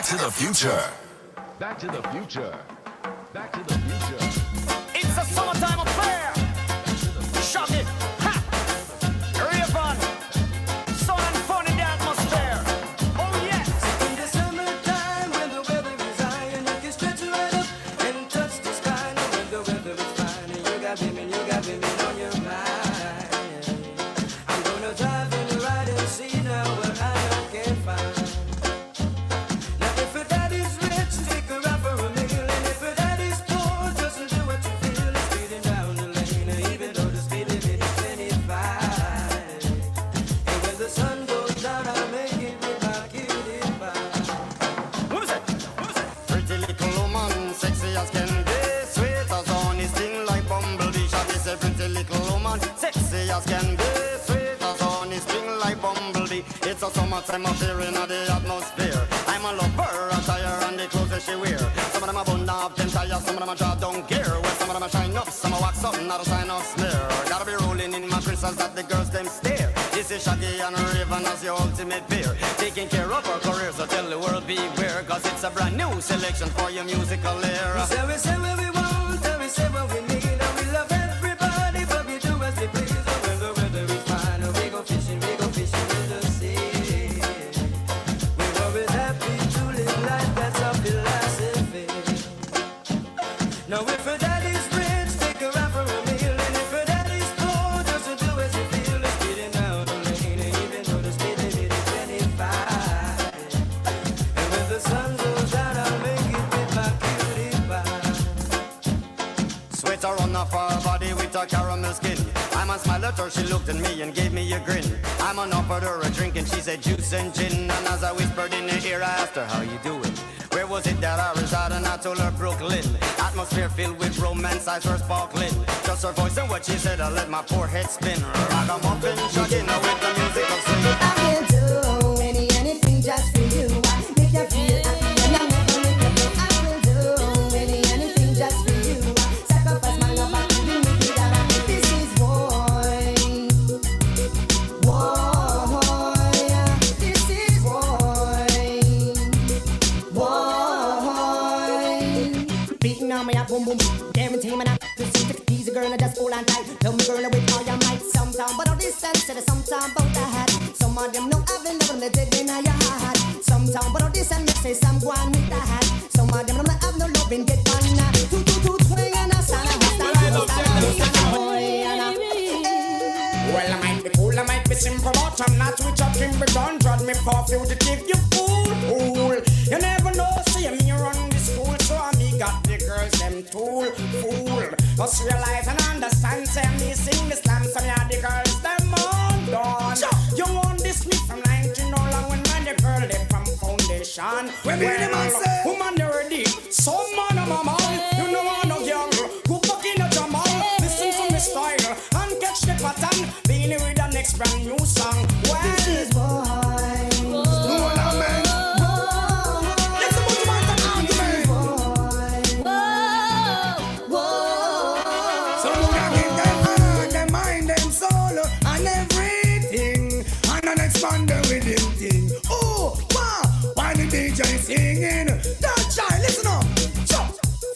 Back to the future. Back to the future. Back to the future. It's a summertime affair. Shut it. Ha! Raven. Sun and fun in the atmosphere. Oh yes. In the summertime when the weather is high and you can stretch right up and touch the sky. Now when the weather is fine and you got women on your mind. I'm gonna drive and ride and see now what I can find. Now if your daddy's rich, take her out for a meal, and if your daddy's poor, just do what you feel. Speeding down the lane, even though the speed limit is 25. And when the sun goes down, I'll make it with my cutie pie. Who's it? Who's it? Pretty little woman, sexy as can be, sweet as honey, sting like bumblebee. Shall we say pretty little woman, sexy as can be, sweet as honey, sting like bumblebee. It's a summertime affair in the atmosphere. I'm a lover, attire and the clothes that she wear. Some of them are bun up, them tires, some of them are drop down gear. Well, some of them are shine up, some are wax up, not a sign of smear. Gotta be rolling in my crystals that the girls them stare. This is Shaggy and Raven as your ultimate peer, taking care of our career, so tell the world beware, cause it's a brand new selection for your musical era. We say what we want, and we say what we need, and we love everybody, but we do as we please. And when the weather is fine, we go fishing in the sea. We're always happy to live life, that's our philosophy. Now if your daddy's rich, take her out for a meal, and if your daddy's poor, just do as you feel. Speeding down the lane, and even though the speed limit is 25. And when the sun goes down, I'll make it with my cutie pie. Sweater on off her body with a caramel skin. I'm a smile at her, she looked at me and gave me a grin. I'm on offered her a drink and she said juice and gin. And as I whispered in her ear, I asked her, how you doing? Where was it that I resided? And I told her Brooklyn. Atmosphere filled with romance, eyes were sparkling. Just her voice and what she said, I let my poor head spin. Ragamuffin, shagging her with the music of swing. I will do anything just for you. Make you feel happy and I never make you blue. I will do anything just for you. Sacrifice my love, I couldn't make it out. This is boy. This is boy. Beating on me up, boom boom. Guarantee me not to see the easy girl, I just hold on tight. Tell me girl with all your might. Sometime but all this sense, sometime about the hat. Some of them know I've been never let it in your heart. Sometime but all this and say some go on with the hat. Some of them don't have no love and get on that. Twing and a stand. Well, I might be cool, I might be simple, but I'm not with your king, but don't judge me for fugitive, you fool. You never know, see me run the school, so I me got the girls, them tool, fool. Just realize and understand, say me sing the slam, some of the girls, them on done. You want this me from 19 no long when man the girl, they from foundation. Well, woman, they ready, some man of my man, you know I no girl, who fuck in a jamal, listen to me style, and catch the pattern, being with the next brand new song. Well, This is boy. Singing, that child, listen up.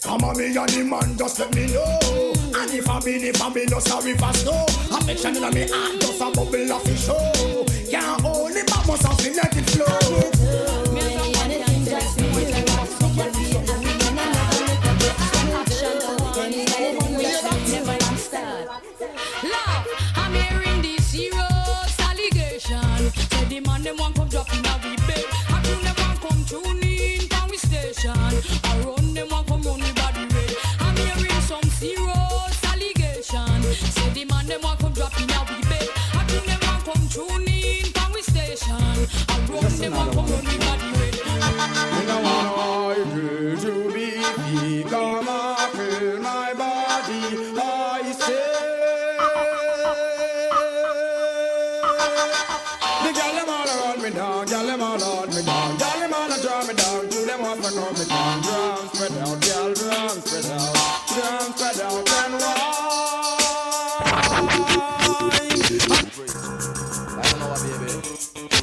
Come on, me and the man, just let me know. And if I be no sorry for snow. Affection in me heart, just a bubble of fish show. Can't hold it back, must have to let it flow. Anything just for you. Make you feel happy and I never make you blue. Anything just for you. Love, I'm hearing this serious allegation. Say the man them want come drop in a we bed. I do them want come tune in from we station. I run them want come run the body red. I'm hearing some serious allegation. Say the man them want come drop in a we bed. I do them want come tune in from we station. I run them want come run the body red. I do to be weak, come up in my body, I say. The gal them all around me down, gal them all on me down, gal them all draw me down, to them want to come me down. Drum spread out, gal, drum spread out, drum spread out and wine. I don't know what, baby.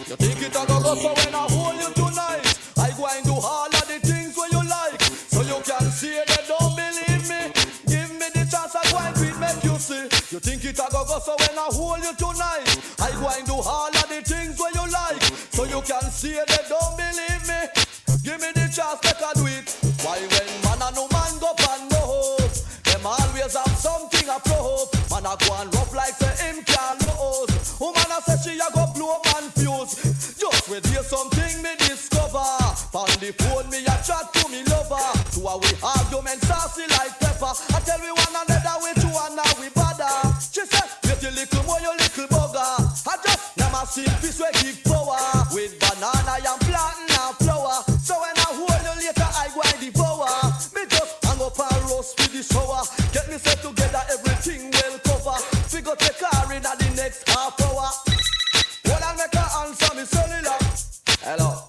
You think it a go go, so when I hold you tonight, I go and do hard. can see they don't believe me. Give me the chance, make I do it. Why when man and no man go pan no hope? Them always have something a pro. Man a go and rough like say him can no host. Woman a say she a go blow man fuse. Just wait hear something me discover. On the phone me a chat to me lover. To a we argument saucy like pepper. I tell we one another we two and now we bother. She said, get your little more your little bugger. I just never seen fish we give power. With banana and plantain and flour. So when I hold you later I go and devour. Me just hang up and roast with the shower. Get me set together everything well cover. We go take car in at the next half hour. Well I make her answer me cellular. Hello.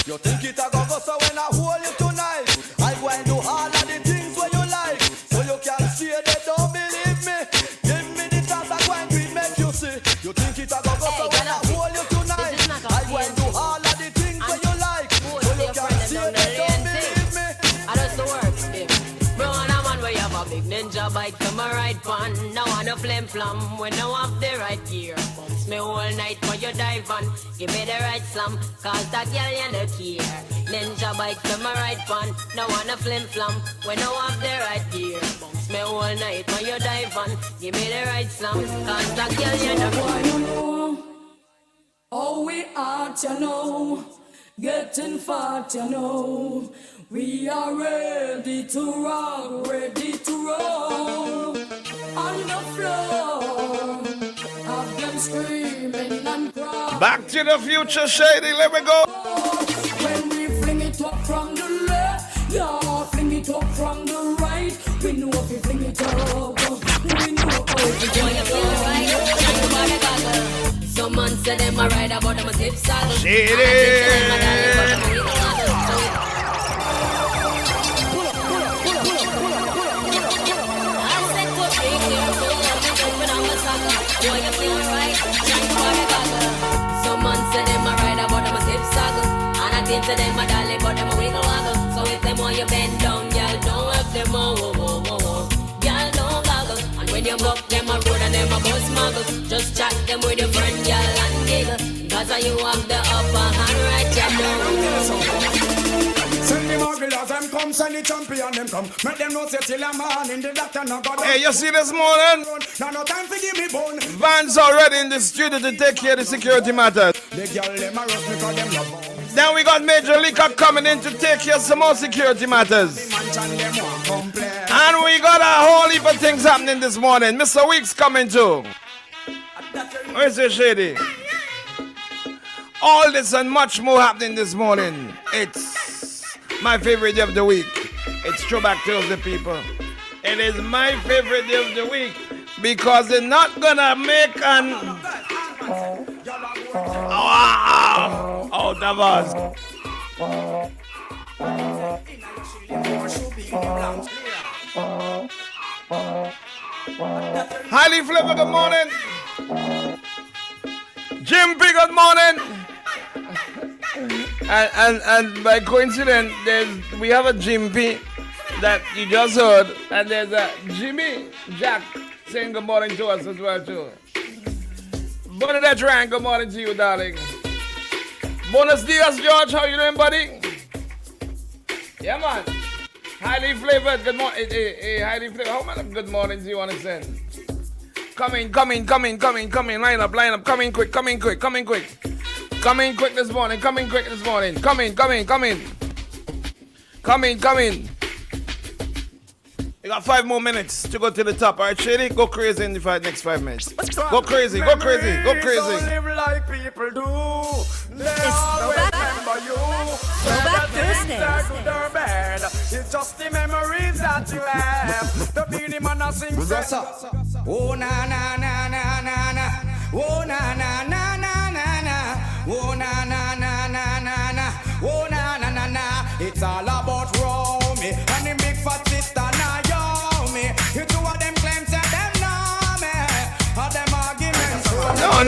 You think it a go so when I hold you tonight? I go and do all of the things where you like. So you can see they don't believe me. Give me the chance I go and do it, make you see. You think it a go so when I hold you tonight? I go and do all of the things where you like. So you can see they don't believe me. I just the work, babe. Bro, and I'm on way up a big ninja bike to my right pan. Now on a flim flam when I have the right gear. Me all night for you dive on. Give me the right slam, cause that girl you no care. Ninja bike to my right pan. Now on a flim flam when I have the right gear. Bounce me all night for you dive on. Give me the right slam, cause that girl you no care. Oh, we out, you know, getting fat, you know. We are ready to rock, ready to roll. On the floor, have them screaming and crying. Back to the future, Shady, let me go. When we fling it up from the left, yeah, fling it up from the right. We know if we fling it up, we know how to do it. Some man say them a ride about them a tip saddle. Shady. Boy, you feel right, shine for the goggle. Some man say them a ride about them a tip saddle. And I think to them a dolly, but them a wiggle waggle. So if them want you bend down, y'all don't have them a whoa, whoa, whoa, whoa. Y'all don't goggle. And when you buck them a road and them a bus muggle, just chat them with your friend, y'all and giggle. Cause you have the upper hand right, you know. Send the mugglers, them come, send the champion, them come. Make them know say till a man in the doctor no go. Hey, you see this morning? Now no time to give me bone. Vans already in the studio to take care of the security matters. The girl them a rush because them love bone. Then we got Major Leaker coming in to take care of some more security matters. And we got a whole heap of things happening this morning. Mr. Weeks coming too. Where's the Shady? All this and much more happening this morning. It's my favorite day of the week. It's Throwback Thursday, people. It is my favorite day of the week because they're not gonna make an... Oh, that was... Highly Flavor, good morning. Jim P, good morning. And by coincidence, we have a Jim P that you just heard, and there's a Jimmy Jack saying good morning to us as well too. Bernadette Ryan, good morning to you, darling. Buenos dias, George. How you doing, buddy? Yeah, man. Highly flavored. Good morning. Hey, highly flavored. How much good morning do you want to send? Coming. Line up. Coming quick. Coming quick this morning. Coming. You got 5 more minutes to go to the top. All right, Shady, go crazy in the next 5 minutes. Go crazy. Don't live like people do. They always remember you. Throwback Thursday. Good or bad, it's just the memories that you have. The Beanie Man a sing. Oh na na na na na na. Oh na na na na na na. Oh na na na na na na. Oh na na na na. It's all about Romy and the big fat sister Naomi. You two of them claims that them know me. All them arguments. No.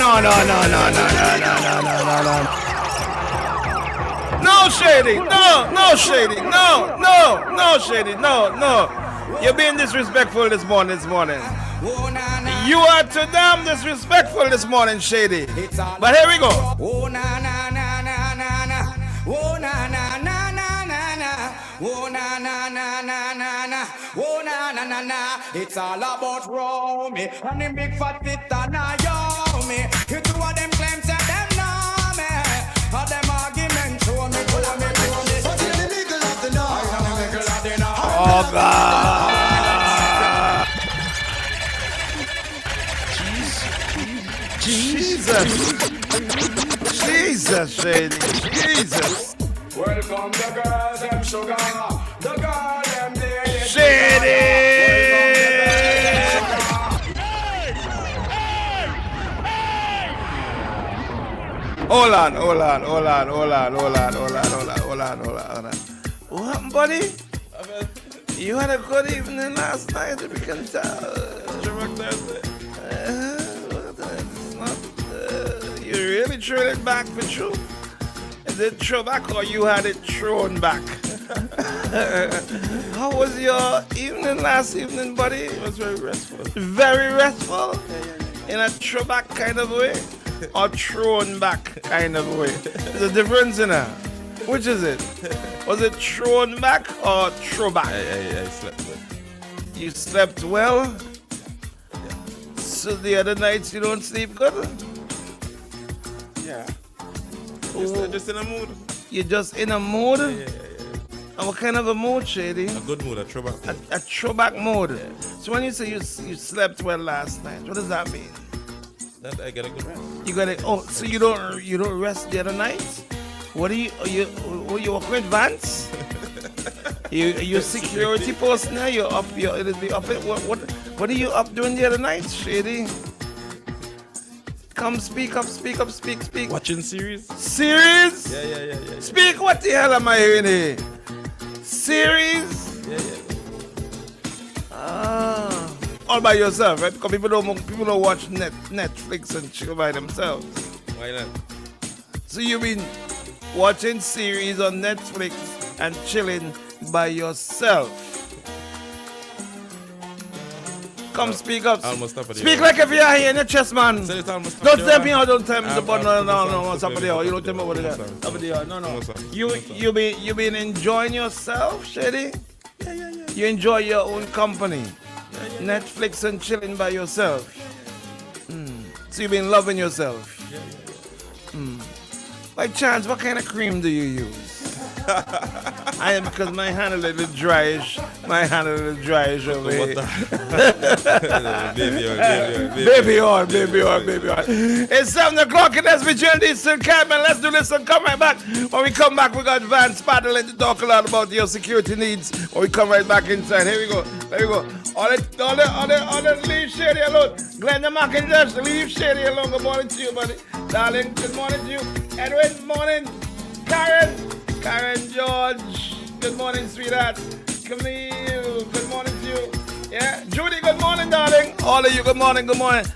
No, Shady. No. You're being disrespectful this morning. You are too damn disrespectful this morning, Shady. But here we go. Oh na na na na na na. Oh na na na na na na. Oh na na na na na na. Oh na na na na. It's all about Romy and the big fat fit and a yummy. You two of them claims that them know me. All them arguments show me. But you're the nigga of the night. I am the nigga of the night. Oh God. Jesus, Shady, Jesus. Welcome the girls, them sugar. The girl, them day. Shady. Hold on. What happened, buddy? You had a good evening last night, if you can tell. You really threw it back for true? Is it throw back or you had it thrown back? How was your evening last evening, buddy? It was very restful. Very restful? In a throw back kind of way? Or thrown back kind of way? There's a difference in it. Which is it? Was it thrown back or throw back? I slept well. You slept well? Yeah. So the other nights you don't sleep good? Yeah. Oh. Just in a mood. You're just in a mood? Yeah. And what kind of a mood, Shady? A good mood, a throwback mood. A throwback mood. Yeah. So when you say you slept well last night, what does that mean? That I get a good rest. You got it. Oh, so you don't rest the other nights? What are you working with Vance? you security post now? You're up. It'll be up. What are you up doing the other nights, Shady? Come speak up. Watching series? Series? Yeah. Speak. What the hell am I hearing here? Series? Yeah. All by yourself, right? Because people don't watch Netflix and chill by themselves. Why not? So you've been watching series on Netflix and chilling by yourself. Come speak up. Almost top of the Speak hour. like if you're here in your chest, man. So it's almost top Don't of the tell hour. me how, don't tell me I'm- about I'm- no, top of the hour. You don't tell me what it is. Top of the hour. No. No, sir. You been enjoying yourself, Shady? Yeah. You enjoy your own company. Netflix and chilling by yourself. So you've been loving yourself. By chance, what kind of cream do you use? Because my hand a little dryish. Over here. Baby oil. It's 7 o'clock and that's between this and Carmen. Let's do this and come right back. When we come back, we got Vance Paddling to talk a lot about your security needs. When we come right back inside. Here we go. All the leave Shady alone. Glenda McIntosh, leave Shady alone. Good morning to you, buddy. Darling, good morning to you. Edwin, good morning. Karen George, good morning, sweetheart. Camille, good morning to you. Yeah, Judy, good morning, darling. All of you, good morning.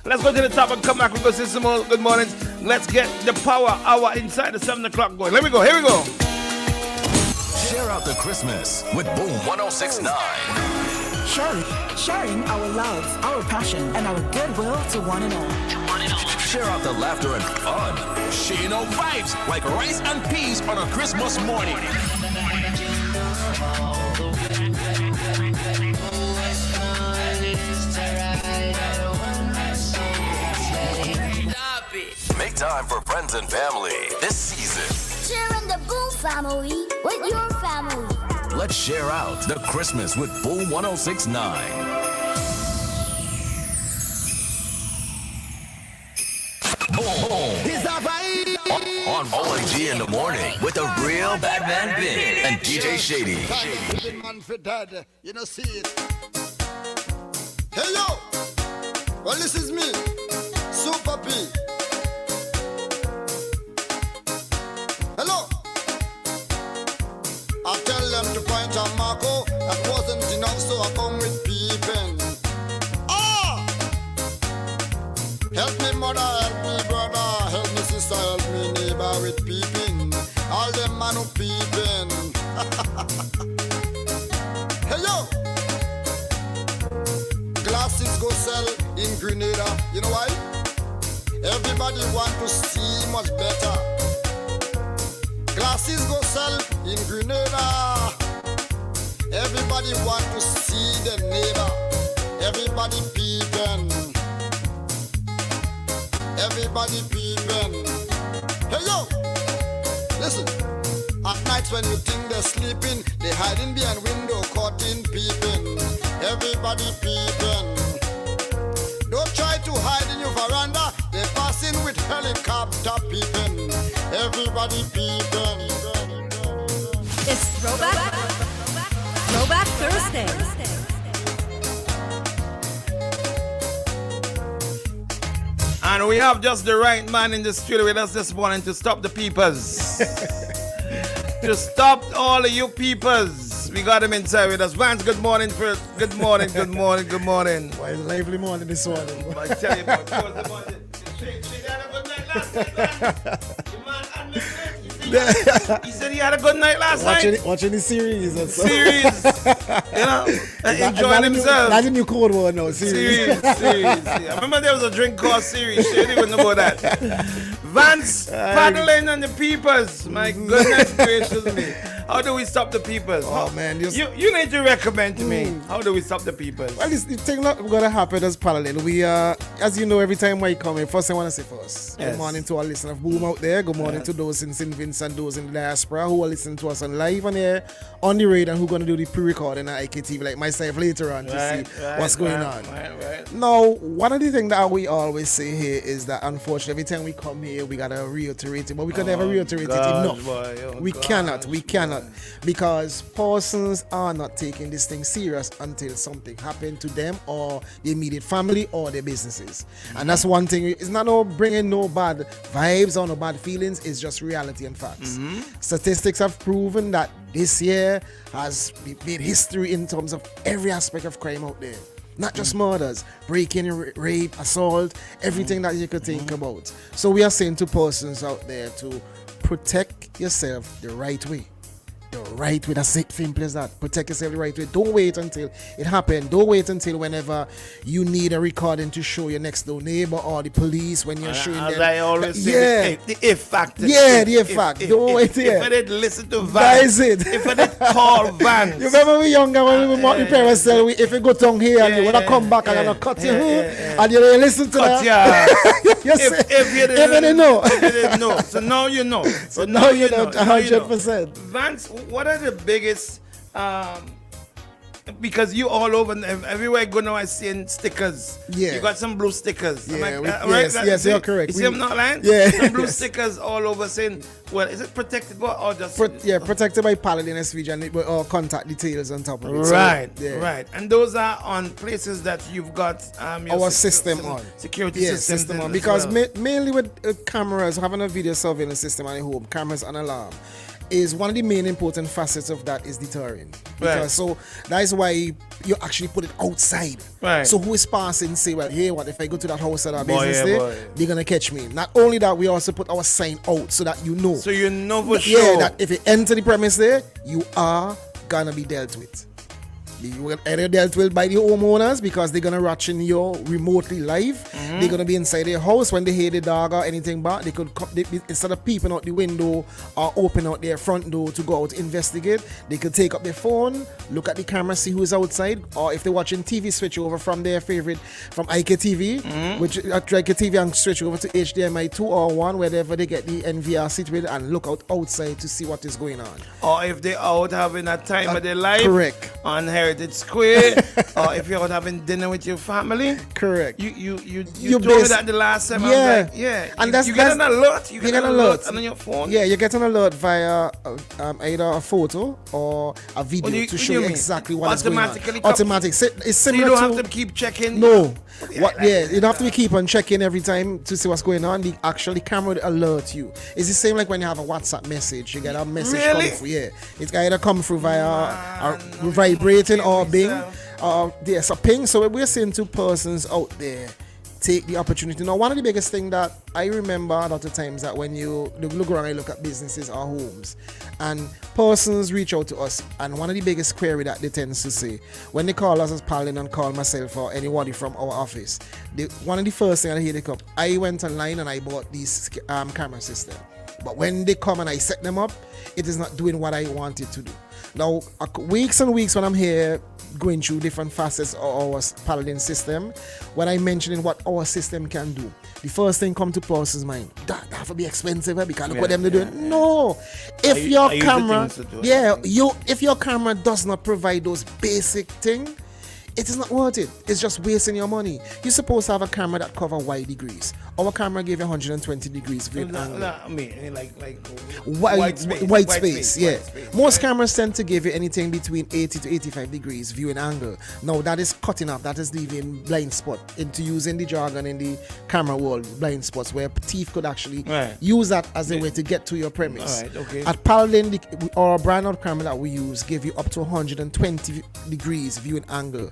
Let's go to the top and come back. We'll go see some more good mornings. Let's get the power hour inside the 7 o'clock going. Here we go. Share out the Christmas with Boom 1069. Sharing our love, our passion, and our goodwill to one and all. Share out the laughter and fun. Shino vibes like rice and peas on a Christmas morning. Make time for friends and family this season. Sharing the Boom family with your family. Let's share out the Christmas with Boom 1069. On OIG in the morning with a real bad man Bin and DJ Shady. Man for dad, you know see it. Hey yo, well this is me, Super P. Hello. I tell them to point on Marco. That wasn't enough, so I come with peeping. Help me mother, help me brother, help me sister, help me neighbor with peeping. All them man who peeping. Hey yo! Glass glasses go sell in Grenada. You know why? Everybody want to see much better. Glasses go sell in Grenada. Everybody want to see the neighbor. Everybody peeping. Everybody peeping. Hey yo, listen. At nights when you think they're sleeping, they hiding behind window, caught in peeping. Everybody peeping. Don't try to hide in your veranda. They're passing with helicopter peeping. Everybody peeping. It's Throwback Thursday. And we have just the right man in the studio with us this morning to stop the peepers. To stop all of you peepers. We got him inside with us. Vance, good morning first. Good morning. Why, lively morning this morning. I tell you about the morning. She had a good night last night. He said he had a good night last night. Watching the series. And so. Series. Enjoying himself. That's a new code word now. Series. I remember there was a drink called series. She didn't even know about that. Vance paddling on the peepers. My goodness gracious me. How do we stop the peepers? Oh man, you need to recommend to me. How do we stop the peepers? Well, this thing not gonna happen as parallel. We as you know, every time we come in, first I want to say first. Yes. Good morning to our listeners of Boom out there. Good morning to those in St. Vincent, those in the diaspora who are listening to us on live on air, on the radio, and who are gonna do the pre-recording at IKTV like myself later on to see what's going on. Right. Now, one of the things that we always say here is that unfortunately every time we come here we gotta reiterate it, but we can never reiterate it enough. We cannot. Because persons are not taking this thing serious until something happened to them or their immediate family or their businesses. And that's one thing. It's not no bringing no bad vibes or no bad feelings. It's just reality and facts. Statistics have proven that this year has made history in terms of every aspect of crime out there. Not just murders, breaking, rape, assault, everything that you could think about. So we are saying to persons out there to protect yourself the right way. The right way, that's simple as that. Protect yourself the right way. Don't wait until it happened. Don't wait until whenever you need a recording to show your next door neighbor or the police when you're showing them. As I always say, the if factor. Yeah, the if factor. Don't wait here. If I did listen to Vance. That is it. If I did call Vance. You remember we younger when we mark the parents say, if you go down here and you want to come back and I'm cut you, and you listen to that. If you didn't know. So now you know. So now you know 100%. Vance, what are the biggest because you all over everywhere I go now I see stickers. Yeah. You got some blue stickers. Yeah, right? You're correct. You see I'm not lying? Yeah. Some blue stickers all over saying, well, is it protected or just protected by Paladin SVG and or contact details on top of it. Right, so, right. And those are on places that you've got our system on. Security system on. Because mainly with cameras, having a video surveillance system at home, cameras and alarm, is one of the main important facets of that is deterring. Because so that is why you actually put it outside. Right. So who is passing say, well, hey, what if I go to that house at our business day, they're gonna catch me. Not only that, we also put our sign out so that you know. So you know for sure. Yeah, that if you enter the premise there, you are gonna be dealt with. You will either dealt with by the homeowners because they're gonna watch in you remotely live. They're gonna be inside their house when they hear the dog or anything back. They could instead of peeping out the window or open out their front door to go out to investigate, they could take up their phone, look at the camera, see who's outside, or if they're watching TV, switch over from their favorite from IKTV, which IKTV and switch over to HDMI 2 or 1, wherever they get the NVR situated, and look outside to see what is going on. Or if they're out having a time of their life, correct, on Heritage Square, or if you're out having dinner with your family, correct. You told me that the last time. I was like, and you get an alert. You get an alert on your phone. Yeah, you get an alert via either a photo or a video to show you exactly what is going on. Automatic. It's similar. So you don't have to keep checking. No. You don't have to keep on checking every time to see what's going on. The camera will alert you. It's the same like when you have a WhatsApp message. You get a message come through. Yeah, it's either come through via vibrating or Bing. There's a ping. So we're saying to persons out there, take the opportunity. Now, one of the biggest thing that I remember a lot of times that when you look around and look at businesses or homes, and persons reach out to us, and one of the biggest query that they tend to say when they call us as Paladin and call myself or anybody from our office, one of the first things I hear they come, I went online and I bought this camera system, but when they come and I set them up, it is not doing what I want it to do. Now, weeks and weeks when I'm here going through different facets of our Paladin system, when I mentioning what our system can do, the first thing come to person's mind, that have to be expensive because look what them they're doing. No, if your camera, if your camera does not provide those basic things, it is not worth it. It's just wasting your money. You're supposed to have a camera that cover wide degrees. Our camera gave you 120 degrees view angle. I mean, like white space, yeah. Most cameras tend to give you anything between 80 to 85 degrees viewing angle. Now that is cutting off, that is leaving blind spot, into using the jargon in the camera world, blind spots where thief could actually use that as a way to get to your premise. All right, okay. At Paladin, our brand of camera that we use give you up to 120 degrees viewing angle.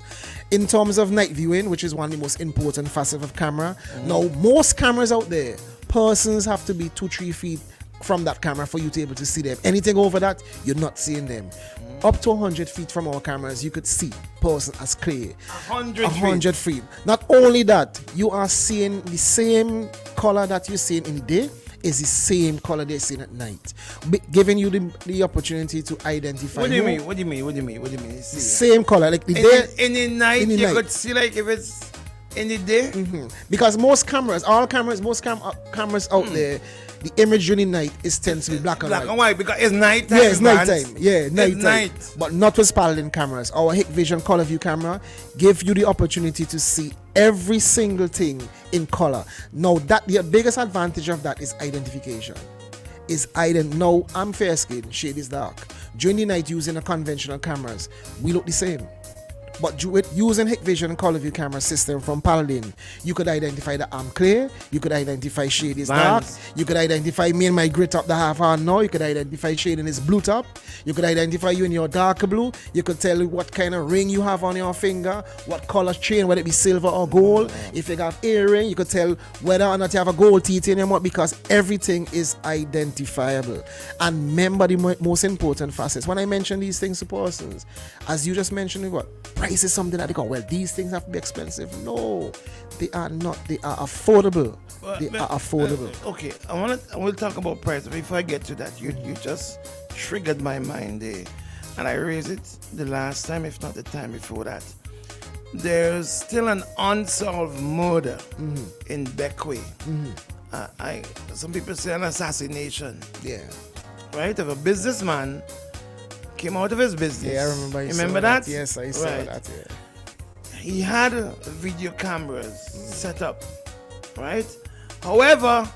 In terms of night viewing, which is one of the most important facets of camera, now most cameras out there, persons have to be 2-3 feet from that camera for you to be able to see them. Anything over that, you're not seeing them. Up to 100 feet from our cameras, you could see person as clear. 100 feet. Not only that, you are seeing the same color that you're seeing in the day is the same color they're seeing at night, giving you the opportunity to identify. What do you mean? What do you mean? Same color, like the day. In the night, you could see like if it's in the day. Because most cameras out there, the image during night tends to be black and white. Black and white because it's nighttime. Yeah, it's nighttime. Yeah, nighttime. It's night. But not with Paladin cameras. Our Hikvision Color View camera give you the opportunity to see every single thing in color. Now, that the biggest advantage of that is identification. Now, I'm fair skinned, shade is dark. During the night, using the conventional cameras, we look the same. But with using Hikvision Color View camera system from Paladin, you could identify that I'm clear, you could identify shade is dark, you could identify me and my gray top the half hour now, you could identify shade in his blue top, you could identify you in your darker blue, you could tell what kind of ring you have on your finger, what color chain, whether it be silver or gold. If you got earring, you could tell whether or not you have a gold teeth in your mouth, because everything is identifiable. And remember the most important facets. When I mention these things to persons, as you just mentioned, what? Price is something that they go, well, these things have to be expensive. No, they are not. They are affordable. Okay, I will talk about price. Before I get to that, you just triggered my mind there, and I raised it the last time, if not the time before that. There's still an unsolved murder in Beckway. Some people say an assassination. Yeah. Right? Of a businessman came out of his business. Yeah, I remember. Remember that? Yes, I saw that. Yeah. He had video cameras set up, right? However,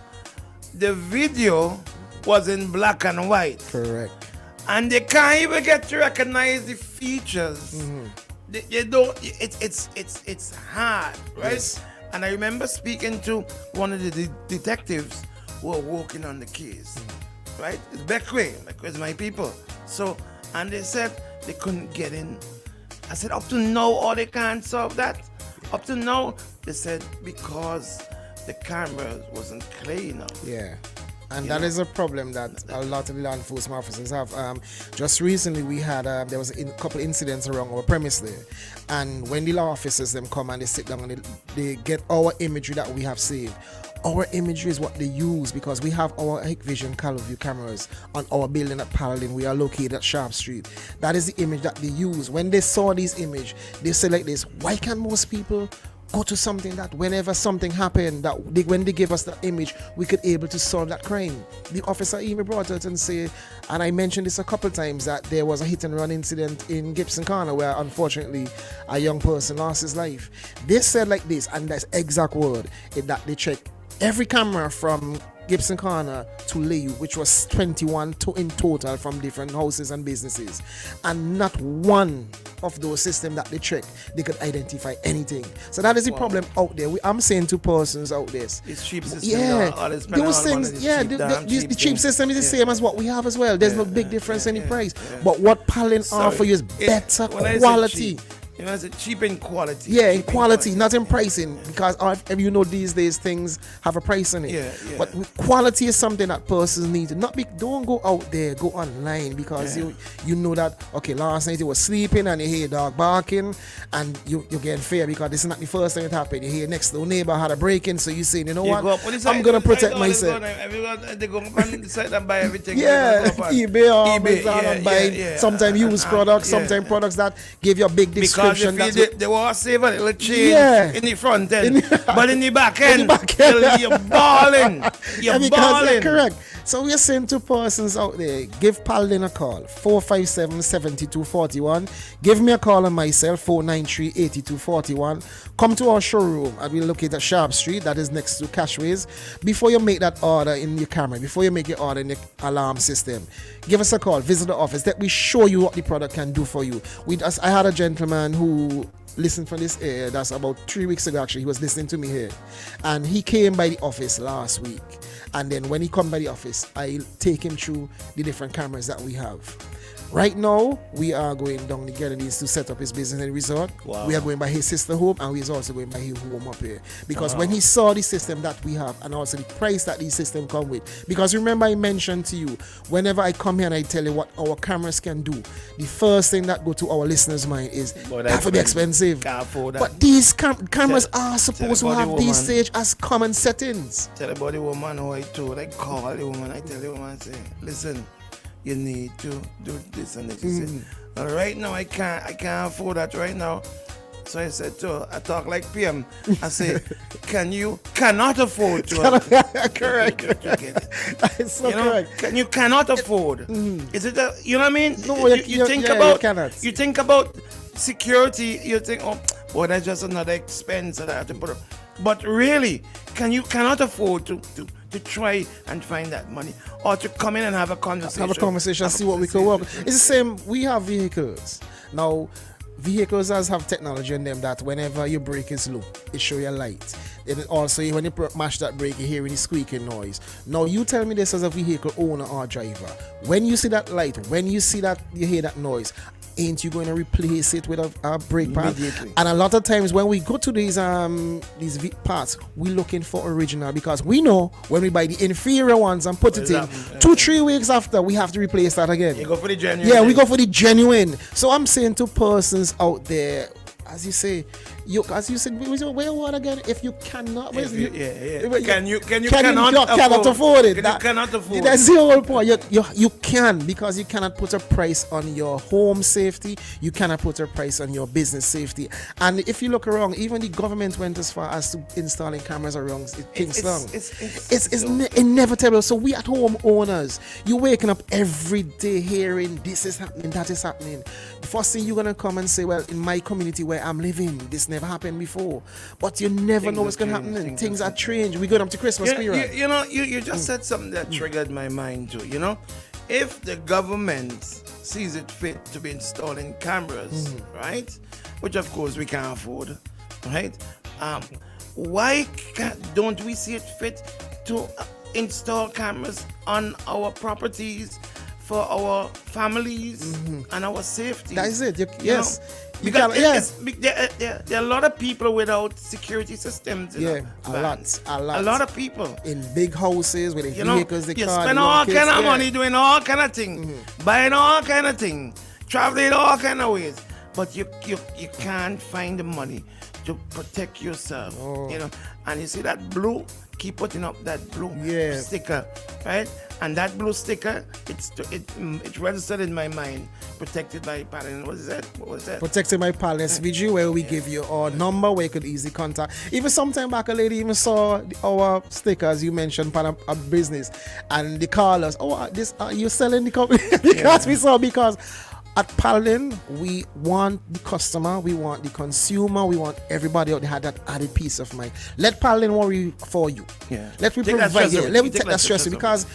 the video was in black and white. Correct. And they can't even get to recognize the features. They don't. It's hard, right? Yes. And I remember speaking to one of the detectives who were working on the case, right? It's Beckway, because my people. So. And they said they couldn't get in. I said, up to now, or they can't solve that. Up to now, they said because the camera wasn't clear enough. Yeah. And that is a problem that a lot of law enforcement officers have. Just recently, we had there was a couple incidents around our premise there, and when the law officers them come and they sit down and they get our imagery that we have saved. Our imagery is what they use, because we have our Hikvision Color View cameras on our building at Paladin. We are located at Sharp Street. That is the image that they use. When they saw this image, they said like this: why can't most people go to something that whenever something happened, that when they give us that image, we could able to solve that crime? The officer even brought it and say, and I mentioned this a couple times, that there was a hit and run incident in Gibson Corner where unfortunately a young person lost his life. They said like this, and that's exact word, that they checked every camera from Gibson Corner to Layu, which was 21 in total from different houses and businesses, and not one of those systems that they check, they could identify anything. So that is the problem out there. I'm saying to persons out there, it's cheap system. Yeah, those things. Yeah, the cheap system is the same as what we have as well. There's no big difference in the price. But what Paladin offer you is better quality. You know, it's cheap in quality. Yeah, in quality, not in pricing, because you know these days things have a price in it. Yeah. But quality is something that persons need to don't go out there, go online, because you know that last night you were sleeping and you hear dog barking and you're getting fair because this is not the first time it happened. You hear next door neighbor had a break-in, so you saying, I'm gonna protect myself. They go up on the site and buy everything. Yeah, eBay or Amazon and buy sometimes used products, sometimes products that give you a big description. Because they will save a little change in the front end, but in the back end, you're balling. You're balling. Correct. So we're saying to persons out there, give Paladin a call, 457-7241. Give me a call on myself, 493-8241. Come to our showroom and we'll locate at Sharp Street, that is next to Cashways. Before you make that order in your camera, before you make your order in the alarm system, give us a call, visit the office, that we show you what the product can do for you. I had a gentleman who listened for this air, that's about 3 weeks ago actually, he was listening to me here, and he came by the office last week, and then when he come by the office, I take him through the different cameras that we have. Right now, we are going down the Grenadines to set up his business in the resort. Wow. We are going by his sister home, and we is also going by his home up here. Because when he saw the system that we have, and also the price that these systems come with, because remember I mentioned to you, whenever I come here and I tell you what our cameras can do, the first thing that go to our listeners' mind is, that would be expensive. Can't afford that. But these cameras are supposed to have these stage as common settings. Tell the body woman how I told, I call the woman, I tell the woman, I say, listen, you need to do this and this. She said, right now I can't afford that right now. So I said to her, I talk like PM. I say, cannot afford to. Correct. It's so correct. You cannot afford. Is it you know what I mean? No, you think about security, you think, oh boy, that's just another expense that I have to put up. But really, cannot afford to try and find that money, or to come in and have a conversation. See what we can work. It's the same. We have vehicles now. Vehicles have technology in them that whenever your brake is low, it show you a light. And also when you mash that brake, you hear any squeaking noise. Now you tell me this as a vehicle owner or driver. When you see that light, when you see that, you hear that noise, ain't you going to replace it with a brake pad? And a lot of times when we go to these parts, we're looking for original, because we know when we buy the inferior ones and put it in, 2-3 weeks after, we have to replace that again. You go for the genuine. Yeah, we go for the genuine. So I'm saying to persons out there, as you say, where what again? If you cannot, can you cannot afford it. You cannot afford it. That's the whole point. You can, because you cannot put a price on your home safety. You cannot put a price on your business safety. And if you look around, even the government went as far as to installing cameras around Kingston. It's inevitable. So we at home owners, you're waking up every day hearing this is happening, that is happening. The first thing you're gonna come and say, well, in my community where I'm living, this never happened before. But you never know what's gonna happen. Things are changed. We going up to Christmas period. You just said something that triggered my mind too. You know, if the government sees it fit to be installing cameras, right, which of course we can't afford, right? Why don't we see it fit to install cameras on our properties for our families and our safety? That is it. Yes. Because there are a lot of people without security systems. A lot. A lot of people in big houses with the vehicles. You spend all kind of money doing all kind of things, buying all kind of things, traveling all kind of ways, but you can't find the money to protect yourself. You know, and you see that blue. Keep putting up that blue sticker, right? And that blue sticker, it's registered in my mind, protected by Paladin. What was that? Protected by Paladin SVG, where we give you our number where you could easily contact. Even sometime back, a lady even saw our stickers you mentioned for a business, and they call us, you're selling the company? because at Paladin, we want the customer, we want the consumer, we want everybody out there had that added peace of mind. Let Paladin worry for you. Let me provide you. Let me take that stress because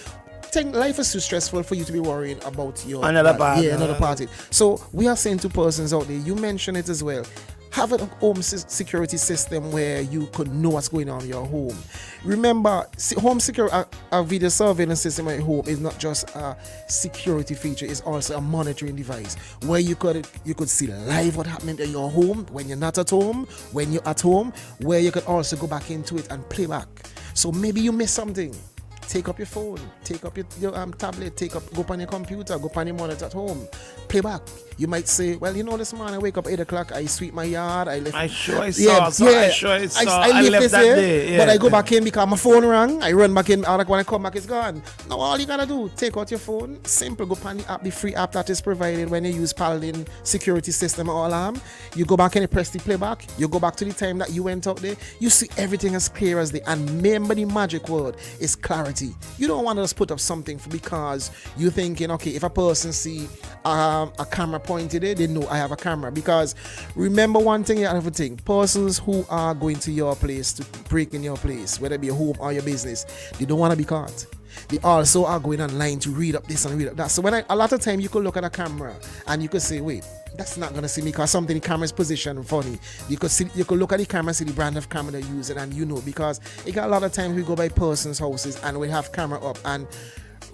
life is too stressful for you to be worrying about your another party. Another party. So we are saying to persons out there, you mentioned it as well. have a home security system where you could know what's going on in your home. Remember, home security, a video surveillance system at home is not just a security feature, it's also a monitoring device where you could see live what happening in your home when you're not at home, when you're at home, where you could also go back into it and play back. So maybe you missed something. Take up your phone, take up your tablet, go on your computer, go on your monitor at home, play back. You might say, well, this morning I wake up 8 o'clock, I sweep my yard, I lift. I left this that here, day. Yeah, but I go back in because my phone rang, I run back in, and when I come back, it's gone. Now all you gotta do, take out your phone, simple, go on the app, the free app that is provided when you use Paladin security system or alarm. You go back and you press the playback, you go back to the time that you went out there, you see everything as clear as day. And remember the magic word is clarity. You don't want to just put up something because you're thinking, okay, if a person see a camera pointed there, they know I have a camera. Because remember one thing, you have to think, persons who are going to your place to break in your place, whether it be your home or your business, they don't want to be caught. They also are going online to read up this and read up that. So a lot of time you could look at a camera and you could say, wait, that's not gonna see me because something the camera's position funny. You could look at the camera, see the brand of camera they're using, and because it got a lot of times we go by persons' houses and we have camera up, and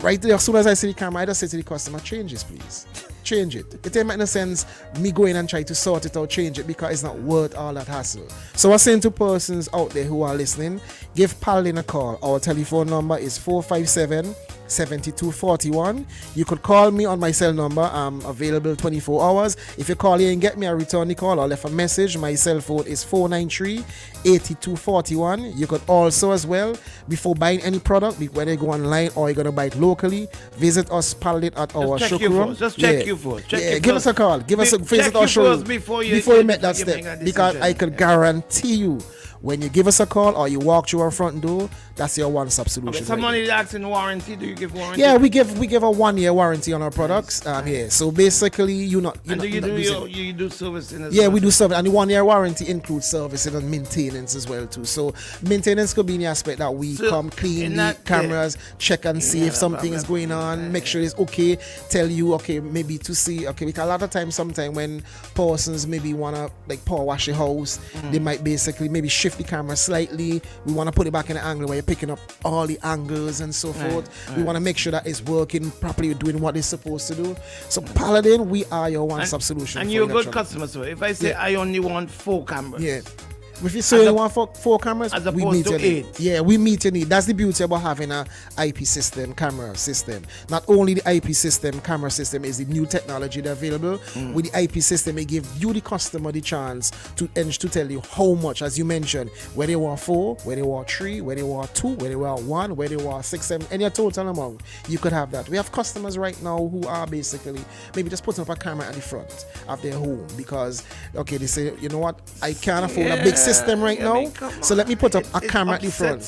right there as soon as I see the camera, I just say to the customer, change this please. Change it. It doesn't make no sense me going and try to sort it out, change it, because it's not worth all that hassle. So I'm saying to persons out there who are listening, give Paladin a call. Our telephone number is 457-7241. You could call me on my cell number. I'm available 24 hours. If you call in and get me, I return the call or left a message. My cell phone is 493-8241. You could also as well, before buying any product, whether you go online or you're going to buy it locally, visit us Paladin at our showroom. Just check you first. Give us a call. Visit our showroom before you make that step. Because I can guarantee you, when you give us a call or you walk through our front door, that's your one-stop solution. Okay, somebody is asking warranty. Do you give warranty? Yeah, we give a 1-year warranty on our products. Yeah, so basically you do servicing as well? Yeah, we do service, and the 1-year warranty includes servicing and maintenance as well too. So maintenance could be in the aspect that we come clean the cameras, check and see if something is going on, make sure it's okay, tell you maybe to see because a lot of times sometimes when persons maybe wanna power wash your house, they might basically maybe shift the camera slightly. We want to put it back in an angle where you're picking up all the angles and so forth. We want to make sure that it's working properly, doing what it's supposed to do. So Paladin, we are your one-stop solution. And you're a good customer. So if I say I only want 4 cameras, if you say you want 4 cameras, as opposed to 8. Yeah, we meet your need. That's the beauty about having a IP system, camera system. Not only the IP system, camera system is the new technology that's available. With the IP system, it gives you, the customer, the chance to tell you how much, as you mentioned, whether you want 4, whether you want 3, whether you want 2, whether you want 1, whether you want 6, 7, any total amount, you could have that. We have customers right now who are basically maybe just putting up a camera at the front of their home because, they say, you know what, I can't afford a big system right now, so let me put up a camera at the front.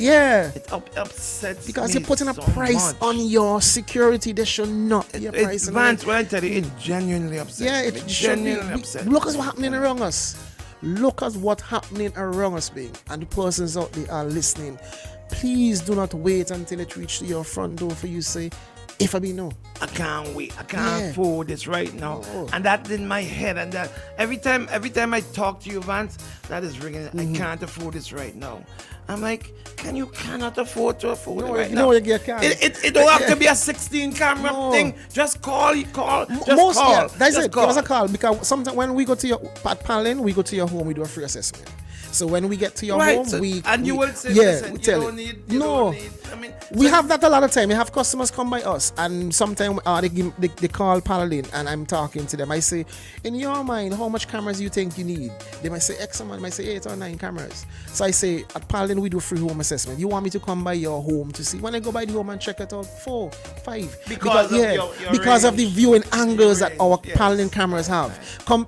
It upsets because me you're putting a so price much on your security. There should not be a price. Vance, when I tell you, it genuinely upsets. Yeah, it genuinely upsets. Look at what's happening around us. Look at what's happening around us, being, and the persons out there are listening. Please do not wait until it reaches your front door for you to say, if I be no. I can't wait. I can't afford this right now. And that's in my head. And that every time I talk to you, Vance, that is ringing. I can't afford this right now. I'm like, you cannot afford to afford it right now. No, you can't. It don't have to be a 16 camera thing. Just call. Just call. Yeah, that's it. Give us a call, because sometimes when we go to your Paladin, we go to your home, we do a free assessment. So when we get to your home, you will say, listen, you don't need. We have that a lot of time. We have customers come by us, and sometimes they call Paladin, and I'm talking to them. I say, in your mind, how much cameras do you think you need? They might say X amount, might say 8 or 9 cameras. So I say, at Paladin, we do free home assessment. You want me to come by your home to see? When I go by the home and check it out, 4, 5. Because of the viewing angles that our Paladin cameras have.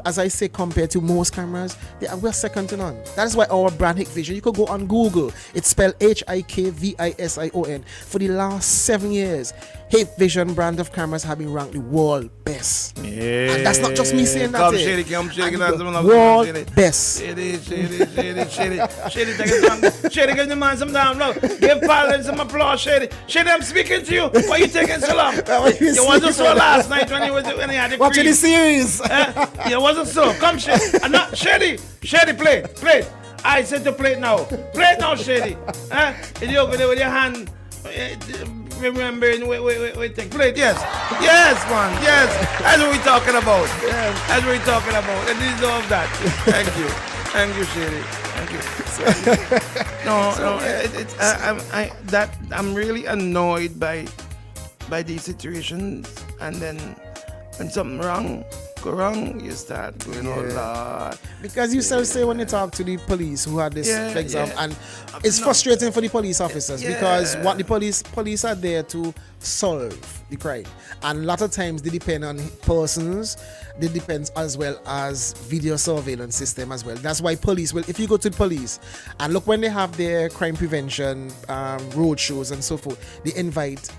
As I say, compared to most cameras, we're second to none. That is why our brand Hikvision, you could go on Google. It's spelled HIKVISION. For the last 7 years, Hikvision brand of cameras have been ranked the world best. Yeah. And that's not just me saying that. Come, eh. Shady, come, Shady, And come, the come, world Shady. best. Shady, take it from Shady, give the man some damn love. Give Paladin some applause, Shady. Shady, I'm speaking to you. Why you taking so long? You wasn't so last night when he had the Watching the cream. series. You wasn't so. Come, Shady. Not Shady. Shady, play. I said to play it now. Play it now, Shady. And you over there with your hand. Remembering, wait, take play it. Yes, man, yes. That's what we're talking about. That's what we're talking about. And deserve that. Thank you, Shady. Thank you. I'm really annoyed by these situations, and then when something go wrong, you start going, oh Lord. Because you say when you talk to the police who had this exam, and it's frustrating for the police officers because what the police are there to solve the crime, and a lot of times they depend on persons. They depend as well as video surveillance system as well. That's why police will, if you go to the police and look when they have their crime prevention road shows and so forth, they invite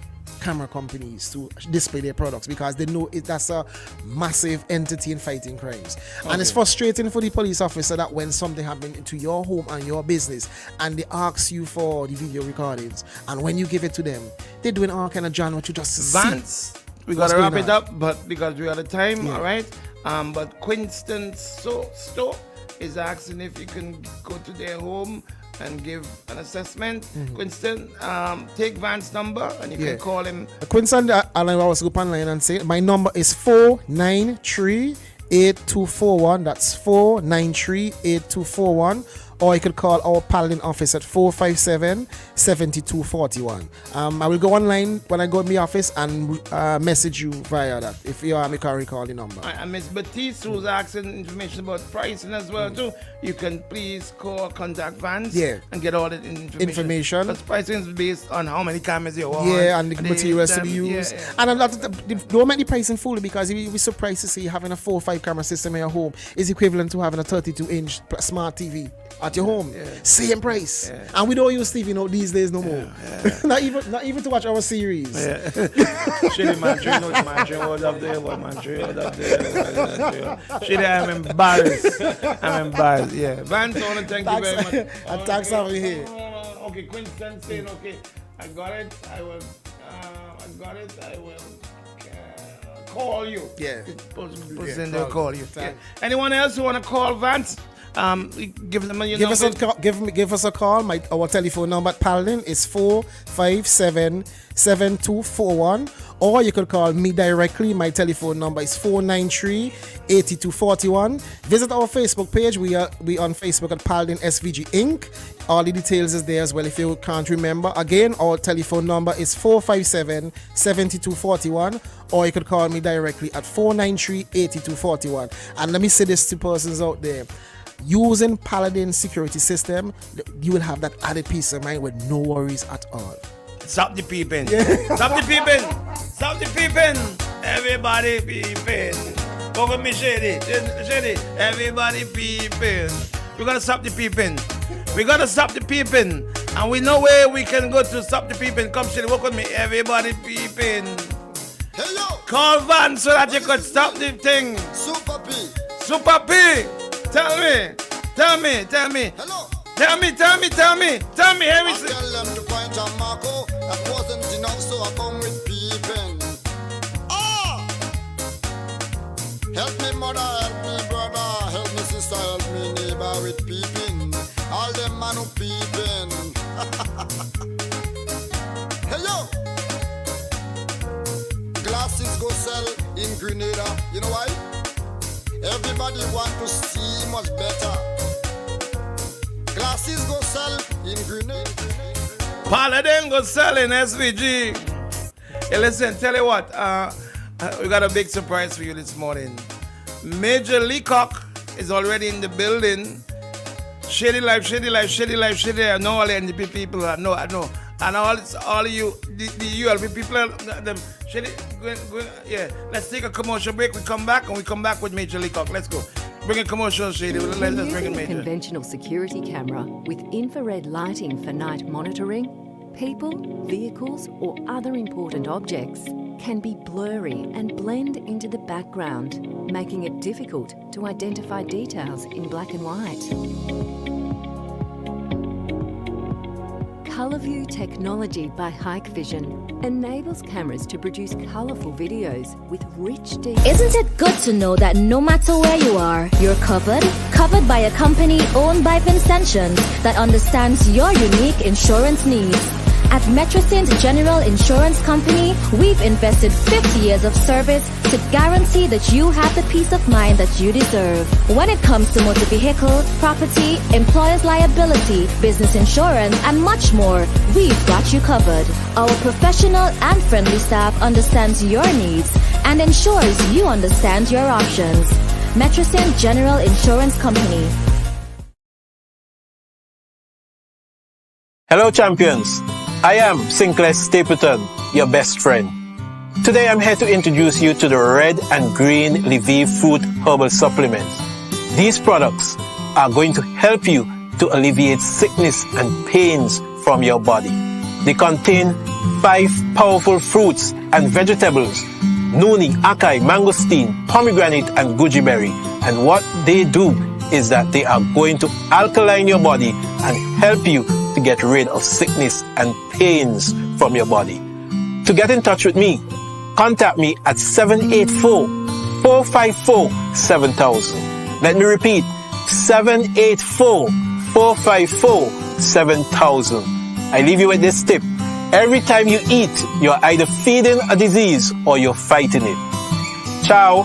camera companies to display their products because they know that's a massive entity in fighting crimes. And it's frustrating for the police officer that when something happens to your home and your business and they ask you for the video recordings, and when you give it to them, they're doing all kind of John what you just Vance, we gotta wrap it up, but because we are out of time, all right? But Quinston Store is asking if you can go to their home and give an assessment. Quinston, take Van's number and you can call him. Quinston, and I was go online and say my number is 493-8241. That's 493-8241. Or you could call our Paladin office at 457-7241. I will go online when I go to my office and message you via that. If you are, I can recall the number. And Miss Batiste, who's asking information about pricing as well too, you can please contact Vans and get all the information. Because pricing is based on how many cameras you want. Yeah, and the materials to be used. And a lot of don't make the pricing fully, because you'll be surprised to see having a 4 or 5 camera system in your home is equivalent to having a 32-inch smart TV at your home. Same price. And we don't use TV these days no more. not even to watch our series. Shady man, hold up there, Shady, I'm embarrassed. Yeah. Vance, I want to thank you very much. And thanks over here. Okay, Quinston saying, okay, I got it. I will call you. They'll call you. Anyone else who want to call Vance? Give them your number. Give us a call. Our telephone number at Paladin is 457-7241, or you could call me directly. My telephone number is 493-8241. Visit our Facebook page. We on Facebook at Paladin SVG Inc. All the details is there as well if you can't remember. Again, our telephone number is 457-7241, or you could call me directly at 493-8241. And let me say this to persons out there. Using Paladin security system, you will have that added peace of mind with no worries at all. Stop the peeping. Stop the peeping. Stop the peeping. Everybody peeping. Over me, Shady. Everybody peeping. We gotta stop the peeping. And we know where we can go to stop the peeping. Come, Shady, walk with me. Everybody peeping. Hello. Call Van so that you could stop the thing. Super P. Tell me. Hello. Tell me, Harry. I tell them to point on Marco. That wasn't enough, so I come with peeping. Help me mother, help me brother, help me sister, help me neighbor with peeping. All them man who peeping. Hello. Glasses go sell in Grenada. You know why? Everybody want to see much better. Glasses go sell in Grenada. Paladin go sell in SVG. Hey, listen, tell you what, we got a big surprise for you this morning. Major Leacock is already in the building. Shady life. I know all the NDP people. I know. And all of you, the ULP people, them Shady, let's take a commercial break. We come back with Major Leacock. Let's go. Bring a commercial, Shady. Let's bring a Major. Conventional security camera with infrared lighting for night monitoring? People, vehicles, or other important objects can be blurry and blend into the background, making it difficult to identify details in black and white. ColourView technology by Hikvision enables cameras to produce colourful videos with rich details. Isn't it good to know that no matter where you are, you're covered? Covered by a company owned by Vincentions that understands your unique insurance needs. At Metrosint General Insurance Company, we've invested 50 years of service to guarantee that you have the peace of mind that you deserve. When it comes to motor vehicle, property, employer's liability, business insurance, and much more, we've got you covered. Our professional and friendly staff understands your needs and ensures you understand your options. Metrosint General Insurance Company. Hello, champions. I am Sinclair Stapleton, your best friend. Today I'm here to introduce you to the red and green Lviv fruit herbal supplements. These products are going to help you to alleviate sickness and pains from your body. They contain 5 powerful fruits and vegetables: noni, acai, mangosteen, pomegranate, and goji berry. And what they do is that they are going to alkaline your body and help you to get rid of sickness and pains from your body. To get in touch with me, contact me at 784-454-7000. Let me repeat, 784-454-7000. I leave you with this tip. Every time you eat, you're either feeding a disease or you're fighting it. Ciao.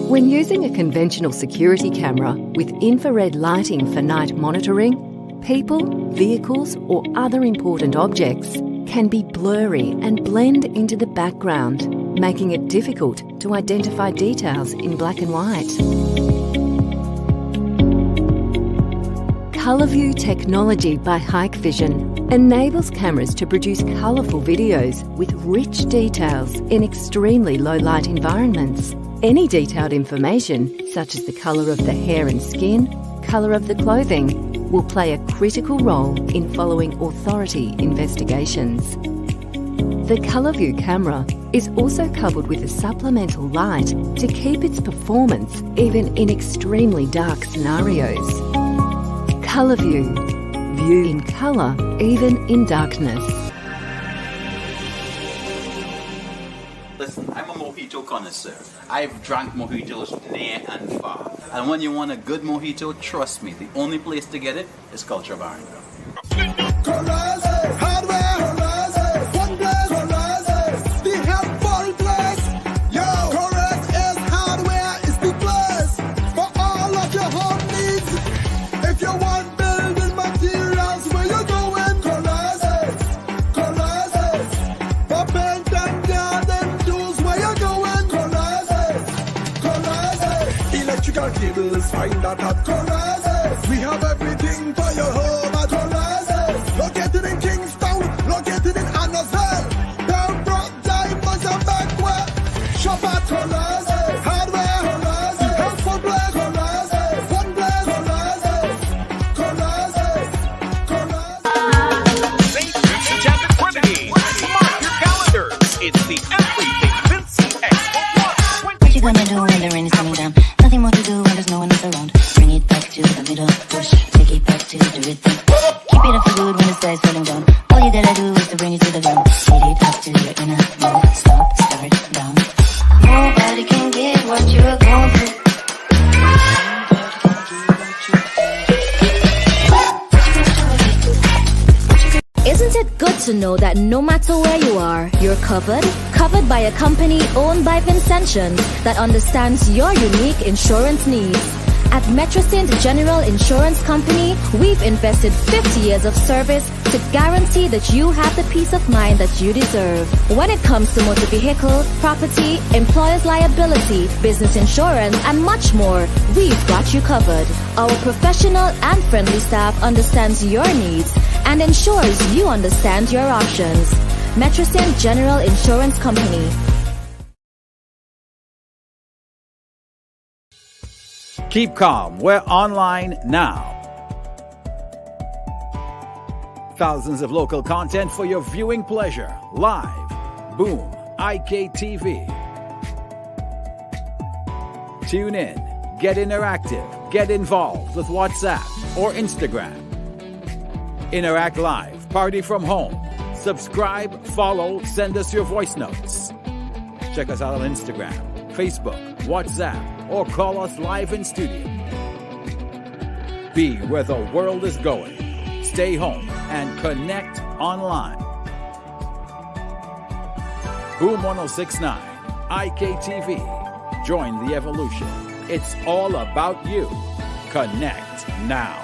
When using a conventional security camera with infrared lighting for night monitoring, people, vehicles, or other important objects can be blurry and blend into the background, making it difficult to identify details in black and white. ColourView technology by Hikvision enables cameras to produce colourful videos with rich details in extremely low light environments. Any detailed information, such as the colour of the hair and skin, colour of the clothing, will play a critical role in following authority investigations. The ColourView camera is also coupled with a supplemental light to keep its performance even in extremely dark scenarios. ColourView. View in colour, even in darkness. Listen, I'm a mojito connoisseur. I've drank mojitos near and far. And when you want a good mojito, trust me, the only place to get it is Culture Barn. Cables, find that at Corazes. We have everything for your home at Corazes. Located in Kingston, located in Annisville. Pembroke, Diamonds and Beckwell. Shop at Corazes. Hardware Corazes. Helpful Black Corazes. One Black Corazes. Corazes. Corazes. St. Vincent Chapter Trinity. Mark your calendars. It's the Everything Vincent Expo Plus. What you gonna do when the rain is coming down? Nothing more to do when there's no one else around. Bring it back to the middle, push, take it back to the rhythm. know that no matter where you are, you're covered? Covered by a company owned by Vincentians that understands your unique insurance needs. At Metrosint General Insurance Company, we've invested 50 years of service to guarantee that you have the peace of mind that you deserve. When it comes to motor vehicle, property, employer's liability, business insurance, and much more, we've got you covered. Our professional and friendly staff understands your needs and ensures you understand your options. Metrosint General Insurance Company. Keep calm. We're online now. Thousands of local content for your viewing pleasure. Live. Boom. IKTV. Tune in. Get interactive. Get involved with WhatsApp or Instagram. Interact live. Party from home. Subscribe, follow, send us your voice notes. Check us out on Instagram, Facebook, WhatsApp, or call us live in studio. Be where the world is going. Stay home and connect online. Boom 1069, IKTV. Join the evolution. It's all about you. Connect now.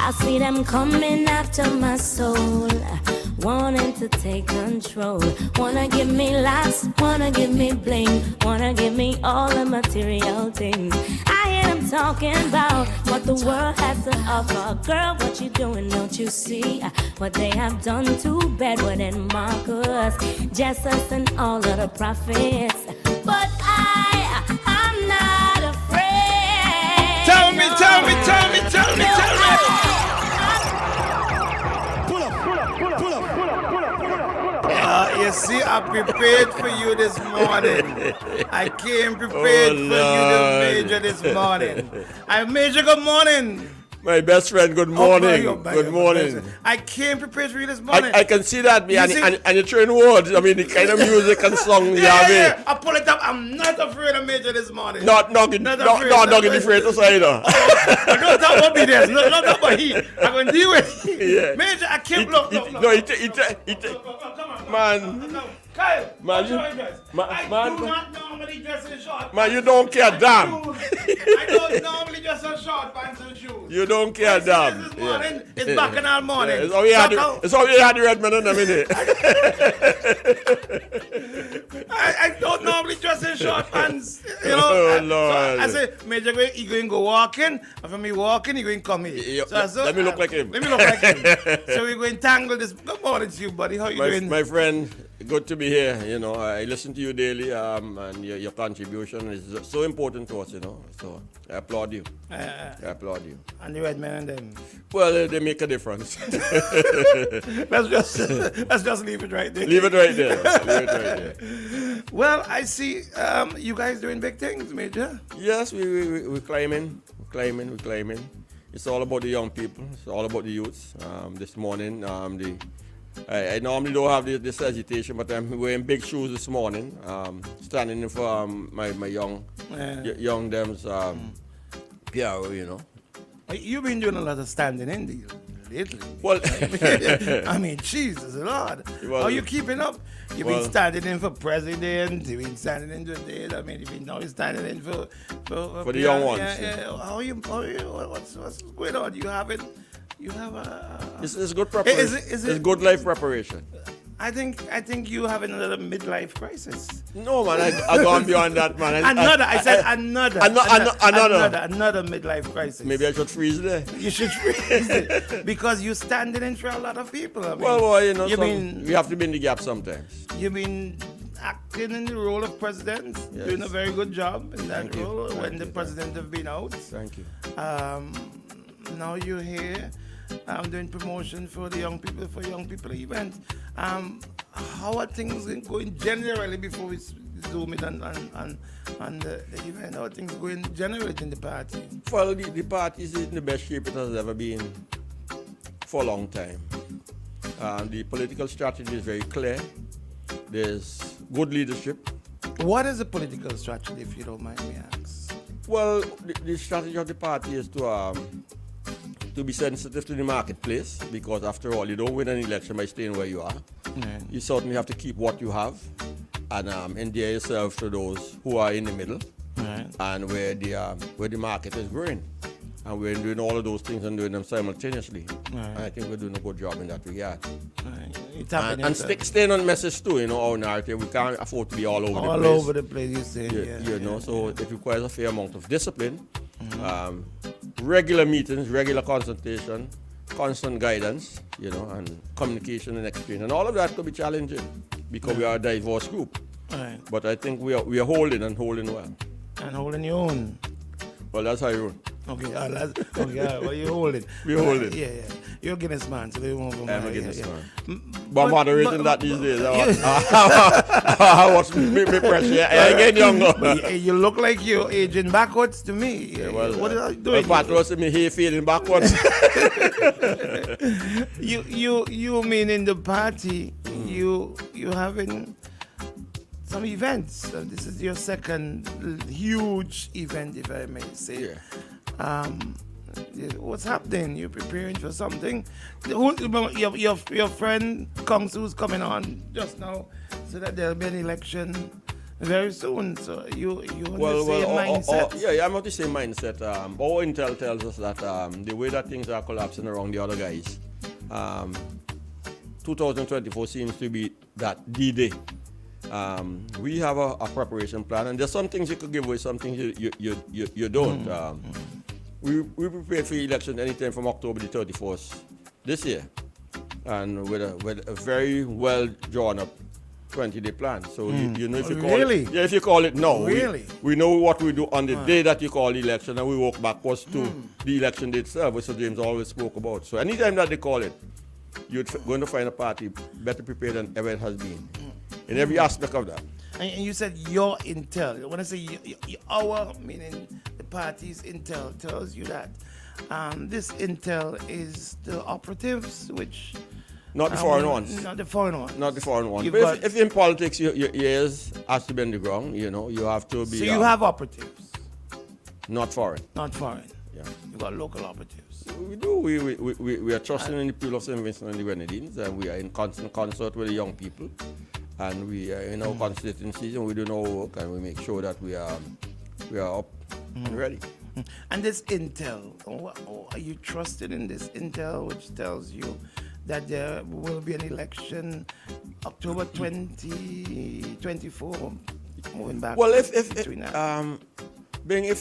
I see them coming after my soul, wanting to take control. Wanna give me laughs, wanna give me bling, wanna give me all the material things. I hear them talking about what the world has to offer. Girl, what you doing, don't you see? What they have done to Bedouin and Marcus, Jesus and all of the prophets. But I'm not afraid. Tell me. You see, I prepared for you this morning. I came prepared for you, the Major, this morning. I Major, good morning. My best friend, good morning. Good morning. I came prepared for you this morning. I can see that, and you train words. I mean, the kind of music and song you have here. I pull it up. I'm not afraid of Major this morning. Not afraid to say either. Don't talk about me there. Not talk about he. I'm going to deal with it. Yeah. Major, I can't look. Man. Kyle, man, I do not normally dress in short. Man, you don't care damn. I don't normally dress in short pants and shoes. You don't care damn. This morning, it's back in our morning. Yeah, it's how we had the red man in a minute. I don't normally dress in short pants. You know. Oh, Lord. So I say, Major, you going to go walking. And for me walking, you going to come here. Let me look like him. Let me look like him. So we're going to tangle this. Good morning to you, buddy. How you doing? My friend, good to be here. You know, I listen to you daily, and your contribution is so important to us. You know, so I applaud you. I applaud you. And the red men and them. Well, they make a difference. let's just leave it right there. Leave it right there. Well, I see you guys doing big things, Major. Yes, we're climbing. It's all about the young people. It's all about the youths. This morning, I normally don't have this agitation, but I'm wearing big shoes this morning, standing in for my young them's PRO, you know. You've been doing a lot of standing in lately. Well, I mean, Jesus Lord. How are you keeping up? You've been standing in for president, you've been standing in today, I mean, you've been now standing in for the young ones. Yeah. How are you, what's going on? You have a... It's good preparation. It's good life preparation. I think you having a little midlife crisis. No, man, I gone beyond that, man. Another midlife crisis. Maybe I should freeze there. You should freeze it because you're standing in for a lot of people. I mean, well, you know, we have to be in the gap sometimes. You've been acting in the role of president, doing a very good job in that role when the president have been out. Thank you. Now you're here. I'm doing promotion for the young people event. How are things going generally before we zoom in on the event? How are things going generally in the party? Well, the party is in the best shape it has ever been for a long time. The political strategy is very clear. There's good leadership. What is the political strategy, if you don't mind me asking? Well, the strategy of the party is to be sensitive to the marketplace, because after all, you don't win an election by staying where you are. Right. You certainly have to keep what you have and endear yourself to those who are in the middle, right, and where the market is growing. And we're doing all of those things and doing them simultaneously. Right. And I think we're doing a good job in that regard. Right. And staying on message too, our narrative. We can't afford to be all over the place. All over the place, you say. So it requires a fair amount of discipline, regular meetings, regular consultation, constant guidance, and communication and exchange. And all of that could be challenging because we are a diverse group. Right. But I think we are holding well. And holding your own. Well, that's how you run. Okay, all right, well, you hold it. We hold it. Yeah. You're a Guinness man, so they won't go I'm a Guinness man. But I'm moderating that these days. I watch me pressure. I get younger. But you look like you're aging backwards to me. What are you doing? My partner was me hair fading backwards. You mean in the party, you having some events. This is your second huge event, if I may say. What's happening? You're preparing for something. Your friend Kongsu's coming on just now, so that there'll be an election very soon. So you on the same mindset? I'm not the same mindset. Our intel tells us that the way that things are collapsing around the other guys, 2024 seems to be that D-Day. We have a preparation plan, and there's some things you could give away, some things you don't. We prepared for the election anytime from October the 31st this year, and with a very well drawn up 20-day plan. So if you call it, if you call it now, we know what we do on the day that you call the election, and we walk backwards to the election day itself, which Sir James always spoke about. So anytime that they call it, you're going to find a party better prepared than ever it has been in every aspect of that. And you said your intel. When I say our, meaning the party's intel, tells you that this intel is the operatives, which... Not the foreign ones. Not the foreign ones. Not the foreign ones. But if in politics, your ears has to be on the ground, you have to be... So you have operatives? Not foreign. Not foreign. Yeah. You got local operatives. We do. We are trusting in the people of St. Vincent and the Grenadines, and we are in constant concert with the young people. And we are in our constituencies, and we do our work, and we make sure that we are up and ready. And this intel, are you trusted in this intel, which tells you that there will be an election October 2024, moving back? Well, if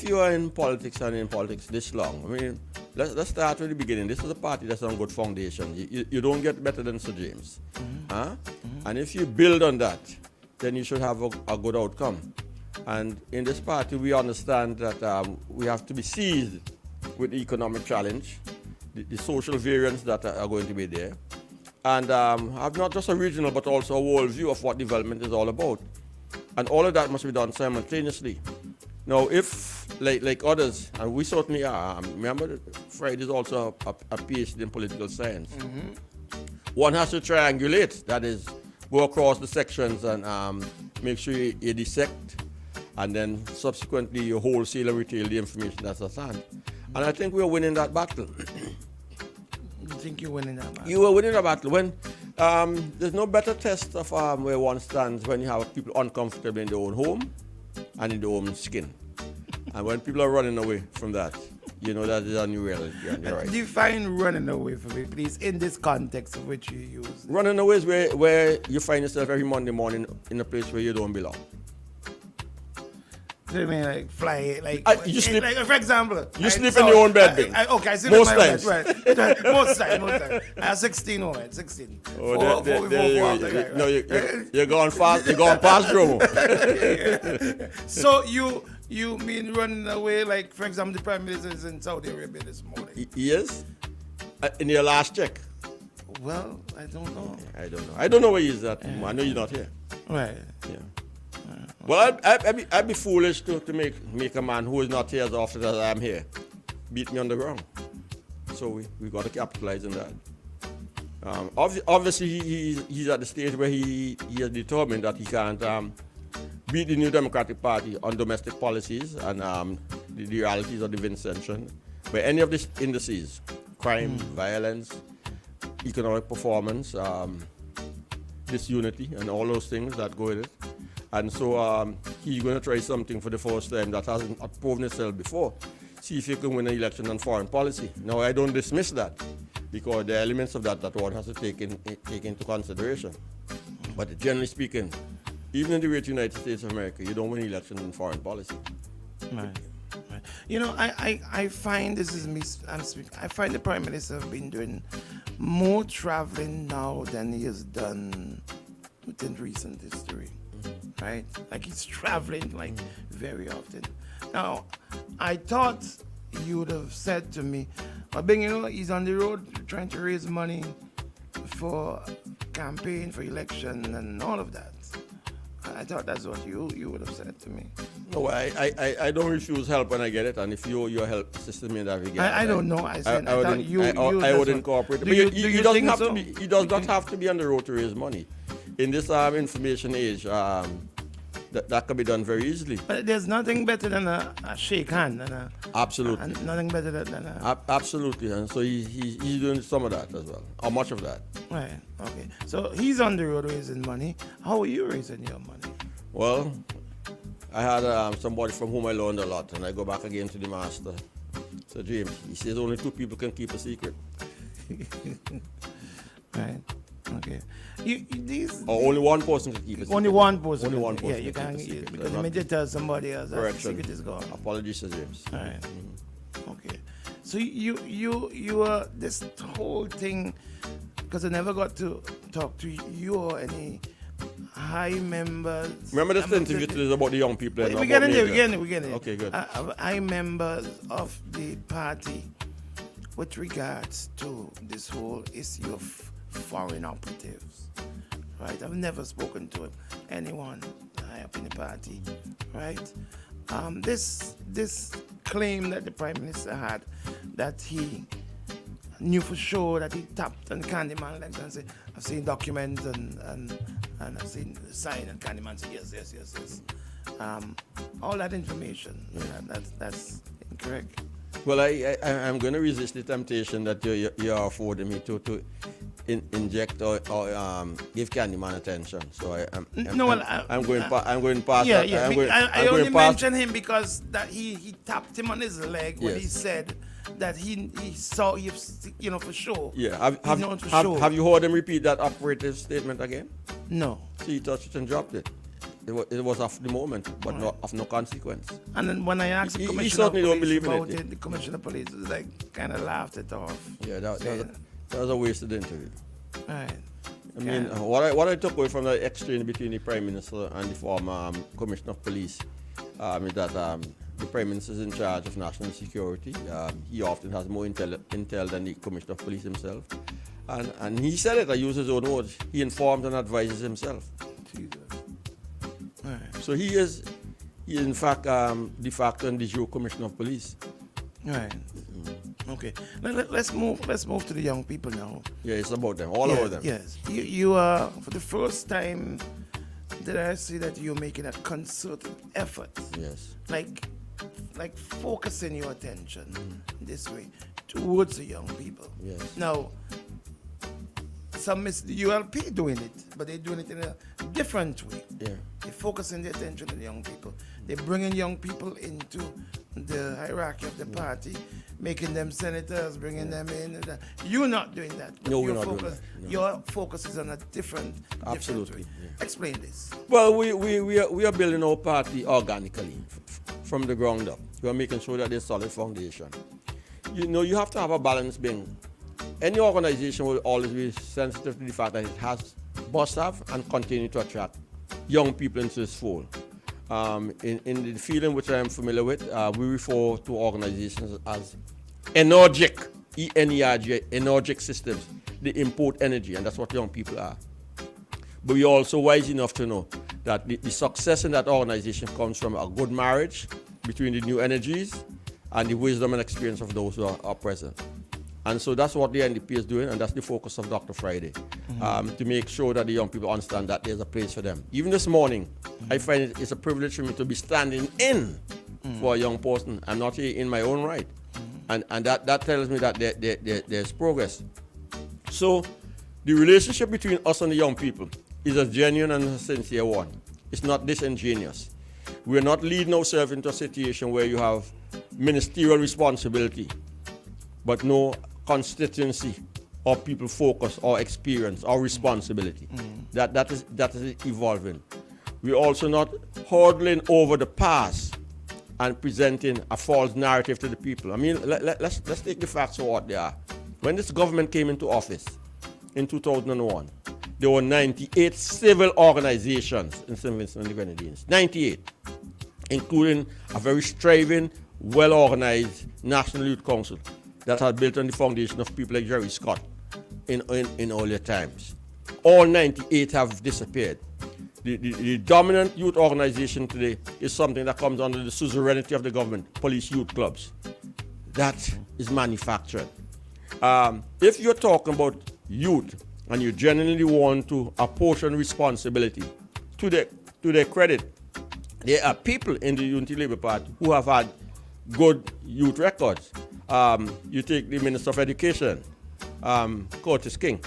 you are in politics and in politics this long, I mean, let's start with the beginning. This is a party that's on good foundation. You don't get better than Sir James. And if you build on that, then you should have a good outcome. And in this party, we understand that we have to be seized with the economic challenge, the social variants that are going to be there, and have not just a regional but also a world view of what development is all about. And all of that must be done simultaneously. Now, if, like others, and we certainly are, remember, Fred is also a PhD in political science. One has to triangulate, that is, go across the sections and make sure you dissect, and then subsequently you wholesale and retail the information that's at hand. And I think we're winning that battle. You think you're winning that battle? You are winning that battle. When there's no better test of where one stands when you have people uncomfortable in their own home and in their own skin. And when people are running away from that, that is a new reality. Right. Define running away for me, please, in this context of which you use. Running away is where you find yourself every Monday morning in a place where you don't belong. So you mean like fly, you sleep, like for example, you sleep in your own bed, babe. Okay, I sleep most in my times. bed, right? Most times. I have 16 women, 16. You're going fast. You're going past Dromo. So you mean running away, like for example, the Prime Minister is in Saudi Arabia this morning? Yes. In your last check. Well, I don't know. I don't know where he is at. I know you're not here. Right. Yeah. Well, I'd be foolish to make a man who is not here as often as I am here beat me on the ground. So we got to capitalize on that. Obviously, he's at the stage where he has determined that he can't beat the New Democratic Party on domestic policies and the realities of the Vincentian. But any of these indices, crime, violence, economic performance, disunity, and all those things that go with it. And so he's going to try something for the first time that hasn't proven itself before. See if he can win an election on foreign policy. Now, I don't dismiss that, because there are elements of that one has to take into consideration. But generally speaking, even in the great United States of America, you don't win elections in foreign policy. Right. You know, I find this is me. I find the Prime Minister have been doing more traveling now than he has done within recent history. Right? Like he's traveling like very often. Now, I thought you would have said to me, Bing, you know, he's on the road trying to raise money for campaign, for election, and all of that. I thought that's what you would have said to me. No, I don't refuse help when I get it, and if you're help assisting me in that regard, I don't know. I thought you would incorporate it. But he doesn't have to be. He does not have to be on the road to raise money. In this information age, that can be done very easily. But there's nothing better than a shake hand. Absolutely. And nothing better than a... Absolutely. And so he's doing some of that as well, or much of that. Right. Okay. So he's on the road raising money. How are you raising your money? Well, I had somebody from whom I learned a lot, and I go back again to the master. So James, he says only two people can keep a secret. Right. Okay. Only one person can keep it. Only one person. Only one person. Yeah, you can't, because the minute you tell somebody else that the secret is gone. Apologies to James. All right. Okay. So you this whole thing, because I never got to talk to you or any high members. Remember this interview is about the young people. We get in there. We get in there. Okay, good. High members of the party, with regards to this whole issue of foreign operatives, right? I've never spoken to anyone high up in the party, right? This claim that the Prime Minister had, that he knew for sure that he tapped on Candyman legs and said, I've seen documents and I've seen the sign, and Candyman said yes. All that information, that's incorrect. Well, I'm going to resist the temptation that you're affording me to inject or give Candyman attention. So I'm going past. Yeah, that. I only mentioned him because that he tapped him on his leg when he said that he saw, you know, for sure. Yeah. Have you heard him repeat that operative statement again? No. So he touched it and dropped it. It was of the moment, but not of no consequence. And then when I asked the Commissioner of Police about it, the Commissioner of Police was like, kind of laughed it off. Yeah, that was a wasted interview. Right. I mean, what I took away from the exchange between the Prime Minister and the former Commissioner of Police is that the Prime Minister is in charge of national security. He often has more intel than the Commissioner of Police himself. And he said it, I use his own words. He informs and advises himself. Jesus. Right. So he is in fact de facto and de jure Commissioner of Police. Right. Okay. Let's move to the young people now. Yeah, it's about them, all over them. Yes. You are, for the first time, did I see that you're making a concerted effort? Yes. Like focusing your attention this way towards the young people. Yes. Now, some miss the ULP doing it, but they're doing it in a different way. Yeah. They're focusing the attention on the young people. They're bringing young people into the hierarchy of the party, making them senators, bringing them in. You're not doing that. No, we're not doing that. No. Your focus is on a different Absolutely. way. Yeah. Explain this. Well, we are building our party organically from the ground up. We are making sure that there's solid foundation. You know, you have to have a balance being. Any organization will always be sensitive to the fact that it must have and continue to attract young people into its fold. In the field in which I am familiar with, we refer to organizations as energetic, E-N-E-R-G, energetic systems. They import energy, and that's what young people are. But we're also wise enough to know that the success in that organization comes from a good marriage between the new energies and the wisdom and experience of those who are present. And so that's what the NDP is doing, and that's the focus of Dr. Friday, to make sure that the young people understand that there's a place for them. Even this morning, I find it's a privilege for me to be standing in for a young person. I'm not here in my own right. And that tells me that there's progress. So the relationship between us and the young people is a genuine and a sincere one. It's not disingenuous. We're not leading ourselves into a situation where you have ministerial responsibility, but no constituency or people focus or experience or responsibility. That is evolving. We're also not hurdling over the past and presenting a false narrative to the people. I mean, let's take the facts for what they are. When this government came into office in 2001, there were 98 civil organizations in St. Vincent and the Grenadines. 98, including a very striving, well-organized National Youth Council that had built on the foundation of people like Jerry Scott in earlier times. All 98 have disappeared. The dominant youth organization today is something that comes under the suzerainty of the government, police youth clubs. That is manufactured. If you're talking about youth and you genuinely want to apportion responsibility, to their credit, there are people in the Unity Labour Party who have had good youth records. You take the Minister of Education, Curtis King.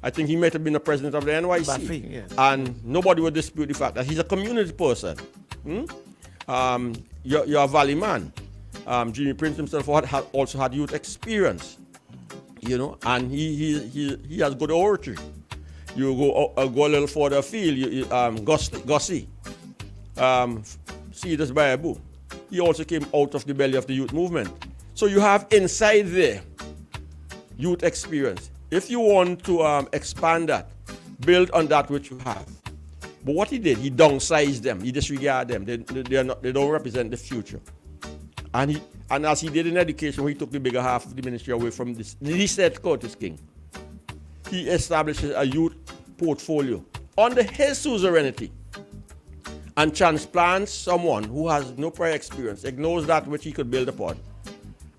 I think he might have been the president of the NYC. Buffy, yes. And nobody would dispute the fact that he's a community person. You're a Valley man. Jimmy Prince himself also had youth experience, and he has good oratory. You go a little further afield, Gussie, see this Bayabu. He also came out of the belly of the youth movement. So you have inside there youth experience. If you want to expand that, build on that which you have. But what he did, he downsized them. He disregarded them. They don't represent the future. And as he did in education, where he took the bigger half of the ministry away from this, he said Curtis King. He establishes a youth portfolio under his suzerainty and transplants someone who has no prior experience, ignores that which he could build upon,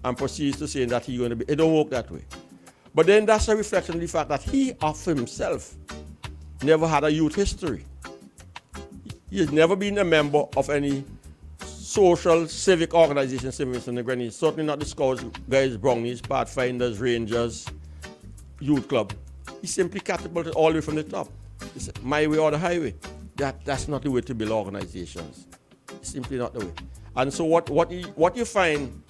and proceeds to say that he's going to be. It don't work that way. But then that's a reflection of the fact that he of himself never had a youth history. He has never been a member of any social, civic organization, St. Vincent and the Grenadines. Certainly not the Scouts, Guides, Brownies, Pathfinders, Rangers, Youth Club. He simply catapulted all the way from the top. He said, my way or the highway. That's not the way to build organizations. It's simply not the way. And so what you find,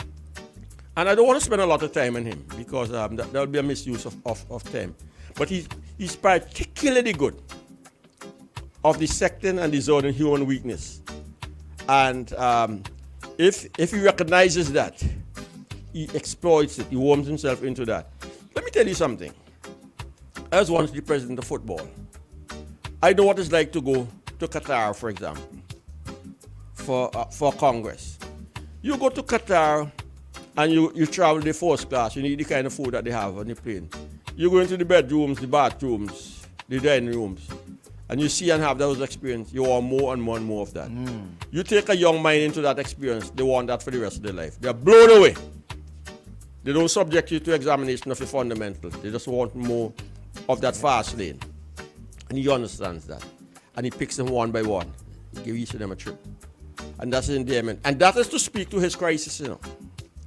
and I don't want to spend a lot of time on him because that will be a misuse of time. But he's particularly good of dissecting and discerning human weakness. And if he recognizes that, he exploits it, he worms himself into that. Let me tell you something. I was once the president of football. I know what it's like to go to Qatar, for example, for Congress. You go to Qatar and you travel the first class, you need the kind of food that they have on the plane. You go into the bedrooms, the bathrooms, the dining rooms, and you see and have those experiences, you want more and more and more of that. You take a young mind into that experience, they want that for the rest of their life. They're blown away. They don't subject you to examination of your fundamentals. They just want more of that fast lane. And he understands that. And he picks them one by one. He gives each of them a trip. And that's his endearment. And that is to speak to his crisis,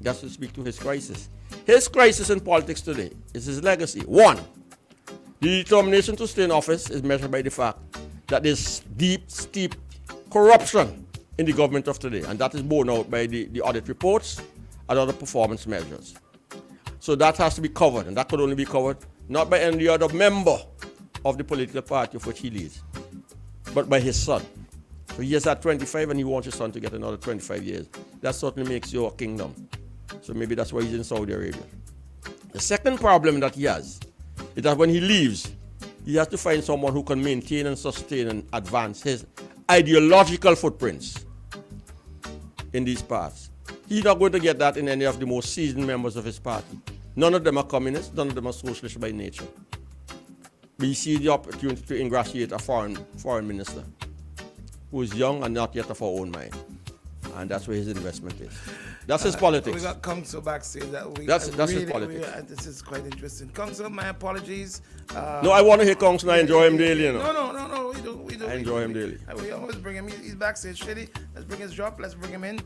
That's to speak to his crisis. His crisis in politics today is his legacy. One, the determination to stay in office is measured by the fact that there's deep, steep corruption in the government of today. And that is borne out by the audit reports and other performance measures. So that has to be covered. And that could only be covered not by any other member of the political party of which he leads, but by his son. So he has had 25 and he wants his son to get another 25 years. That certainly makes you a kingdom. So maybe that's why he's in Saudi Arabia. The second problem that he has is that when he leaves, he has to find someone who can maintain and sustain and advance his ideological footprints in these parts. He's not going to get that in any of the most seasoned members of his party. None of them are communists, none of them are socialists by nature. But he sees the opportunity to ingratiate a foreign minister who is young and not yet of our own mind. And that's where his investment is. That's his politics. We got Council backstage that week. That's his politics. This is quite interesting. Council, my apologies. No, I want to hear Council. I enjoy him daily, you know. No, we do. I enjoy him daily. We always bring him. He's backstage, Shitty. Let's bring his drop. Let's bring him in.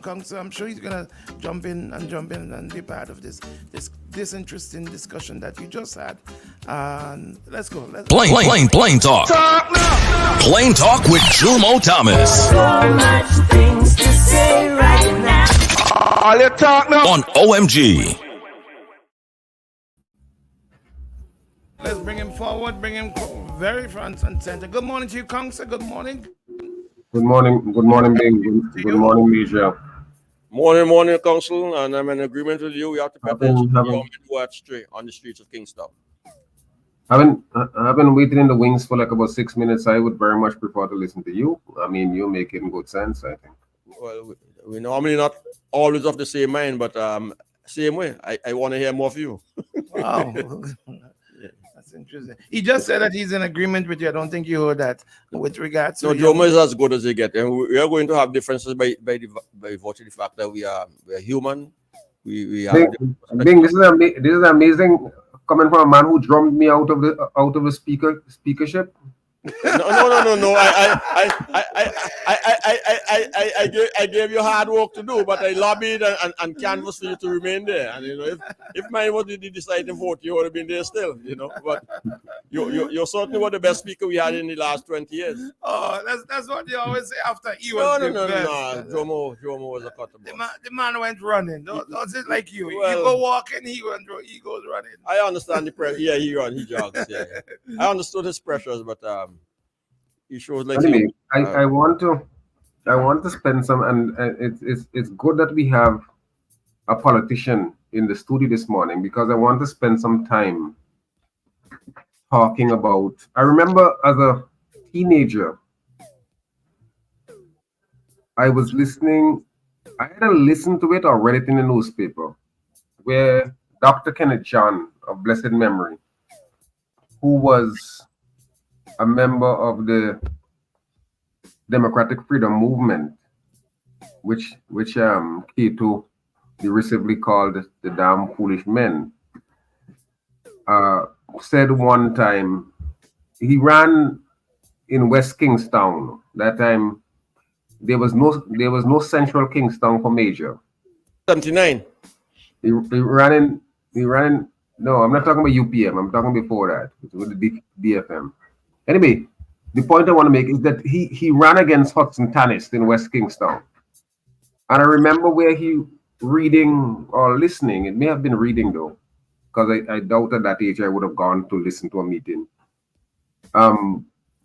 Council, I'm sure he's gonna jump in and be part of this interesting discussion that you just had. Let's go. Plain talk. Plain talk with Jumo Thomas. So much things to say right now. All you talk now on OMG. Let's bring him forward. Bring him very front and center. Good morning to you, Council. Good morning. Good morning, Bing. Good morning, Major. Morning, Council, and I'm in agreement with you. We have to pepper on the streets of Kingston. I've been waiting in the wings for like about 6 minutes. I would very much prefer to listen to you. I mean, you make it in good sense, I think. Well, we normally not always of the same mind, but same way. I want to hear more of you. Wow. That's interesting. He just said that he's in agreement with you. I don't think you heard that with regards to... No, Jomo is as good as they get. And we are going to have differences by virtue of the fact that we are human. We have... Bing, this is amazing coming from a man who drummed me out of the speakership. No. I gave you hard work to do, but I lobbied and canvassed for you to remain there. And you know, if mine was the deciding vote, you would have been there still. You know, but you certainly were the best speaker we had in the last 20 years. Oh, that's what you always say after he was No. Jomo was a cutter. The man went running. Don't say like you. Well, you go walking, he goes running. I understand the pressure. Yeah, he jogs. Yeah. I understood his pressures, but he shows like. Anyway, I want to spend some, and it's good that we have a politician in the studio this morning, because I want to spend some time talking about. I remember as a teenager, I was listening. I either listened to it or read it in the newspaper, where Dr. Kenneth John of blessed memory, who was a member of the Democratic Freedom Movement, which Cato derisively called the damn foolish men, said one time, he ran in West Kingstown. That time there was no Central Kingstown for Major. 79. He ran in. No, I'm not talking about UPM. I'm talking before that with the DFM. Anyway, the point I want to make is that he ran against Hudson Tanis in West Kingstown. And I remember where he reading or listening, it may have been reading though, because I doubt at that age I would have gone to listen to a meeting.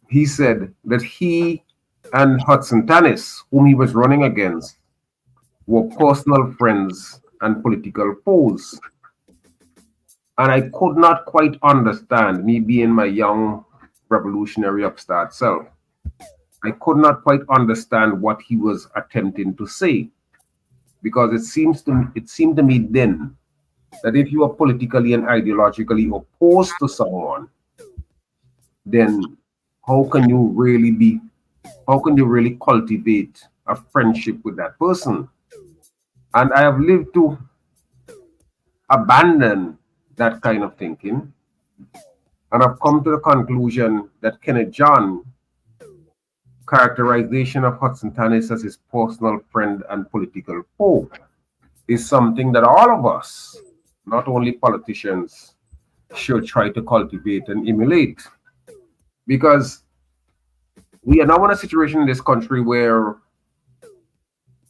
He said that he and Hudson Tanis, whom he was running against, were personal friends and political foes. And I could not quite understand, me being my young revolutionary upstart self, I could not quite understand what he was attempting to say, because it seemed to me then that if you are politically and ideologically opposed to someone, then how can you really cultivate a friendship with that person? And I have lived to abandon that kind of thinking, and I've come to the conclusion that Kenneth John characterization of Hudson Tanis as his personal friend and political foe is something that all of us, not only politicians, should try to cultivate and emulate. Because we are now in a situation in this country where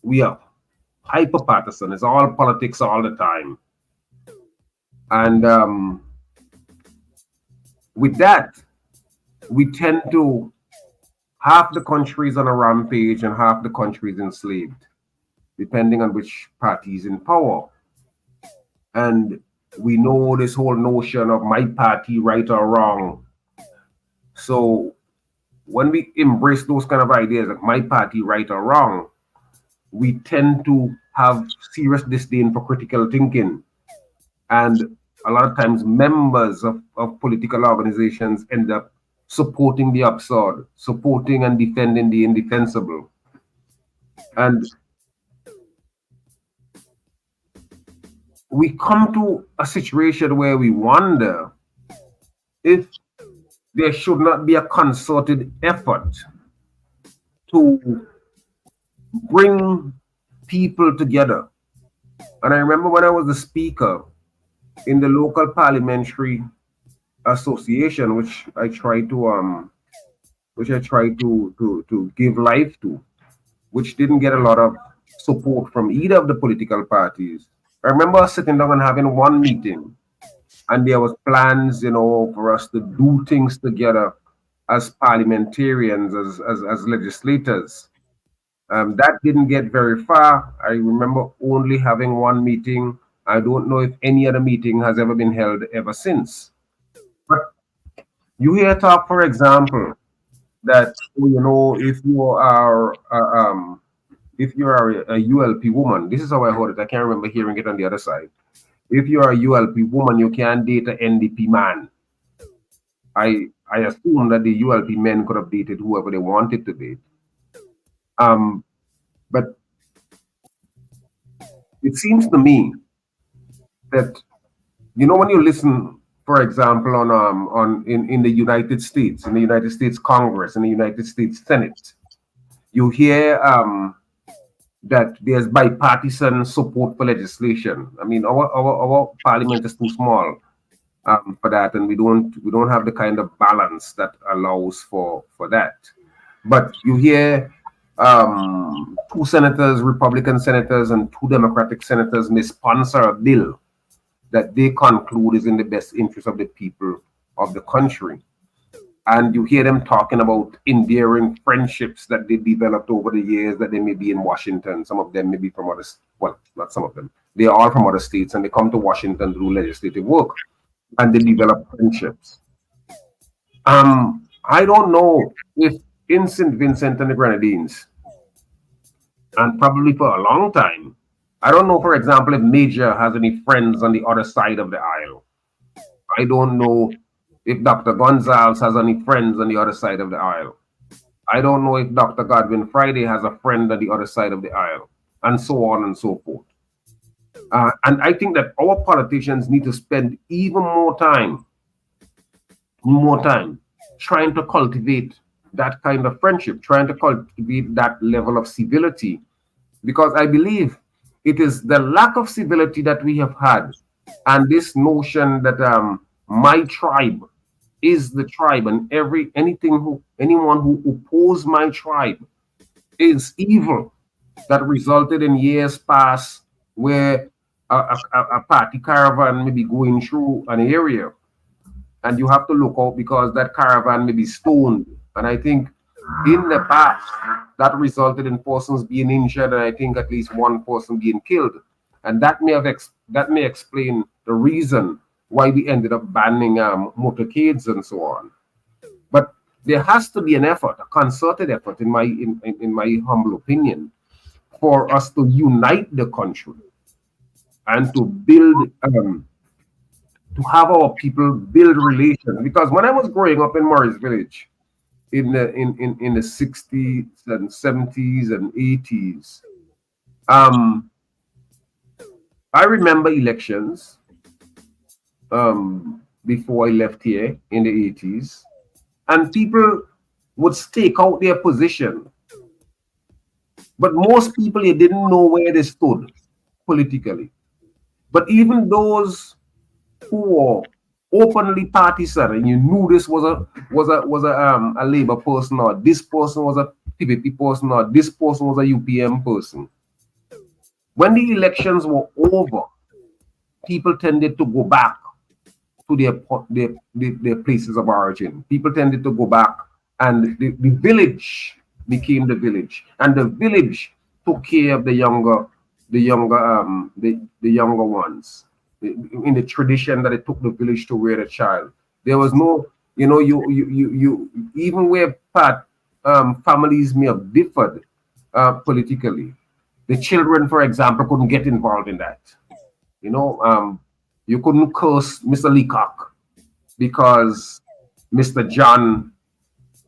we are hyper-partisan. It's all politics all the time. And with that, we tend to, half the country is on a rampage and half the country is enslaved, depending on which party is in power. And we know this whole notion of my party right or wrong. So when we embrace those kind of ideas like my party right or wrong, we tend to have serious disdain for critical thinking. And a lot of times members of political organizations end up supporting the absurd, supporting and defending the indefensible. And we come to a situation where we wonder if there should not be a concerted effort to bring people together. And I remember when I was the speaker in the local parliamentary association, which I tried to give life to, which didn't get a lot of support from either of the political parties. I remember sitting down and having one meeting, and there was plans, for us to do things together as parliamentarians, as legislators. That didn't get very far. I remember only having one meeting. I don't know if any other meeting has ever been held ever since. But you hear talk, for example, that if you are a ULP woman, this is how I heard it. I can't remember hearing it on the other side. If you are a ULP woman, you can't date an NDP man. I assume that the ULP men could have dated whoever they wanted to date. But it seems to me that when you listen, for example, in the United States, in the United States Congress, in the United States Senate, you hear that there's bipartisan support for legislation. I mean, our parliament is too small for that, and we don't have the kind of balance that allows for that. But you hear 2 senators, Republican senators, and 2 Democratic senators may sponsor a bill that they conclude is in the best interest of the people of the country. And you hear them talking about endearing friendships that they developed over the years, that they may be in Washington. Some of them may be from not some of them. They are all from other states, and they come to Washington to do legislative work, and they develop friendships. I don't know if in St. Vincent and the Grenadines, and probably for a long time, I don't know, for example, if Major has any friends on the other side of the aisle. I don't know if Dr. Gonzalez has any friends on the other side of the aisle. I don't know if Dr. Godwin Friday has a friend on the other side of the aisle, and so on and so forth. And I think that our politicians need to spend even more time trying to cultivate that kind of friendship, trying to cultivate that level of civility, because I believe it is the lack of civility that we have had, and this notion that my tribe is the tribe, and anyone who opposes my tribe is evil, that resulted in years past where a party caravan may be going through an area, and you have to look out because that caravan may be stoned. And I think in the past that resulted in persons being injured, and I think at least one person being killed. And that may explain the reason why we ended up banning motorcades and so on. But there has to be an effort, a concerted effort, in my humble opinion, for us to unite the country and to build, to have our people build relations. Because when I was growing up in Morris Village in the 60s and 70s and 80s, I remember elections before I left here in the 80s, and people would stake out their position. But most people, you didn't know where they stood politically. But even those who were openly partisan, and you knew this was a Labour person, or this person was a PPP person, or this person was a UPM person, when the elections were over, people tended to go back to their places of origin. People tended to go back, and the village became the village, and the village took care of the younger ones, in the tradition that it took the village to rear the child. There was no, you even where families may have differed politically, the children, for example, couldn't get involved in that. You couldn't curse Mr. Leacock because Mr. John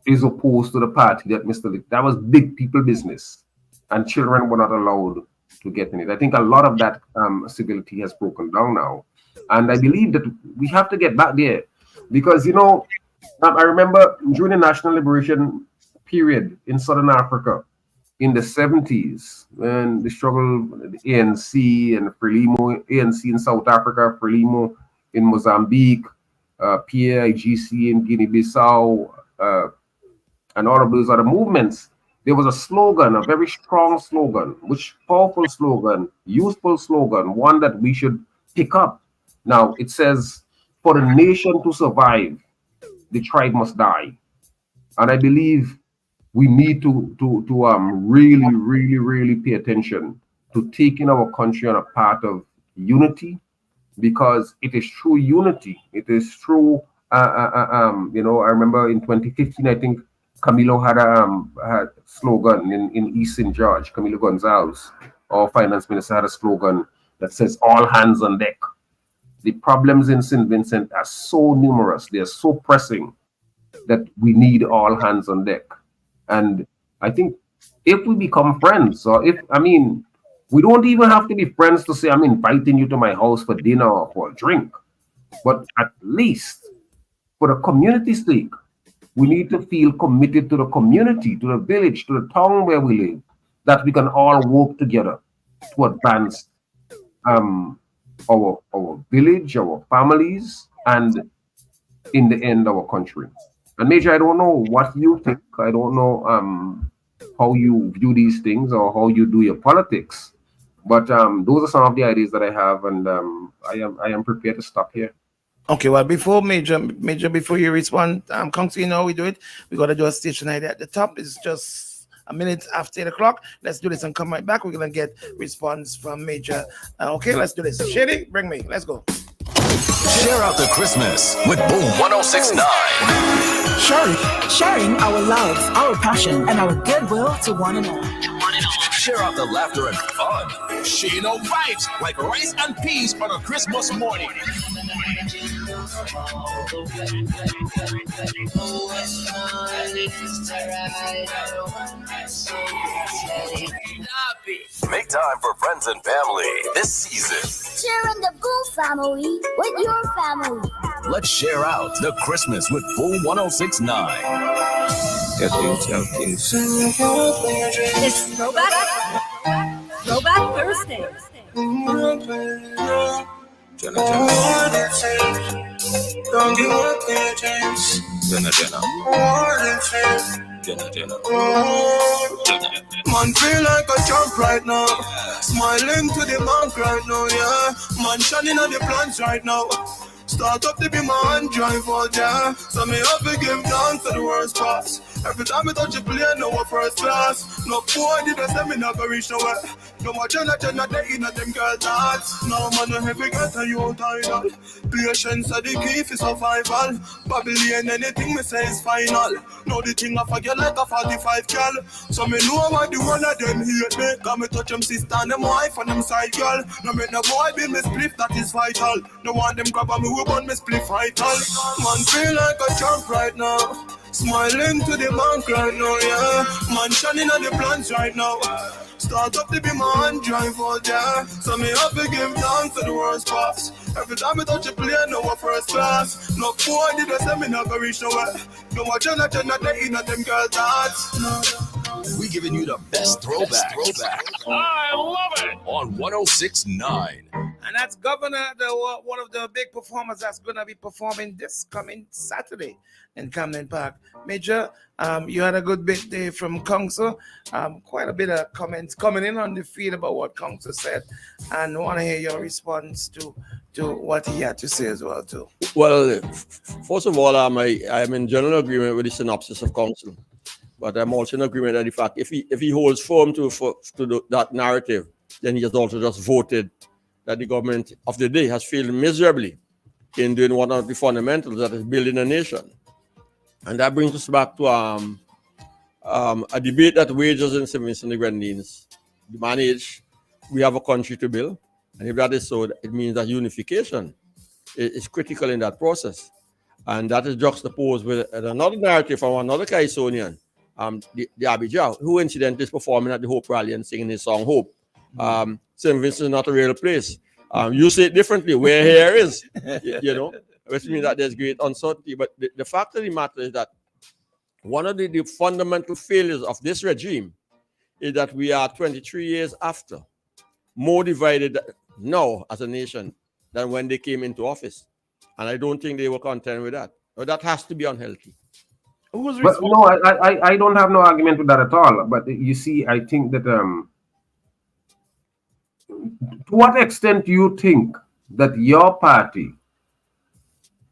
is opposed to the party that Mr. That was big people business, and children were not allowed getting it. I think a lot of that civility has broken down now. And I believe that we have to get back there because, I remember during the national liberation period in Southern Africa in the 70s, when the struggle, the ANC and Frelimo, ANC in South Africa, Frelimo in Mozambique, PAIGC in Guinea-Bissau, and all of those other movements, there was a slogan, a very strong slogan, which powerful slogan, useful slogan, one that we should pick up. Now, it says, for the nation to survive, the tribe must die. And I believe we need to really, really, really pay attention to taking our country on a path of unity, because it is through unity. It is through, I remember in 2015, I think Camilo had a slogan in East St. George. Camilo Gonzalez, our finance minister, had a slogan that says, all hands on deck. The problems in St. Vincent are so numerous, they are so pressing that we need all hands on deck. And I think if we become friends, or we don't even have to be friends to say, I'm inviting you to my house for dinner or for a drink. But at least for the community's sake, we need to feel committed to the community, to the village, to the town where we live, that we can all work together to advance our village, our families, and in the end, our country. And Major, I don't know what you think. I don't know how you view these things or how you do your politics. But those are some of the ideas that I have, and I am prepared to stop here. Okay, well, before Major, before you respond, Council, how we do it. We got to do a station ID at the top. It's just a minute after 8 o'clock. Let's do this and come right back. We're going to get response from Major. Okay, let's do this. Shady, bring me. Let's go. Share out the Christmas with Boom 1069. Sharing our love, our passion, and our goodwill to one another. Share out the laughter and fun. Shino vibes like rice and peas on a Christmas morning. Make time for friends and family this season. Sharing the Boom family with your family. Let's share out the Christmas with Boom 1069. It's Throwback Thursdays. Don't give up there, James. Man feel like a jump right now. Smiling to the bank right now, yeah. Man shining on the plans right now. Start up to be my drive out there. So me have to give down to the worst pass. Every time I touch a plane, no first class. No boy did I say me not go reach nowhere. No more Jenna, they in them girl thoughts. No man, no heavy get a you title. Patience are the key for survival. Babylon, anything me say is final. Now the thing I forget like a 45 girl. So me know why the one of them hate me. Cause me touch them sister and them wife and them side girl. No make no boy be me spliff, that is vital. No want them grab on me who want me spliff vital. Man feel like a champ right now. Smiling to the bank right now, yeah. Man shining on the plans right now. Start up to be my drive out there. So me have to give down to the worst pass. Every time I touch a plane, no first class. No boy did I say me not go reach nowhere. No more Jenna, they in them girl thoughts. No. We giving you the best throwback. I love it. On 1069. And that's Governor, one of the big performers that's going to be performing this coming Saturday in Camden Park. Major, you had a good bit there from Council. Quite a bit of comments coming in on the feed about what Council said. And I want to hear your response to what he had to say as well, too. Well, first of all, I am in general agreement with the synopsis of Council. But I'm also in agreement that the fact if he holds firm to that narrative, then he has also just voted that the government of the day has failed miserably in doing one of the fundamentals, that is building a nation. And that brings us back to a debate that wages in St. Vincent and the Grenadines. The manage, we have a country to build. And if that is so, it means that unification is critical in that process. And that is juxtaposed with another narrative from another Kaisonian, the Abijah, who incidentally is performing at the Hope Rally and singing his song Hope. St. Vincent is not a real place. You say it differently, where here is, you know, which means that there's great uncertainty. But the fact of the matter is that one of the fundamental failures of this regime is that we are 23 years after, more divided now as a nation than when they came into office. And I don't think they were content with that. But that has to be unhealthy. But no, I don't have no argument with that at all. But you see, I think that to what extent do you think that your party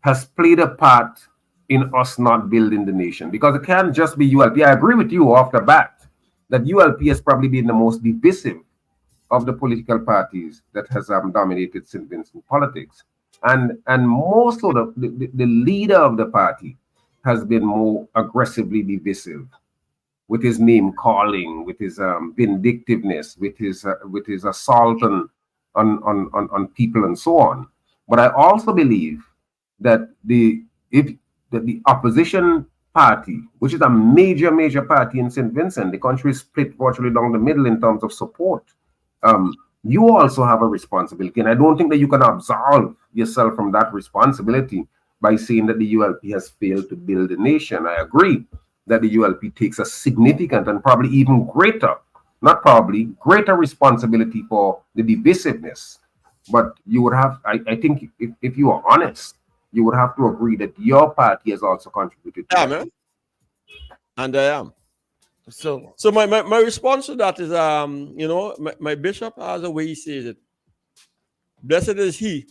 has played a part in us not building the nation? Because it can't just be ULP. I agree with you off the bat that ULP has probably been the most divisive of the political parties that has dominated St. Vincent politics. And most of the leader of the party has been more aggressively divisive with his name calling, with his vindictiveness, with his assault on people and so on. But I also believe that the opposition party, which is a major party in St. Vincent, the country is split virtually down the middle in terms of support. You also have a responsibility, and I don't think that you can absolve yourself from that responsibility by saying that the ULP has failed to build a nation. I agree that the ULP takes a significant and probably even greater, not probably, greater responsibility for the divisiveness. But you would have, I think, if you are honest, you would have to agree that your party has also contributed to that. Man. And I am. So my response to that is, you know, my bishop has a way he says it. Blessed is he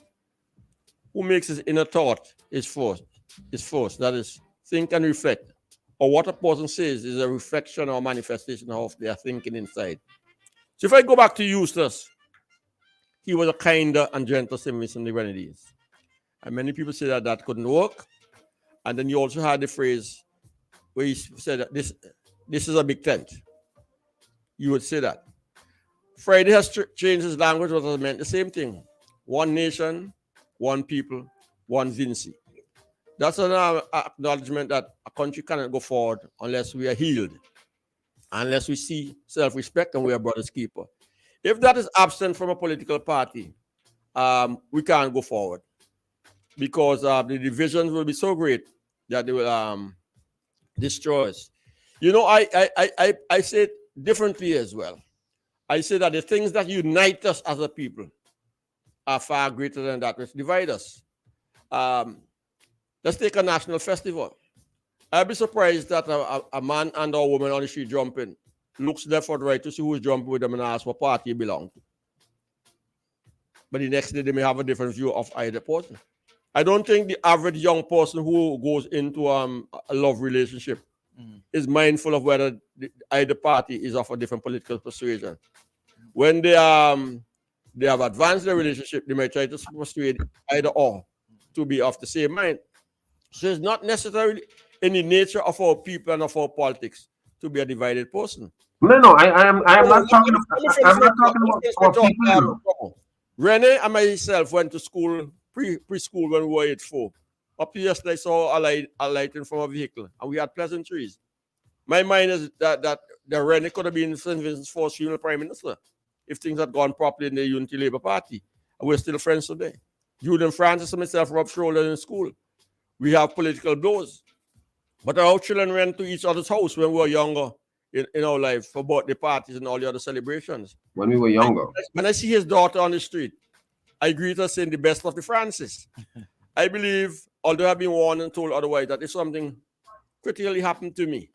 who makes his inner thought his force. That is, think and reflect. Or what a person says is a reflection or manifestation of their thinking inside. So if I go back to Eustace, he was a kinder and gentler St. Vincent the Grenadines. And many people say that couldn't work. And then you also had the phrase where he said that this is a big tent. You would say that. Friday has changed his language, but it meant the same thing. One nation, one people, one Vinci. That's an acknowledgement that a country cannot go forward unless we are healed, unless we see self-respect and we are brother's keeper. If that is absent from a political party, we can't go forward because the divisions will be so great that they will destroy us. You know, I say it differently as well. I say that the things that unite us as a people are far greater than that which divide us. Let's take a national festival. I'd be surprised that a man and a woman on the street jumping looks left or right to see who's jumping with them and ask what party you belong to. But the next day they may have a different view of either person. I don't think the average young person who goes into a love relationship is mindful of whether either party is of a different political persuasion. When they have advanced their relationship, they may try to persuade either or to be of the same mind. So it's not necessarily in the nature of our people and of our politics to be a divided person. No, I am not talking about people. Rene and myself went to school, preschool when we were age 4. Up to yesterday, I saw a lighting from a vehicle, and we had pleasantries. My mind is that Rene could have been St. Vincent's first female prime minister if things had gone properly in the Unity Labour Party. And we're still friends today. Julian Francis and myself rubbed shoulders in school. We have political blows. But our children went to each other's house when we were younger in our life for birthday parties and all the other celebrations. When we were younger. When I see his daughter on the street, I greet her saying the best of the Francis. I believe, although I've been warned and told otherwise, that if something critically happened to me,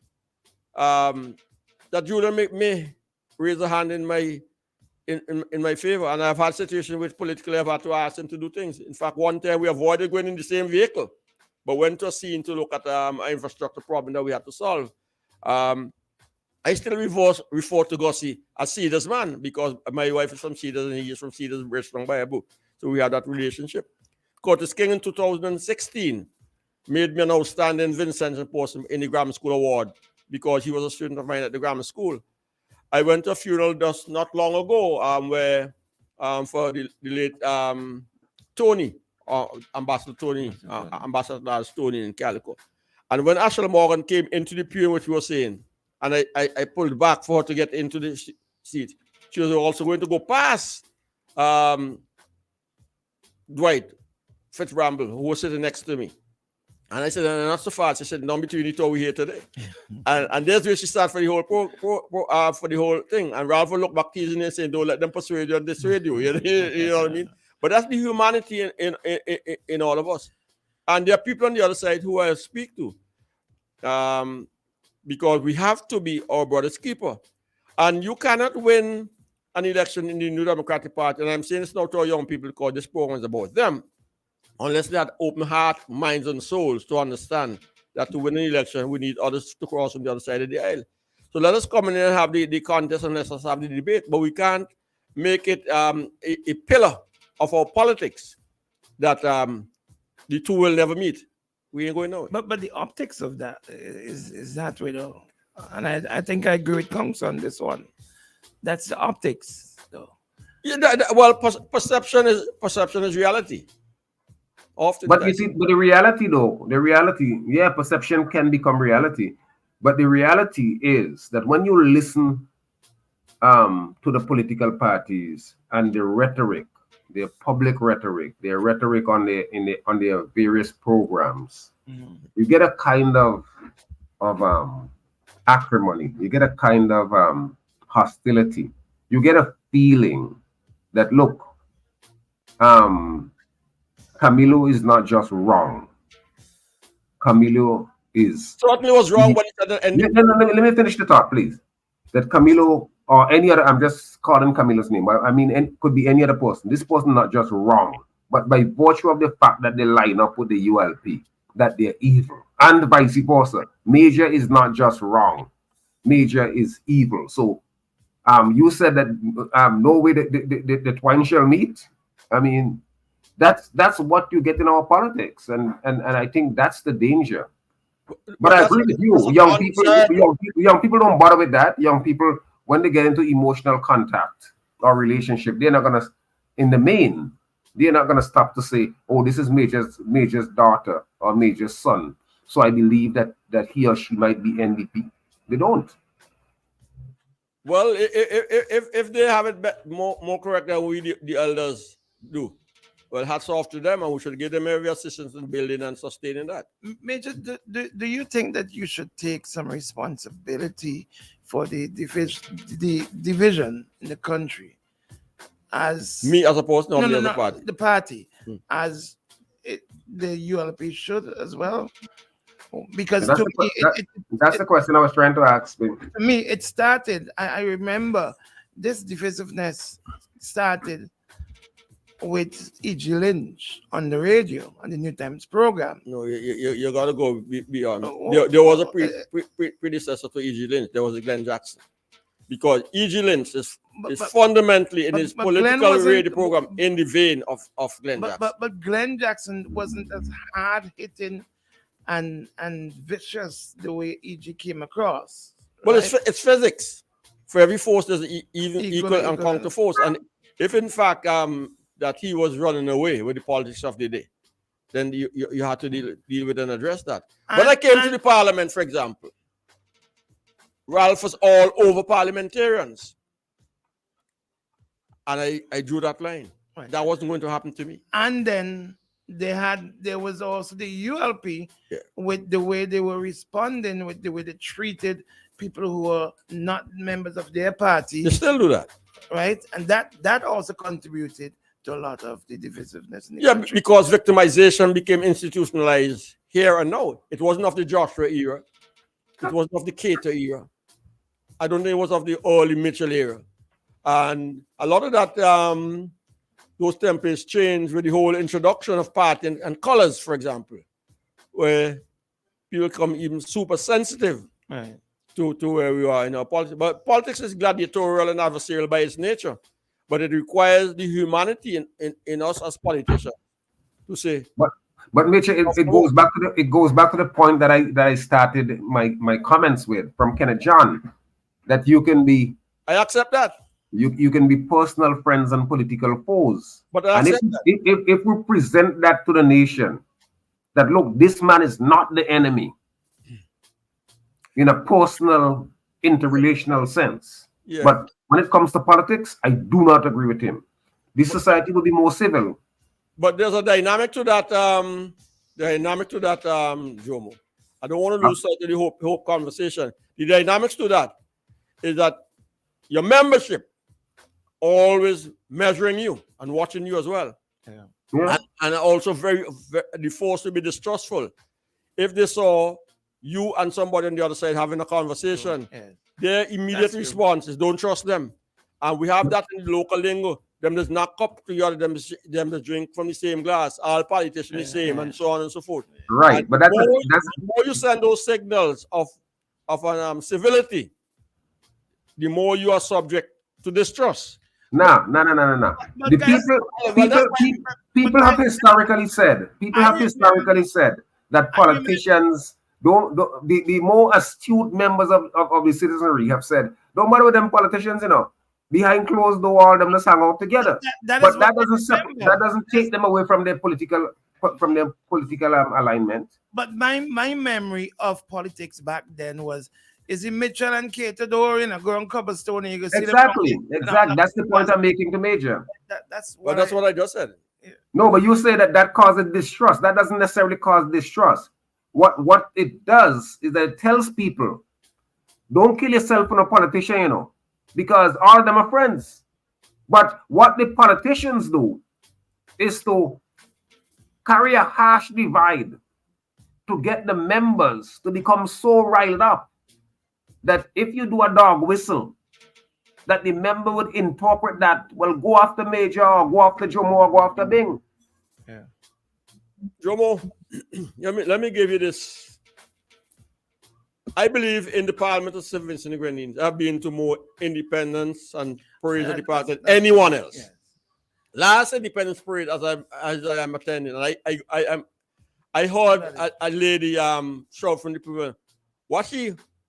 that Julian may raise a hand in my favor. And I've had situations which politically I've had to ask him to do things. In fact, one time we avoided going in the same vehicle, but went to a scene to look at an infrastructure problem that we had to solve. I still refer to Gussie as Cedars man because my wife is from Cedars and he is from Cedars, Bristol by a book. So we had that relationship. Curtis King in 2016 made me an outstanding Vincentian person in the Grammar School Award because he was a student of mine at the grammar school. I went to a funeral just not long ago where for the late Tony, Ambassador Tony, Ambassador Tony in Calico. And when Ashley Morgan came into the pew, which we were saying, and I pulled back for her to get into the seat, she was also going to go past Dwight Fitzbramble, who was sitting next to me. And I said, no, not so fast. She said, no, between you two, we're here today. and there's where she started for the whole for the whole thing. And Ralph will look back teasing and saying, don't let them persuade you and dissuade you. You know what I mean? But that's the humanity in all of us. And there are people on the other side who I speak to. Because we have to be our brother's keeper. And you cannot win an election in the New Democratic Party. And I'm saying this now to our young people because this program is about them. Unless they have open heart, minds, and souls to understand that to win an election, we need others to cross on the other side of the aisle. So let us come in and have the contest and let us have the debate. But we can't make it a pillar of our politics that the two will never meet. We ain't going nowhere. But the optics of that is that way though. And I think I agree with Kungs on this one. That's the optics though. Yeah, perception is reality. Often, but you see, but the reality, yeah, perception can become reality. But the reality is that when you listen to the political parties and the rhetoric, their public rhetoric, their rhetoric on their various programs, you get a kind of acrimony. You get a kind of hostility. You get a feeling that look, Camilo is not just wrong. Camilo is certainly was wrong, but let me finish the thought, please. That Camilo or any other, I'm just calling Camilo's name, but I mean it could be any other person. This person not just wrong, but by virtue of the fact that they line up with the ULP, that they're evil, and vice versa. Major is not just wrong. Major is evil. So you said that no way the twine shall meet. I mean, that's what you get in our politics, and I think that's the danger. But I agree with you. Young people don't bother with that. Young people, when they get into emotional contact or relationship, they're not gonna, in the main, they're not gonna stop to say, "Oh, this is Major's daughter or Major's son, so I believe that he or she might be NDP." They don't. Well, if they have it more correct than we the elders do, well, hats off to them, and we should give them every assistance in building and sustaining that. Major, do you think that you should take some responsibility for the division in the country? As me, as opposed to the other party? The party, as the ULP should as well? Because that's the question I was trying to ask. To me, it started, I remember this divisiveness started with E.G. Lynch on the radio, on the New Times program. No, you got to go beyond. There was a predecessor to E.G. Lynch. There was a Glenn Jackson. Because E.G. Lynch is fundamentally in his political radio program in the vein of Glenn Jackson. But Glenn Jackson wasn't as hard-hitting and vicious the way E.G. came across. Well, right? It's physics. For every force, there's an equal and counter force. And if in fact that he was running away with the politics of the day, then you had to deal with and address that. When I came to the parliament, for example, Ralph was all over parliamentarians. And I drew that line. Right. That wasn't going to happen to me. And then there was also the ULP with the way they were responding, with the way they treated people who were not members of their party. They still do that. Right? And that also contributed to a lot of the divisiveness in the country. Because victimization became institutionalized here and now. It wasn't of the Joshua era. It wasn't of the Cater era. I don't think it was of the early Mitchell era. And a lot of that, those templates changed with the whole introduction of party and colors, for example, where people become even super sensitive to where we are in our politics. But politics is gladiatorial and adversarial by its nature. But it requires the humanity in us as politicians to say. But Mitchell, it goes back to the point that I started my comments with from Kenneth John, that you can be. I accept that. You can be personal friends and political foes. But if we present that to the nation, that look, this man is not the enemy in a personal interrelational sense. Yeah. But when it comes to politics, I do not agree with him. This society will be more civil. But there's a dynamic to that. Jomo. I don't want to lose sight of the hope conversation. The dynamics to that is that your membership always measuring you and watching you as well. Yeah. And also very the force to be distrustful. If they saw you and somebody on the other side having a conversation, their immediate response is don't trust them. And we have that in the local lingo. Them just knock up together, them just drink from the same glass, all politicians the same, and so on and so forth. Right, and but that's the more you send those signals of civility, the more you are subject to distrust. No. The people have historically said that politicians the more astute members of the citizenry have said, don't matter with them politicians, behind closed door, all them just hang out together. That doesn't take them away from their political alignment. But my memory of politics back then was, is it Mitchell and Cater door in a ground cobblestone and you can see exactly. That's the point I'm making to Major. That's what I just said. No, but you say that causes distrust. That doesn't necessarily cause distrust. What it does is that it tells people, don't kill yourself for a politician, because all of them are friends. But what the politicians do is to carry a harsh divide to get the members to become so riled up that if you do a dog whistle, that the member would interpret that, well, go after Major, or go after Jomo, or go after Bing. Yeah. Jomo, let me give you this. I believe in the Parliament of St. Vincent and Grenadines. I've been to more independence and parades of the party than anyone else. Yes. Last independence parade, as I am attending, and I heard a lady shout from the people,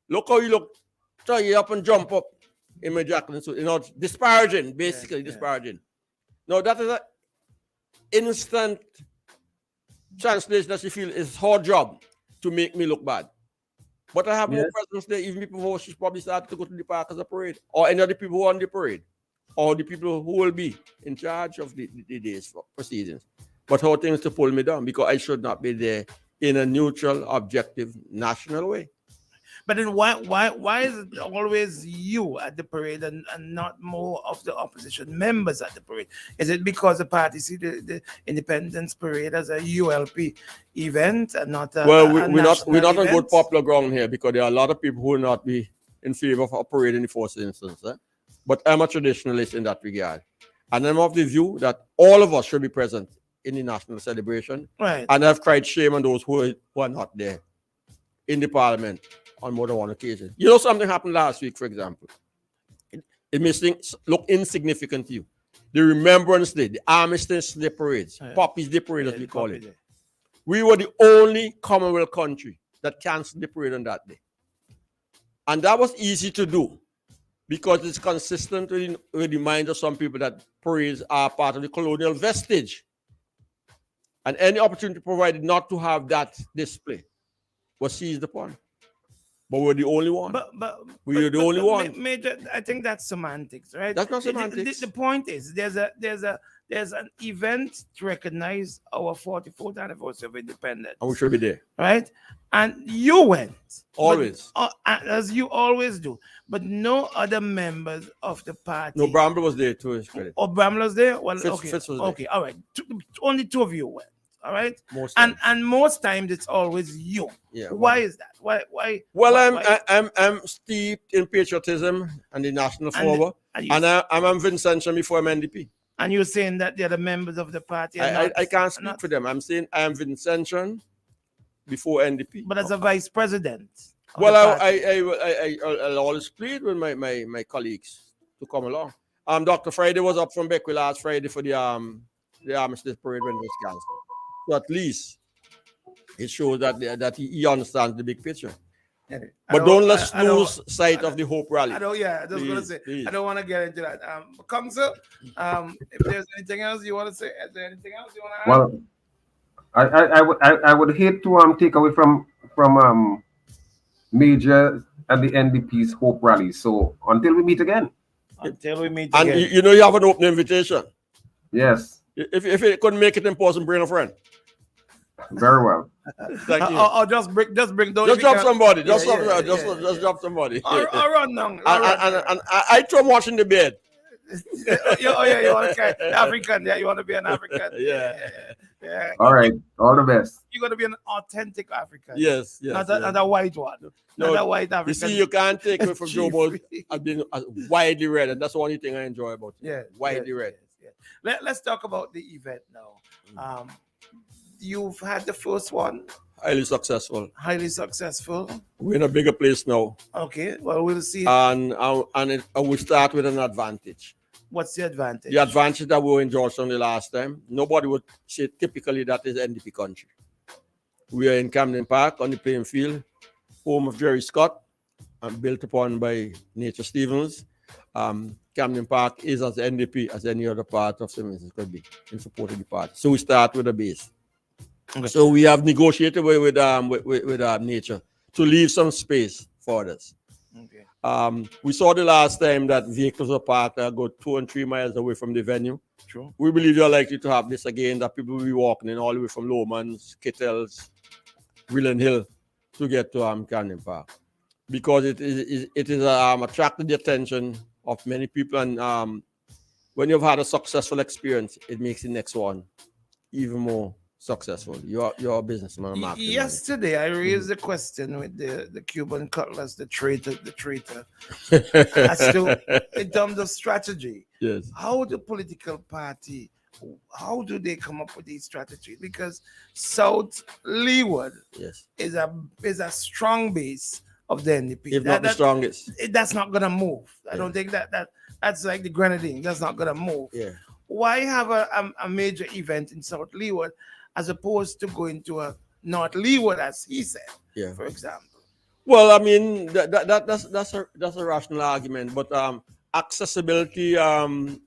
look how you look, try you up and jump up in my jacket, so disparaging, basically disparaging. Now that is an instant translation that she feels is her job to make me look bad. But I have more presence there, even before she probably started to go to the park as a parade, or any other people who are on the parade, or the people who will be in charge of the day's proceedings. But her thing is to pull me down because I should not be there in a neutral, objective, national way. But then why is it always you at the parade and not more of the opposition members at the parade? Is it because the party see the Independence Parade as a ULP event and not a we're not on good popular ground here because there are a lot of people who will not be in favor of a parade in the first instance. But I'm a traditionalist in that regard. And I'm of the view that all of us should be present in the national celebration. Right. And I've cried shame on those who are not there in the parliament on more than one occasion. Something happened last week, for example. It may look insignificant to you. The Remembrance Day, the Armistice Day parades, Poppies Day parade, as we call it. Day. We were the only Commonwealth country that canceled the parade on that day. And that was easy to do because it's consistent with the mind of some people that parades are part of the colonial vestige. And any opportunity provided not to have that display was seized upon. But we're the only one. We're the only one. Major, I think that's semantics, right? That's not semantics. The point is, there's an event to recognize our 44th anniversary of independence. And we should be there, right? And you went always, as you always do. But no other members of the party. No, Bramble was there too. Oh, Bramble was there. Well, Fitz was okay, all right. Only two of you went. All right. And most times it's always you. Yeah. Why is that? Why? Well, I'm steeped in patriotism and the national fervor, and I'm Vincentian before I'm NDP. And you're saying that they're the members of the party? I can't speak for them. I'm saying I am Vincentian before NDP. But as a vice president. Well, I'll always plead with my colleagues to come along. Dr. Friday was up from Beckwith last Friday for the Armistice Parade when it was cancelled. So at least it shows that he understands the big picture. But let's lose sight of the Hope Rally. I was going to say, please. I don't want to get into that. Council, if there's anything else you want to say, is there anything else you want to add? Well, I would hate to take away from Major and the NDP's Hope Rally. So until we meet again. Until we meet And again. you know you have an open invitation. Yes. If it couldn't make it in person, bring a friend. Very well. Thank you. Or just bring down. Just drop somebody. Yeah, Just yeah, just drop somebody. Or run down. And I too am watching the bed. You want to African? Yeah, you want to be an African? Yeah. All right. All the best. You're going to be an authentic African. Yes. Not a white one. Not a white African. You see, you can't take away from Joe Bowl being widely read, and that's the only thing I enjoy about it. Yeah, widely read. Let's talk about the event now. You've had the first one. Highly successful. Highly successful. We're in a bigger place now. Okay, well, we'll see. And we start with an advantage. What's the advantage? The advantage that we were in Georgetown the last time, nobody would say typically that is NDP country. We are in Camden Park on the playing field, home of Jerry Scott, and built upon by Nature Stevens. Camden Park is as NDP as any other part of St. Vincent could be in support of the party. So we start with a base. Okay. So we have negotiated with Nature to leave some space for this. Okay. We saw the last time that vehicles were parked a good 2 and 3 miles away from the venue. True. We believe you're likely to have this again, that people will be walking in all the way from Lomans, Kittels, Willen Hill to get to Camden Park. Because it is attracted the attention of many people, and when you've had a successful experience, it makes the next one even more successful. You're a businessman. Yesterday, I raised the question with the Cuban cutlass, the traitor, as to in terms of strategy. Yes. How the political party, how do they come up with these strategies? Because South Leeward is a strong base of the NDP. If not the strongest. That's not gonna move. I don't think that's like the Grenadine. That's not gonna move. Yeah. Why have a major event in South Leeward as opposed to going to a North Leeward, as he said, for example? Well, I mean, that's a rational argument, but accessibility,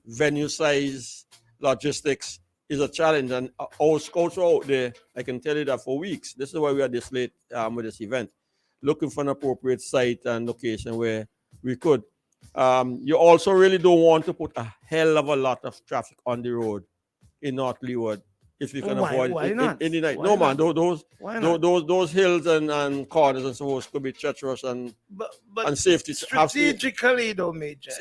venue size, logistics is a challenge, and our scouts are out there. I can tell you that for weeks. This is why we are this late with this event, looking for an appropriate site and location where we could. You also really don't want to put a hell of a lot of traffic on the road in North Leeward if you can avoid why it not? in the night. Why No, not? man, those hills and corners and so forth could be treacherous and safety. Strategically, though, Major,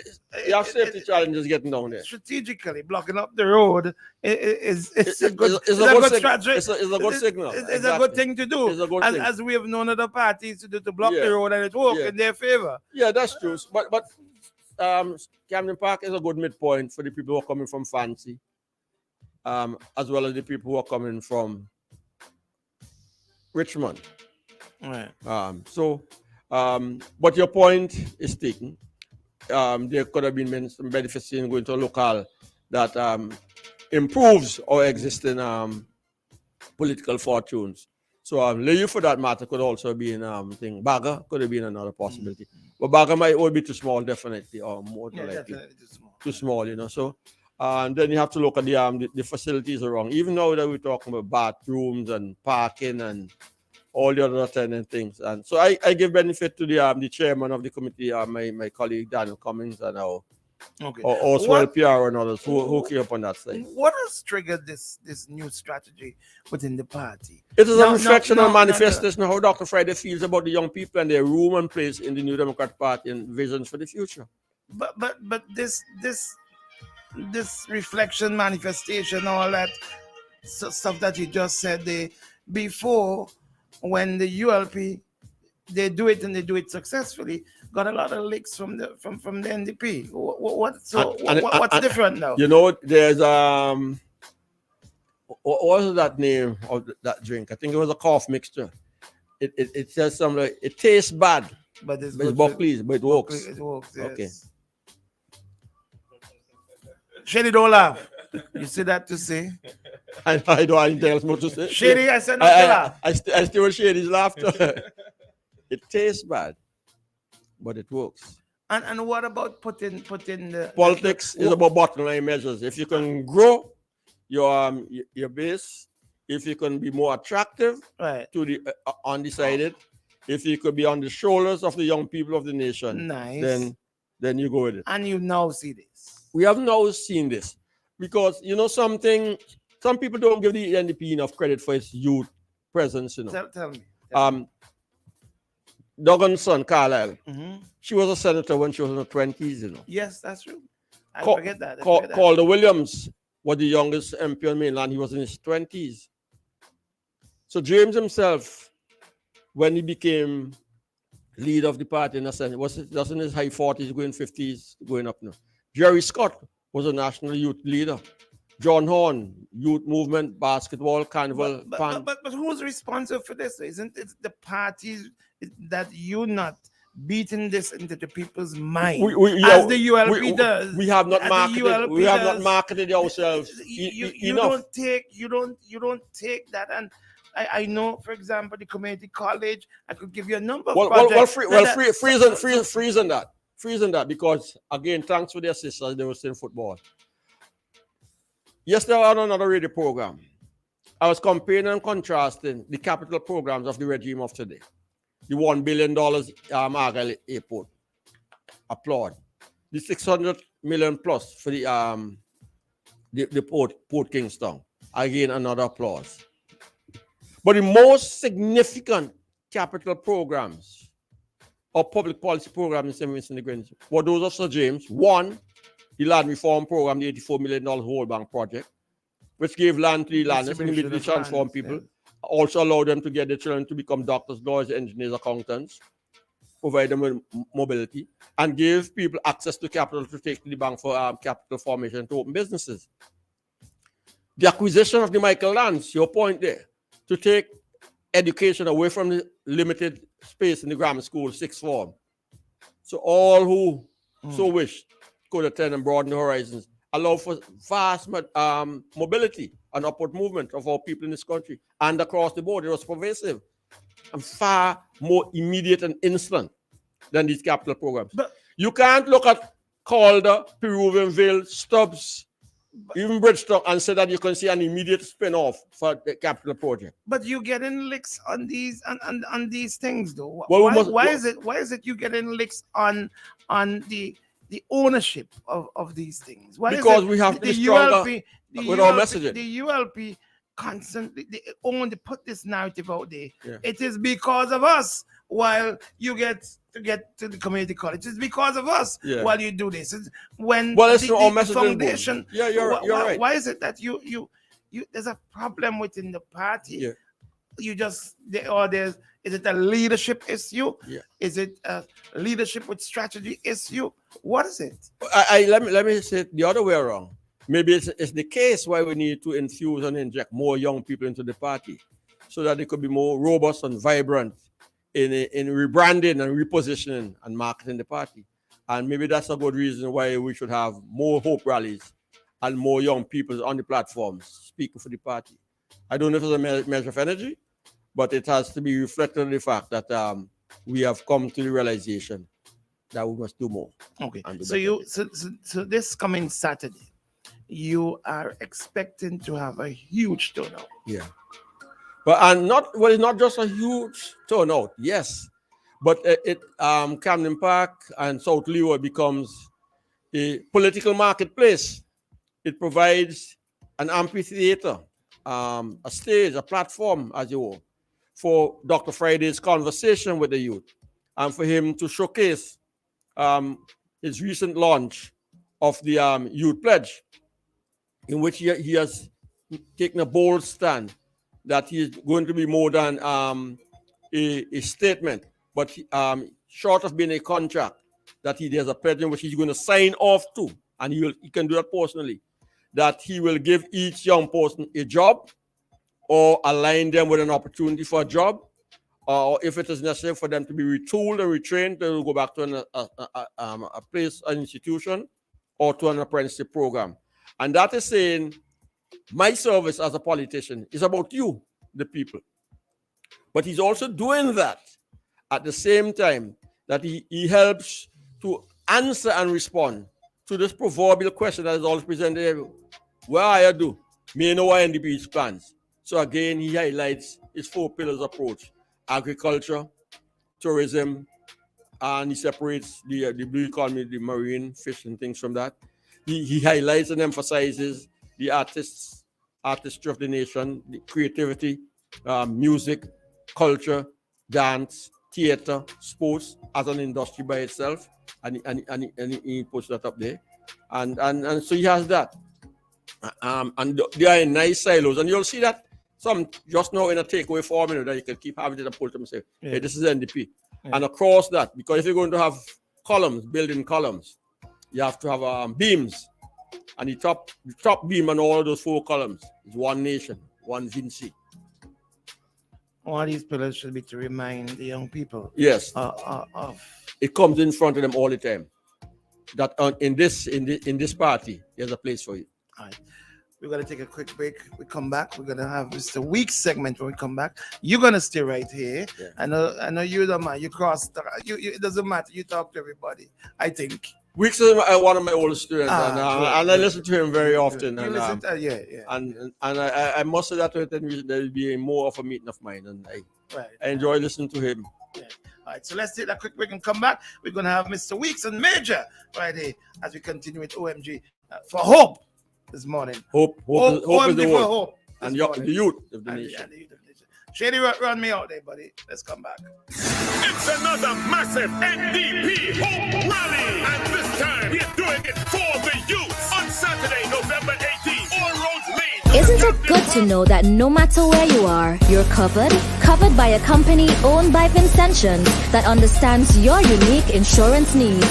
you have safety challenges getting down there. Strategically, blocking up the road is a good strategy. It's a good signal. It's a good thing to do. It's a good thing. As we have known other parties to do to block the road, and it works in their favor. Yeah, that's true. But Camden Park is a good midpoint for the people who are coming from Fancy, as well as the people who are coming from Richmond. Right. But your point is taken. There could have been some benefits in going to a locale that improves our existing political fortunes. So Leyu, for that matter, could also be in thing. Baga could have been another possibility. But Baga might be too small, definitely, or more likely. Too small, you know. So and then you have to look at the facilities around. Even now that we're talking about bathrooms and parking and all the other attendant things. And so I give benefit to the chairman of the committee, my colleague Daniel Cummings, and our Oswald PR and others who came up on that side. What has triggered this new strategy within the party? It is a reflection and manifestation of how Dr. Friday feels about the young people and their room and place in the New Democratic Party and visions for the future. But this reflection, manifestation, all that stuff that you just said, before when the ULP they do it and they do it successfully, got a lot of licks from the NDP. What's different now? You know, there's what was that name of that drink? I think it was a cough mixture. It says something like it tastes bad, but it's Buckley's, but it works. It works. Yes. Okay. Shady, don't laugh. You see that to say? I don't have anything else more to say. Shady, I said not to laugh. I still Shady's laughter. It tastes bad, but it works. And what about putting the politics is about bottom line measures. If you can grow your base, if you can be more attractive to the undecided, if you could be on the shoulders of the young people of the nation, then then you go with it. And you now see this. We have now seen this because something. Some people don't give the NDP enough credit for its youth presence. Tell me. Duggan's son, Carlisle. Mhm. She was a senator when she was in her 20s. Yes, that's true. I forget that. Calder Williams was the youngest MP on mainland. He was in his 20s. So James himself, when he became leader of the party in the Senate, was just in his high 40s, going 50s, going up now. Jerry Scott was a national youth leader. John Horn, youth movement, basketball, carnival. But who's responsible for this? Isn't it the parties that you're not beating this into the people's mind as the ULP does? We have not marketed. We have not marketed ourselves. You don't take that. And I know, for example, the community college. I could give you a number of projects. Freeze on that because again, thanks for the assistance. They were saying football. Yesterday on another radio program, I was comparing and contrasting the capital programs of the regime of today. The $1 billion Argyle Airport, applaud. The 600 million plus for the Port Kingston, again another applause. But the most significant capital programs or public policy programs in St. Vincent de Grenadines were those of Sir James. One, the land reform program, the $84 million whole bank project, which gave land to the landless, immediately transform people, also allow them to get their children to become doctors, lawyers, engineers, accountants, provide them with mobility, and give people access to capital to take to the bank for capital formation to open businesses. The acquisition of the Michael lands, your point there, to take education away from the limited space in the grammar school, sixth form. So all who so wish could attend and broaden the horizons, allow for vast mobility and upward movement of our people in this country and across the board. It was pervasive and far more immediate and instant than these capital programs. But you can't look at Calder, Peruvianville, Stubbs, even Bridgetown, and say that you can see an immediate spin-off for the capital project. But you getting licks on these on these things though. Well, why is it you getting licks on the ownership of these things? Why because we have to be stronger with our messaging. The ULP constantly they put this narrative out there. Yeah. It is because of us while you get to the community college. It's because of us while you do this. It's when the foundation. Yeah, you're right. Why is it that you there's a problem within the party? Yeah. Is it a leadership issue? Yeah. Is it a leadership with strategy issue? What is it? Let me say it the other way around. Maybe it's the case why we need to infuse and inject more young people into the party so that they could be more robust and vibrant in rebranding and repositioning and marketing the party. And maybe that's a good reason why we should have more hope rallies and more young people on the platforms speaking for the party. I don't know if it's a measure of energy, but it has to be reflected on the fact that we have come to the realization that we must do more. Okay. So this coming Saturday, you are expecting to have a huge turnout. Yeah. But it's not just a huge turnout, yes. But Camden Park and South Leeward becomes a political marketplace. It provides an amphitheater, a stage, a platform, as you will, for Dr. Friday's conversation with the youth and for him to showcase his recent launch of the Youth Pledge, in which he has taken a bold stand that he is going to be more than a statement, but short of being a contract, that there's a pledge in which he's going to sign off to, and he can do that personally, that he will give each young person a job or align them with an opportunity for a job, or if it is necessary for them to be retooled and retrained, they will go back to a place, an institution, or to an apprenticeship program. And that is saying, my service as a politician is about you, the people. But he's also doing that at the same time that he helps to answer and respond to this proverbial question that is always presented. Where I do, may know what NDP's plans. So again, he highlights his 4 pillars approach: agriculture, tourism, and he separates the blue economy, the marine fish and things from that. He highlights and emphasizes the artistry of the nation, the creativity, music, culture, dance, theater, sports as an industry by itself, and he puts that up there, and so he has that, and they are in nice silos, and you'll see that some just now in a takeaway formula that you can keep having it and pull them and say, hey, this is NDP, and across that, because if you're going to have columns, building columns, you have to have beams, and the top beam on all of those 4 columns is one nation, one Vinci. All these pillars should be to remind the young people. Yes. Of it comes in front of them all the time. That in this party, there's a place for you. All right. We're gonna take a quick break. We come back. We're gonna have Mr. Weeks segment when we come back. You're gonna stay right here. Yeah. I know you don't mind. You cross. It doesn't matter. You talk to everybody. I think. Weeks is one of my oldest students, and I listen to him very often. You listen to, yeah. And I must say that there will be more of a meeting of mine, and I enjoy listening to him. Yeah. All right, so let's take that quick break and come back. We're gonna have Mr. Weeks and Major right here as we continue with OMG for Hope this morning. Hope is the word. Hope and the youth of the nation. Shady, run me out there, buddy. Let's come back. It's another massive NDP Hope Rally. And this time, we're doing it for the youth. On Saturday, November 18th, all roads lead. Isn't it good to know that no matter where you are, you're covered? Covered by a company owned by Vincentians that understands your unique insurance needs.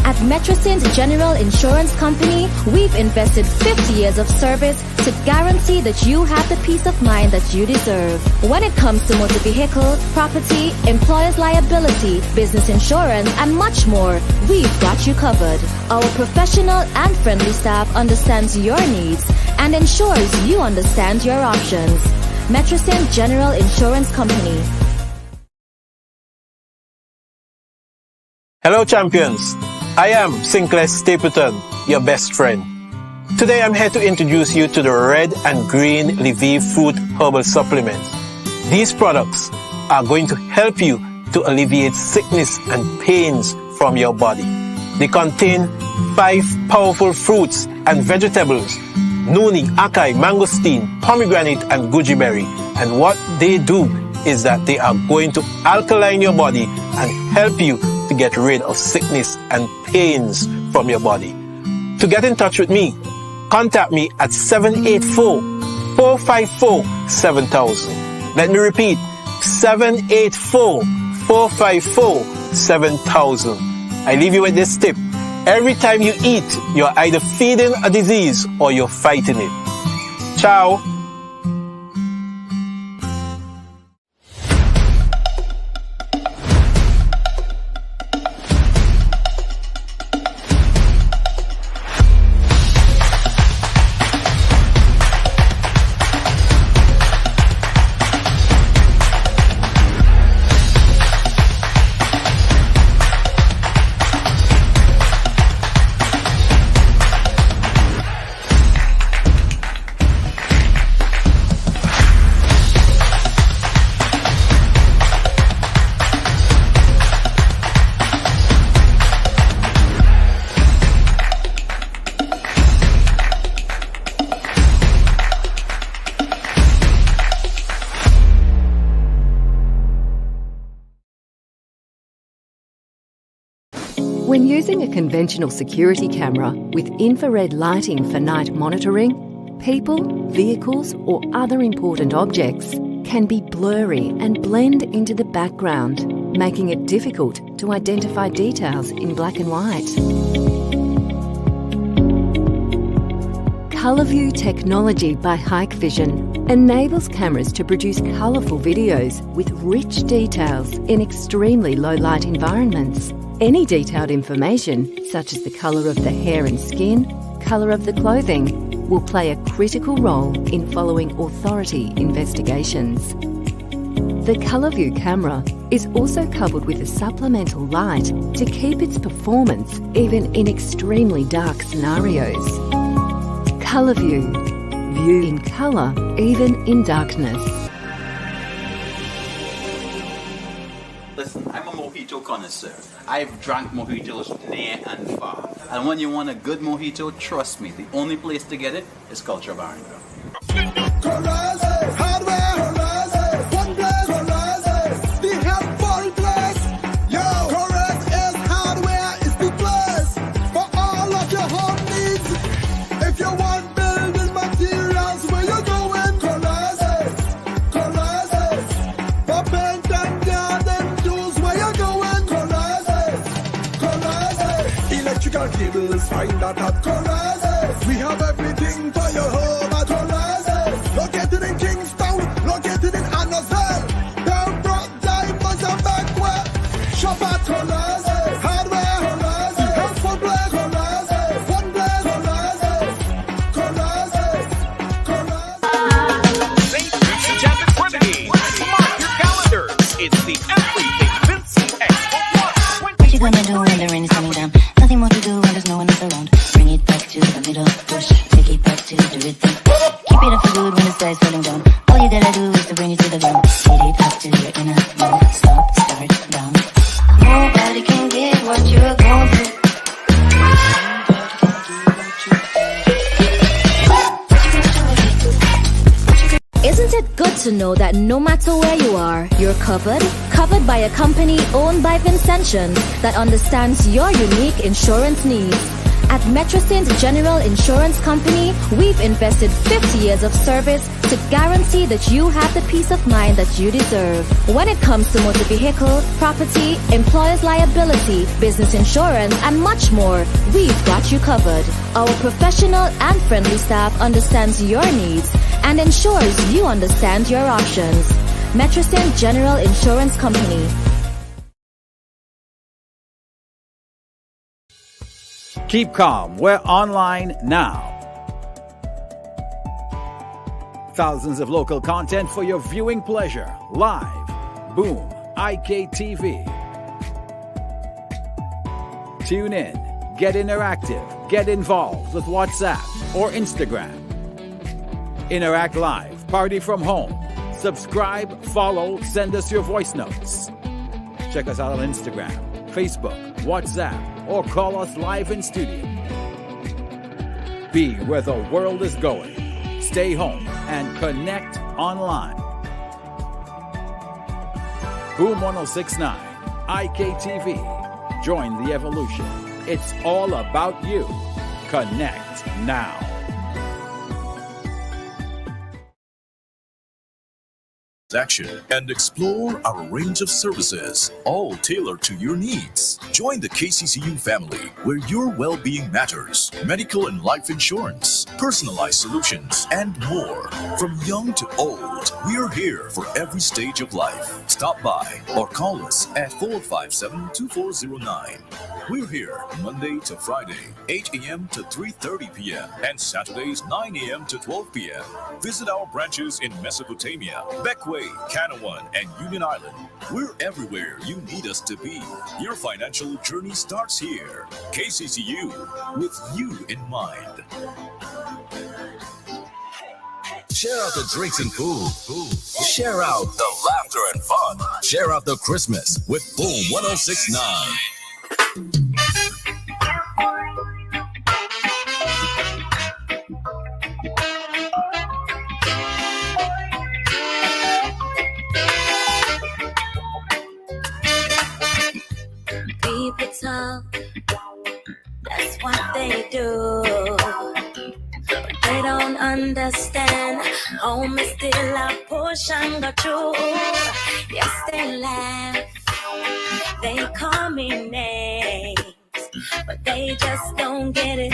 At Metrosint General Insurance Company, we've invested 50 years of service to guarantee that you have the peace of mind that you deserve. When it comes to motor vehicle, property, employer's liability, business insurance, and much more, we've got you covered. Our professional and friendly staff understands your needs and ensures you understand your options. Metrosint General Insurance Company. Hello, champions. I am Sinclair Stapleton, your best friend. Today I'm here to introduce you to the red and green Lviv Food Herbal Supplements. These products are going to help you to alleviate sickness and pains from your body. They contain 5 powerful fruits and vegetables: noni, acai, mangosteen, pomegranate, and goji berry. And what they do is that they are going to alkaline your body and help you to get rid of sickness and pains from your body. To get in touch with me, contact me at 784-454-7000. Let me repeat, 784-454-7000. I leave you with this tip. Every time you eat, you're either feeding a disease or you're fighting it. Ciao. When using a conventional security camera with infrared lighting for night monitoring, people, vehicles, or other important objects can be blurry and blend into the background, making it difficult to identify details in black and white. ColourView technology by Hikvision enables cameras to produce colourful videos with rich details in extremely low light environments. Any detailed information, such as the colour of the hair and skin, colour of the clothing, will play a critical role in following authority investigations. The ColourView camera is also covered with a supplemental light to keep its performance even in extremely dark scenarios. ColourView. View in colour, even in darkness. Listen, I'm a mojito connoisseur. I've drank mojitos near and far. And when you want a good mojito, trust me, the only place to get it is Culture Baranga. Cables, find that at Corazes. We have everything for your home at Corazes. Located in Kingston, located in Annisville. Down Brock, Diamonds and Backwell. Shop at Corazes. Hardware Corazes. House for Black Corazes. One Black Corazes. Corazes. Corazes. St. Vincent and the Grenadines. Mark your calendars. It's the Everything Vincent Expo Plus. What you gonna do when the rain is coming down? Nothing more to do when there's no one else around. Bring it back to the middle, push, take it back to the rhythm. Keep it up for good when the sky's falling down. All you gotta do is to bring it to the ground. Hit it up to your inner mode. Stop, start, down. Nobody can get what you're going through. Isn't it good to know that no matter where you are, you're covered? Covered by a company owned by Vincentians that understands your unique insurance needs. At Metrosint General Insurance Company, we've invested 50 years of service to guarantee that you have the peace of mind that you deserve. When it comes to motor vehicle, property, employer's liability, business insurance, and much more, we've got you covered. Our professional and friendly staff understands your needs and ensures you understand your options. Metrosint General Insurance Company. Keep calm. We're online now. Thousands of local content for your viewing pleasure. Live. Boom. IKTV. Tune in. Get interactive. Get involved with WhatsApp or Instagram. Interact live. Party from home. Subscribe, follow, send us your voice notes. Check us out on Instagram, Facebook, WhatsApp, or call us live in studio. Be where the world is going. Stay home and connect online. Boom 1069, IKTV. Join the evolution. It's all about you. Connect now. Action and explore our range of services, all tailored to your needs. Join the KCCU family, where your well-being matters. Medical and life insurance, personalized solutions, and more. From young to old, we're here for every stage of life. Stop by or call us at 457-2409. We're here Monday to Friday, 8 a.m. to 3:30 p.m. and Saturdays 9 a.m. to 12 p.m. Visit our branches in Mesopotamia, Beckway, Canawan, and Union Island. We're everywhere you need us to be. Your financial journey starts here. KCCU, with you in mind. Share out the drinks and food. Share out the laughter and fun. Share out the Christmas with Boom 1069. People talk, that's what they do. But they don't understand. Home is still a push and go through. Yes, they laugh, they call me names, but they just don't get it.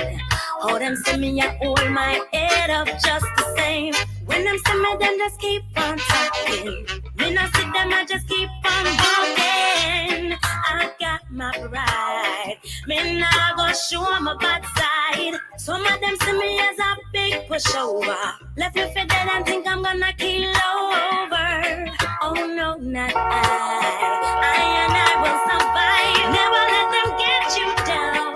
Oh, them see me, I hold my head up just the same. When them see me, them just keep on talking. Me not see them, I just keep on walking. I got my pride. Me nah go show my bad side. Some of them see me as a big pushover. Left me for dead and think I'm gonna keel over. Oh no, not I and I will survive. Never let them get you down.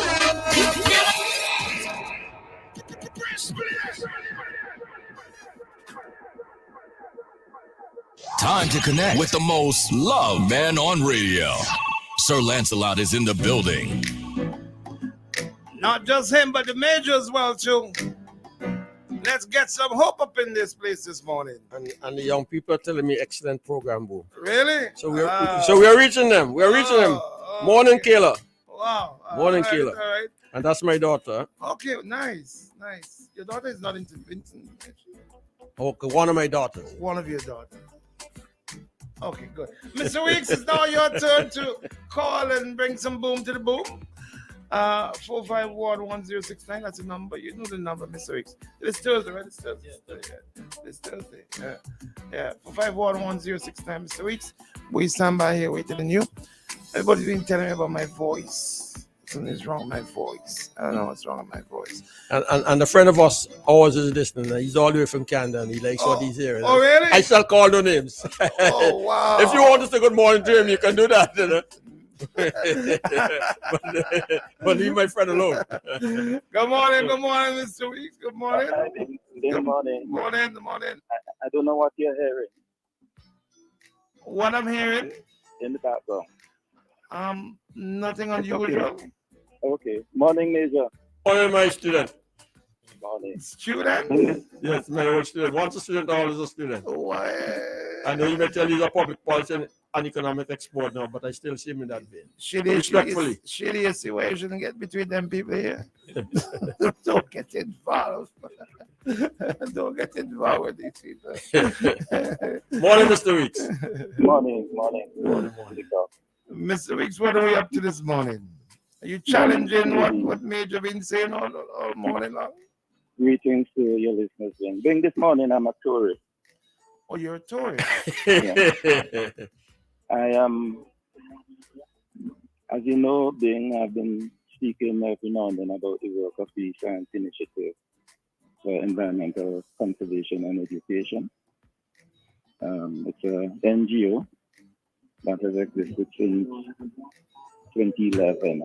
Time to connect with the most loved man on radio. Sir Lancelot is in the building. Not just him, but the major as well, too. Let's get some hope up in this place this morning. And the young people are telling me excellent program, boo. Really? So we're reaching them. We're reaching them. Morning, Kayla. Wow. Morning, all right, Kayla. all right. And that's my daughter. Okay, nice. Your daughter is not into Vincent. Okay, one of my daughters. One of your daughters. Okay, good. Mr. Weeks, it's now your turn to call and bring some boom to the boom. 451-1069. That's the number. You know the number, Mr. Weeks. It's Thursday, right? It's Thursday. Yeah. It's Thursday. Yeah. 451-1069, Mr. Weeks. We stand by here waiting on you. Everybody's been telling me about my voice. Something's wrong with my voice. I don't know what's wrong with my voice. And a friend of us always is listening. He's all the way from Canada and he likes what he's hearing. Oh, really? I shall call no names. Oh, wow. If you want to say good morning to him, you can do that. You know? but leave my friend alone. Good morning, Mr. Weeks. Good morning. Good morning. Morning. I don't know what you're hearing. What I'm hearing? In the background. Nothing unusual. Okay. Morning, Major. Morning, my student. Morning. Student? Yes, my old student. Once a student, always a student. Why? I know you may tell he's a public policy and economic expert now, but I still see him in that vein. Respectfully. Shitty situation get between them people here. Don't get involved. Don't get involved with these people. Morning, Mr. Weeks. Morning. Mr. Weeks, what are we up to this morning? Are you challenging what Major been saying all morning long? Greetings to your listeners. Being this morning, I'm a tourist. Oh, you're a tourist? Yeah. I am, as you know, I've been speaking every now and then about the work of the Science Initiative for Environmental Conservation and Education. It's an NGO that has existed since 2011.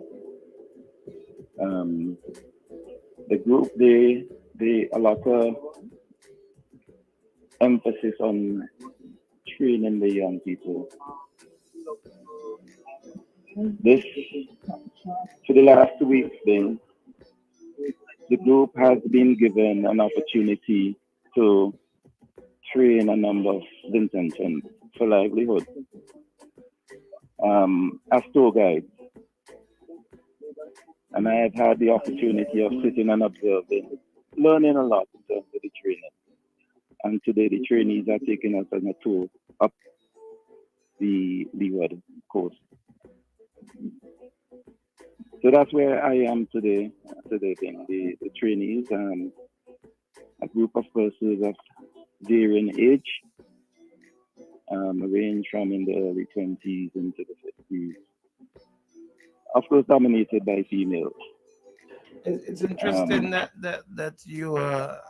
The group, they a lot of emphasis on training the young people. This, for the last 2 weeks, then, the group has been given an opportunity to train a number of Vincentians for livelihood as tour guides. And I have had the opportunity of sitting and observing, learning a lot in terms of the training. And today the trainees are taking us on a tour up the Leeward coast. So that's where I am today. The trainees, a group of persons of varying age, range from in the early 20s into the 50s. Of course, dominated by females. It's interesting that you are,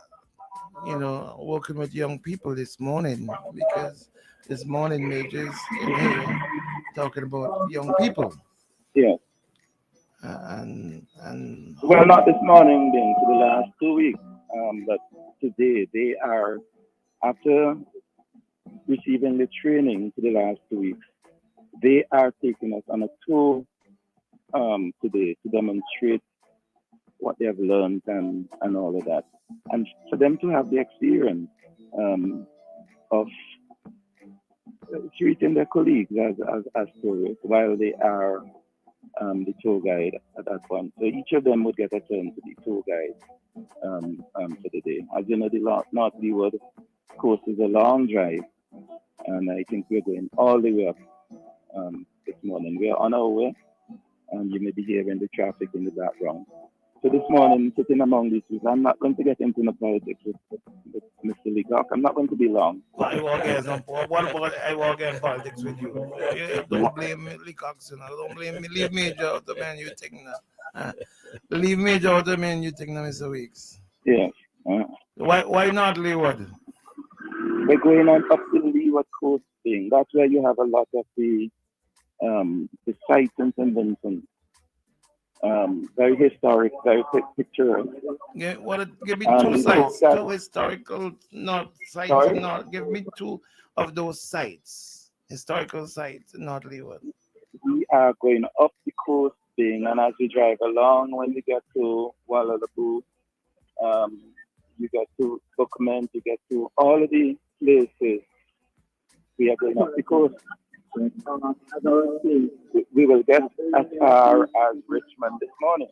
working with young people this morning, because this morning Major's in here talking about young people. Yeah. And well, not this morning, then, for the last 2 weeks, but today they are, after receiving the training for the last 2 weeks, they are taking us on a tour today to demonstrate what they have learned and all of that, and for them to have the experience of treating their colleagues as tourists while they are the tour guide at that point. So each of them would get a turn to be tour guide for the day. As you know, the North Leeward coast is a long drive, and I think we're going all the way up this morning. We are on our way, and you may be hearing the traffic in the background. So this morning, sitting among these people, I'm not going to get into the politics with Mr. Leacock. I'm not going to be long. I walk in politics with you. Don't blame me, Leacock. Don't blame me. Leave Major out the man you take now. Leave Major out the man you take now, Mr. Weeks. Yes. Why not Leeward? We're going on up the Leeward coast thing. That's where you have a lot of the sites in St. Vincent. Very historic, very picturesque. Yeah, give me two sites, two historical sites. Give me two of those sites, historical sites in North Leeward? We are going up the coast thing, and as we drive along, when we get to Wallalaboo, you get to Bookman, you get to all of the places. We are going up the coast. We will get as far as Richmond this morning.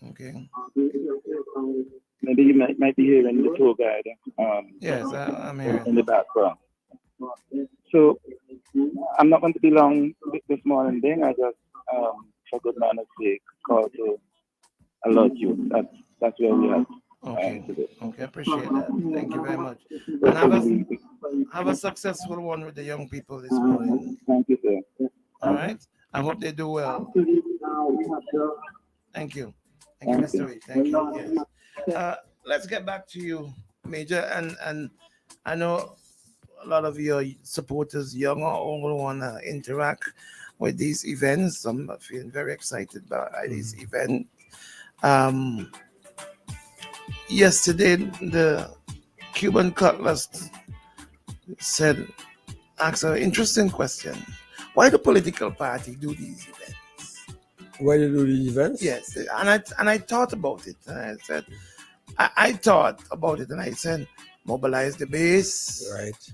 Okay. Maybe you might be hearing the tour guide. Yes, I'm hearing. In the background. So I'm not going to be long this morning, Bing. I just, for good manners' sake, call to alert you. That's where we are. Okay. Okay, appreciate that. Thank you very much. And have a successful one with the young people this morning. Thank you, sir. All right. I hope they do well. Thank you. Thank you, Mr. Reed. Thank you. Yes. Let's get back to you, Major. And I know a lot of your supporters, young or old, want to interact with these events. Some are feeling very excited by these events. Yesterday, the Cuban Cutlass asked an interesting question. Why do political parties do these events? Why do you do these events? Yes, and I thought about it. And I said, I thought about it, and I said, mobilize the base, right,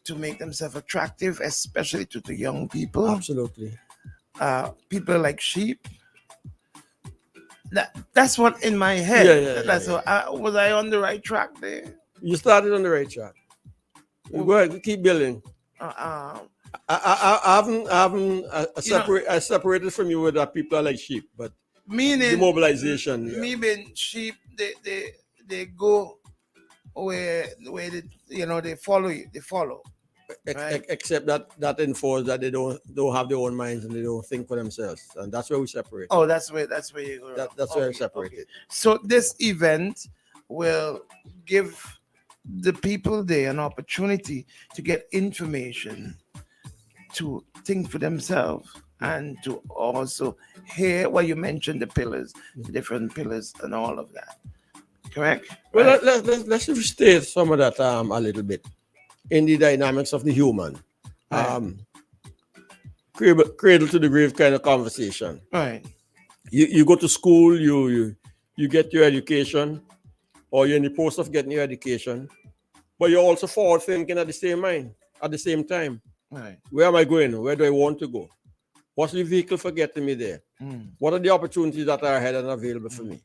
to make themselves attractive, especially to the young people. Absolutely. People like sheep. That's what in my head. Was I on the right track there? You started on the right track. Go ahead, keep building. I separated from you with that people are like sheep, but meaning the mobilization. Me being sheep, they go where they follow you. They follow. Right? Except that enforces that they don't have their own minds and they don't think for themselves, and that's where we separate. Oh, that's where you go. That's where we separate it. So this event will give the people there an opportunity to get information, to think for themselves, and to also hear what you mentioned, the pillars, the different pillars, and all of that. Correct? Well, let's restate some of that a little bit. In the dynamics of the human, cradle to the grave kind of conversation. Right. You go to school, you get your education, or you're in the process of getting your education, but you're also forward thinking at the same time. Right. Where am I going? Where do I want to go? What's the vehicle for getting me there? What are the opportunities that are ahead and available for me?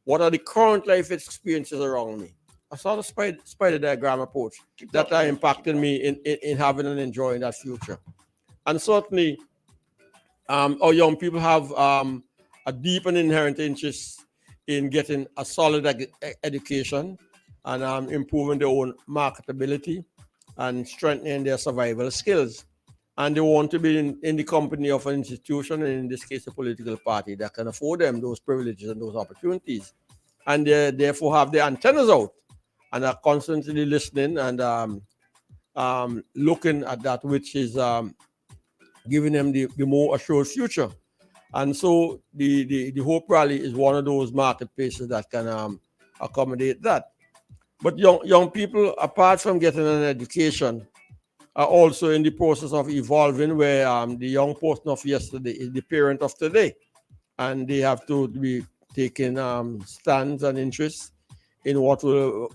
What are the current life experiences around me? I saw the spider diagram approach that impacted me in having and enjoying that future. And certainly, our young people have a deep and inherent interest in getting a solid education and improving their own marketability and strengthening their survival skills. And they want to be in the company of an institution, and in this case, a political party that can afford them those privileges and those opportunities. And they therefore have their antennas out and are constantly listening and looking at that which is giving them the more assured future. And so the Hope Rally is one of those marketplaces that can accommodate that. But young people, apart from getting an education, are also in the process of evolving, where the young person of yesterday is the parent of today. And they have to be taking stands and interests in what will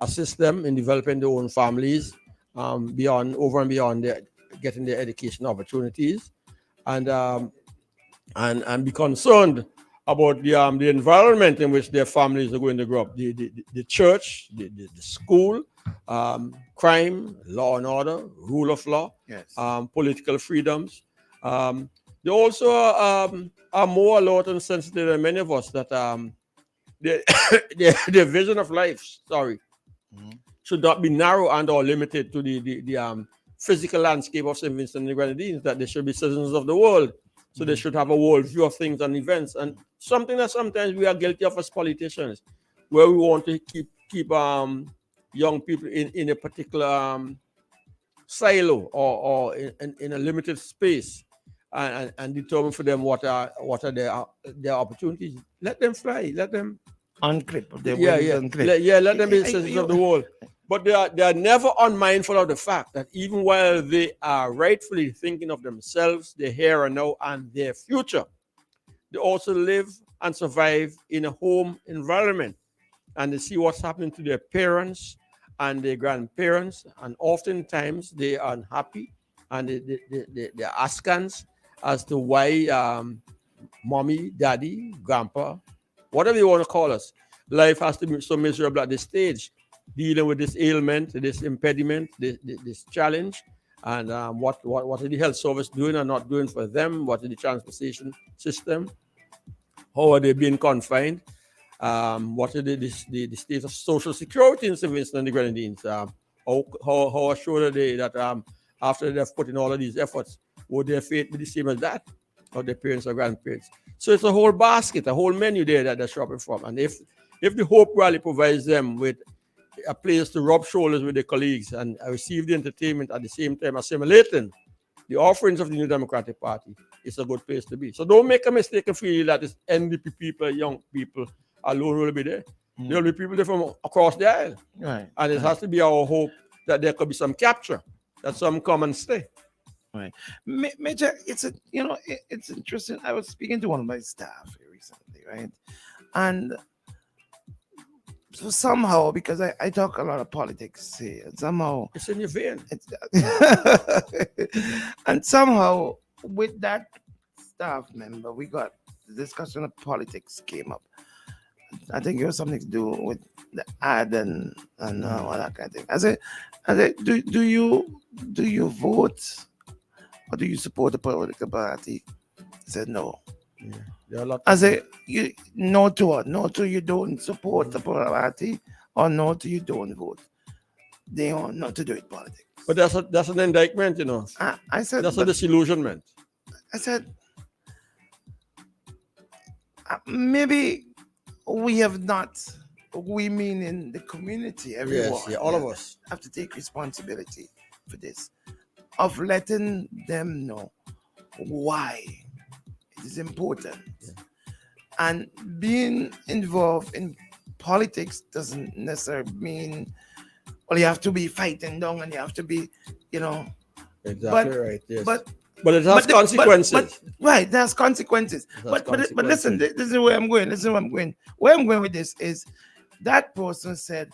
assist them in developing their own families, over and beyond getting their education opportunities, and be concerned about the environment in which their families are going to grow up. The church, the school, crime, law and order, rule of law, yes, political freedoms. They also are more alert and sensitive than many of us that their vision of life, should not be narrow and or limited to the physical landscape of St. Vincent and the Grenadines, that they should be citizens of the world. So they should have a worldview of things and events, and something that sometimes we are guilty of as politicians, where we want to keep young people in a particular silo or in a limited space, and determine for them what are their opportunities. Let them fly. Let them unclip. Let them be citizens of the world. But they are never unmindful of the fact that even while they are rightfully thinking of themselves, their here and now, and their future, they also live and survive in a home environment. And they see what's happening to their parents and their grandparents. And oftentimes they are unhappy and they're askance as to why mommy, daddy, grandpa, whatever you want to call us, life has to be so miserable at this stage, dealing with this ailment, this impediment, this challenge, and what are the health service doing or not doing for them? What is the transportation system? How are they being confined? What is the state of social security in St. Vincent and the Grenadines? How assured are they that after they've put in all of these efforts, would their fate be the same as that of their parents or grandparents? So it's a whole basket, a whole menu there that they're shopping from. And if the Hope Rally provides them with a place to rub shoulders with their colleagues and receive the entertainment at the same time assimilating the offerings of the New Democratic Party, it's a good place to be. So don't make a mistake and feel that it's NDP people, young people alone will be there. There will be people there from across the aisle. Right. And it has to be our hope that there could be some capture, that some come and stay. Right. Major, it's interesting. I was speaking to one of my staff here recently, right? And so somehow, because I talk a lot of politics here, somehow it's in your vein. And somehow with that staff member, we got the discussion of politics came up. I think it was something to do with the ad and all that kind of thing. I said, do you vote or do you support the political party? He said no. Yeah. I said, no to what? No to you don't support the party, or no to you don't vote. They want not to do it politics. But that's an indictment, you know. I said that's a disillusionment. I said maybe we have not. We mean in the community, everyone. Yes, all of us have to take responsibility for this, of letting them know why it is important. And being involved in politics doesn't necessarily mean, well, you have to be fighting down and you have to be, Exactly right. Yes. But it has consequences. Right, there's consequences. But listen, this is where I'm going. Where I'm going with this is that person said,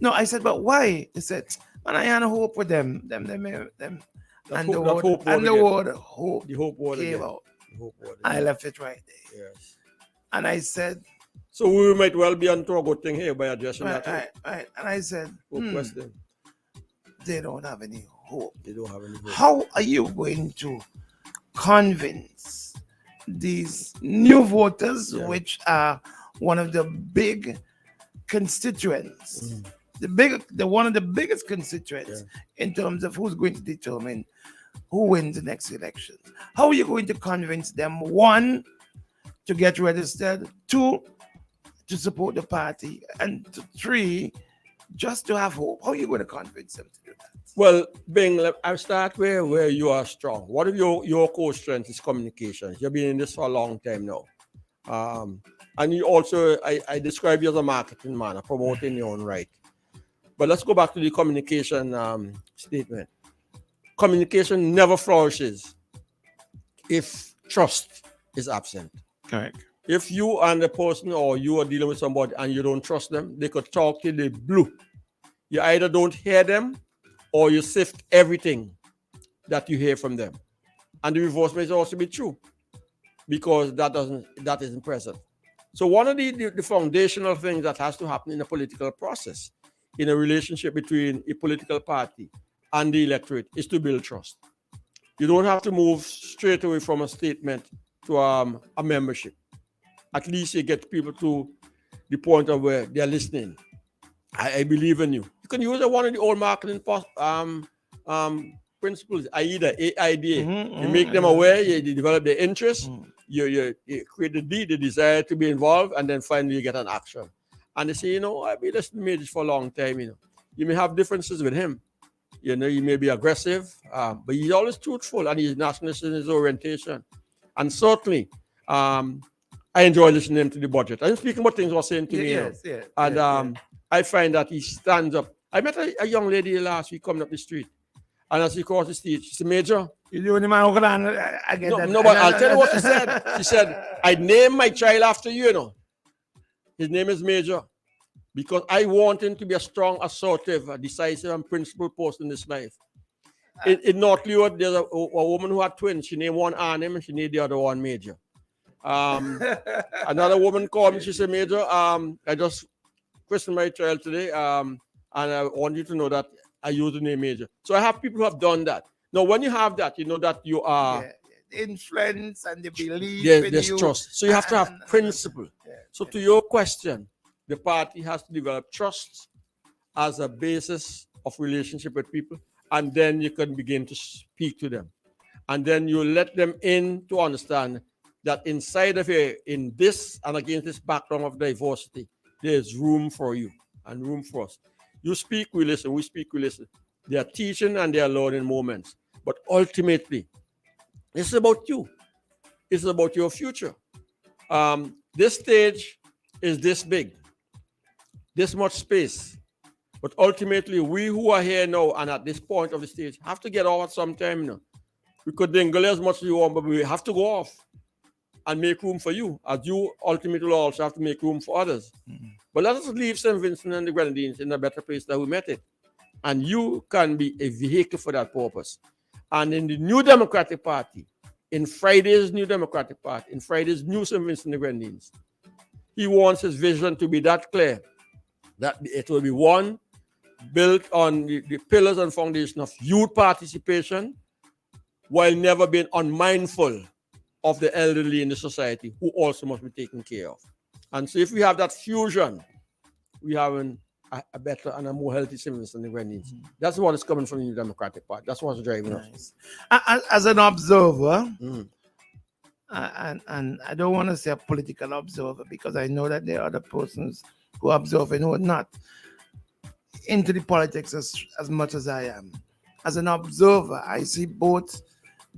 no, I said, but why? They said, man, I had hope with them. And the word hope came out. I left it right there. Yes. And I said, so we might well be onto a good thing here by addressing that. Right. And I said, question. They don't have any hope. They don't have any hope. How are you going to convince these new voters, which are one of the big constituents, one of the biggest constituents in terms of who's going to determine who wins the next election? How are you going to convince them, one, to get registered, two, to support the party, and three, just to have hope? How are you going to convince them to do that? Well, Bing, I'll start where you are strong. What if your core strength is communication? You've been in this for a long time now. And you also, I describe you as a marketing man, a promoter in your own right. But let's go back to the communication statement. Communication never flourishes if trust is absent. Correct. If you and the person, or you are dealing with somebody and you don't trust them, they could talk till they blue. You either don't hear them or you sift everything that you hear from them. And the reverse may also be true, because that isn't present. So one of the foundational things that has to happen in a political process, in a relationship between a political party and the electorate, is to build trust. You don't have to move straight away from a statement to a membership. At least you get people to the point of where they're listening. I believe in you. You can use one of the old marketing principles, AIDA, A-I-D-A. You make them aware, you develop their interest, you create the desire to be involved, and then finally you get an action. And they say, I've been listening to this for a long time. You may have differences with him. You may be aggressive, but he's always truthful, and he's nationalist in his orientation. And certainly, I enjoy listening to the budget. I'm speaking about things he was saying to me. Yes. I find that he stands up I met a young lady last week coming up the street. And as she crossed the street, she said, Major. You're the only man who can I get that. No, but I'll tell you what she said. She said, I named my child after you, you know. His name is Major. Because I want him to be a strong, assertive, decisive, and principled person in this life. In North Leeward, there's a woman who had twins. She named one Arnhem and she named the other one Major. Another woman called me. She said, Major, I just christened my child today. And I want you to know that I use the name Major. So I have people who have done that. Now, when you have that, you know that you are influence and the belief in there's you. trust. So you have to have principle. So to your question, the party has to develop trust as a basis of relationship with people, and then you can begin to speak to them. And then you let them in to understand that inside of here, in this and against this background of diversity, there's room for you and room for us. You speak, we listen. We speak, we listen. They are teaching and they are learning moments. But ultimately, it's about you. It's about your future. This stage is this big, this much space. But ultimately, we who are here now and at this point of the stage have to get off at some time now. We could dingle as much as you want, but we have to go off and make room for you, as you ultimately will also have to make room for others. But let us leave St. Vincent and the Grenadines in a better place than we met it. And you can be a vehicle for that purpose. And in the New Democratic Party, in Friday's New Democratic Party, in Friday's New St. Vincent and the Grenadines, he wants his vision to be that clear, that it will be one built on the pillars and foundation of youth participation, while never being unmindful of the elderly in the society who also must be taken care of. And so if we have that fusion, we have a better and a more healthy St. Vincent and the Grenadines. That's what is coming from the New Democratic Party. That's what's driving us. As an observer, and I don't want to say a political observer, because I know that there are other persons who observe and who are not into the politics as much as I am. As an observer, I see both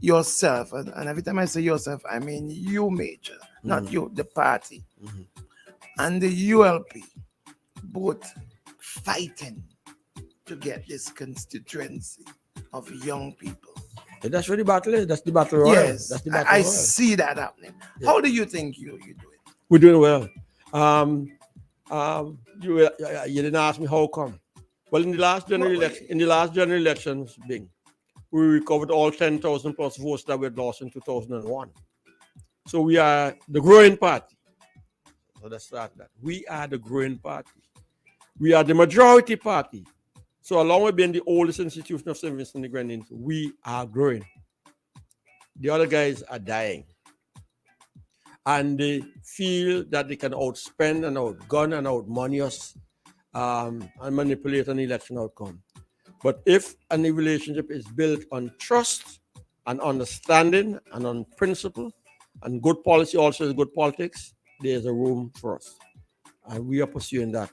yourself, and every time I say yourself, I mean you, Major, not you, the party, and the ULP, both fighting to get this constituency of young people. That's what the battle is. That's the battle royal. Yes, that's the battle I royal. see that happening. Yeah. How do you think you do it? We're doing well. You didn't ask me how come. Well, in the last general elections, Bing, we recovered all 10,000 plus votes that we had lost in 2001. So we are the growing party. So let's start that. We are the growing party. We are the majority party. So along with being the oldest institution of St. Vincent and the Grenadines, we are growing. The other guys are dying. And they feel that they can outspend and outgun and outmoney us and manipulate an election outcome. But if any relationship is built on trust and understanding and on principle, and good policy also is good politics, there's a room for us. And we are pursuing that.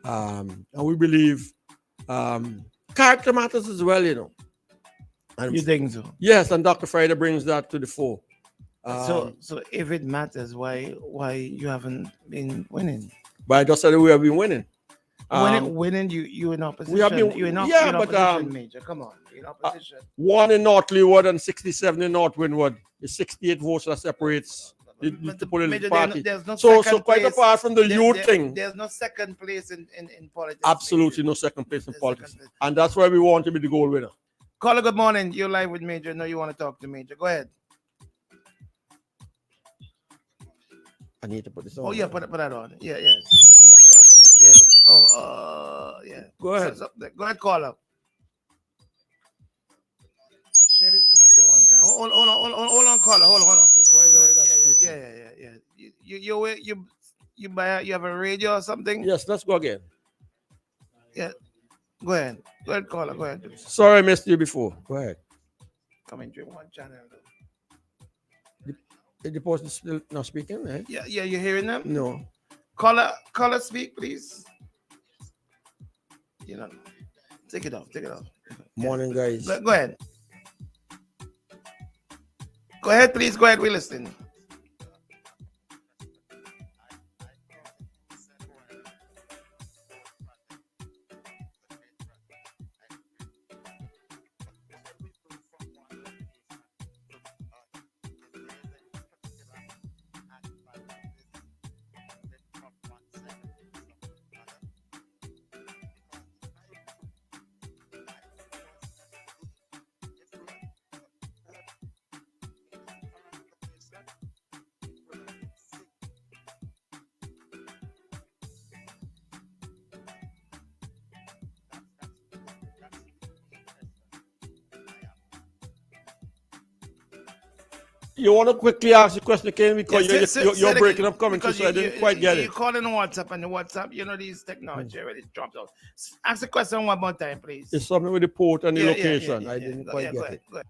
And we believe character matters as well, you know. And you think so? Yes, and Dr. Friday brings that to the fore. So if it matters, why you haven't been winning? But I just said we have been winning. Winning, you in opposition. We have been, you're in opposition, Major. Come on, you're in opposition. One in North Leeward and 67 in North Windward. It's 68 votes that separates the political Major, party. There's no so second quite place. apart from the youth thing. There's no second place in politics. Absolutely no second place in politics. And that's why we want to be the gold winner. Caller, good morning. You're live with Major. No, you want to talk to Major. Go ahead. I need to put this on. Oh, yeah, put that on. Yeah. Yeah. Yeah. Go ahead. Go ahead, caller. Share it, connect it one time. Hold on, caller. Hold on. Yeah. You have a radio or something? Yes, let's go again. Yeah. Go ahead, caller. Go ahead. Sorry, I missed you before. Go ahead. Coming to one channel. The person still not speaking, right? Yeah, you're hearing them? No. Caller, speak, please. You know, take it off. Morning, guys. Go ahead. Go ahead, please. Go ahead. We're listening. You want to quickly ask the question again because Yes, you're breaking up commentary, so I didn't quite get it. You call in WhatsApp, and the WhatsApp, these technology already dropped out. Ask the question one more time, please. It's something with the port and the location. I didn't quite get it. Go ahead.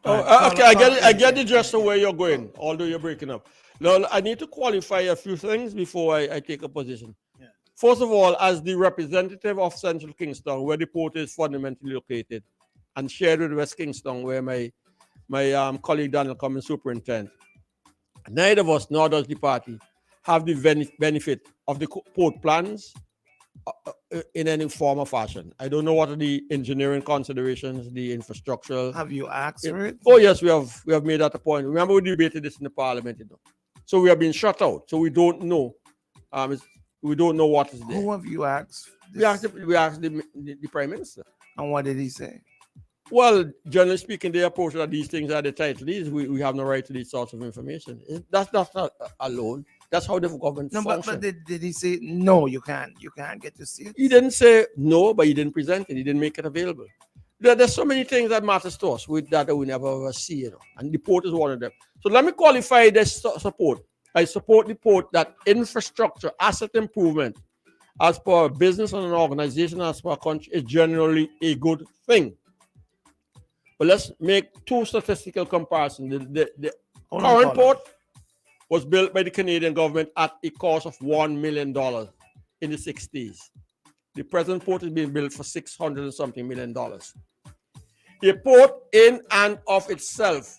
Okay, I get the gist of where you're going, although you're breaking up. Now, I need to qualify a few things before I take a position. Yeah. First of all, as the representative of Central Kingston, where the port is fundamentally located, and shared with West Kingston, where my colleague Daniel Cummins superintendent, neither of us, nor does the party, have the benefit of the port plans in any form or fashion. I don't know what are the engineering considerations, the infrastructural. Have you asked for it? Oh yes, we have made that a point. Remember, we debated this in the parliament, So we have been shut out. So we don't know. We don't know what is there. Who have you asked? We asked the prime minister. And what did he say? Well, generally speaking, the approach that these things are the title deeds. We have no right to these sorts of information. That's not alone. That's how the government functions. But did he say no? You can't get to see it. He didn't say no, but he didn't present it. He didn't make it available. There's so many things that matters to us with that we never ever see, And the port is one of them. So let me qualify this support. I support the port that infrastructure, asset improvement, as per a business and an organization, as per a country, is generally a good thing. But let's make two statistical comparisons. The current port was built by the Canadian government at a cost of $1 million in the 60s. The present port is being built for $600 and something million. A port in and of itself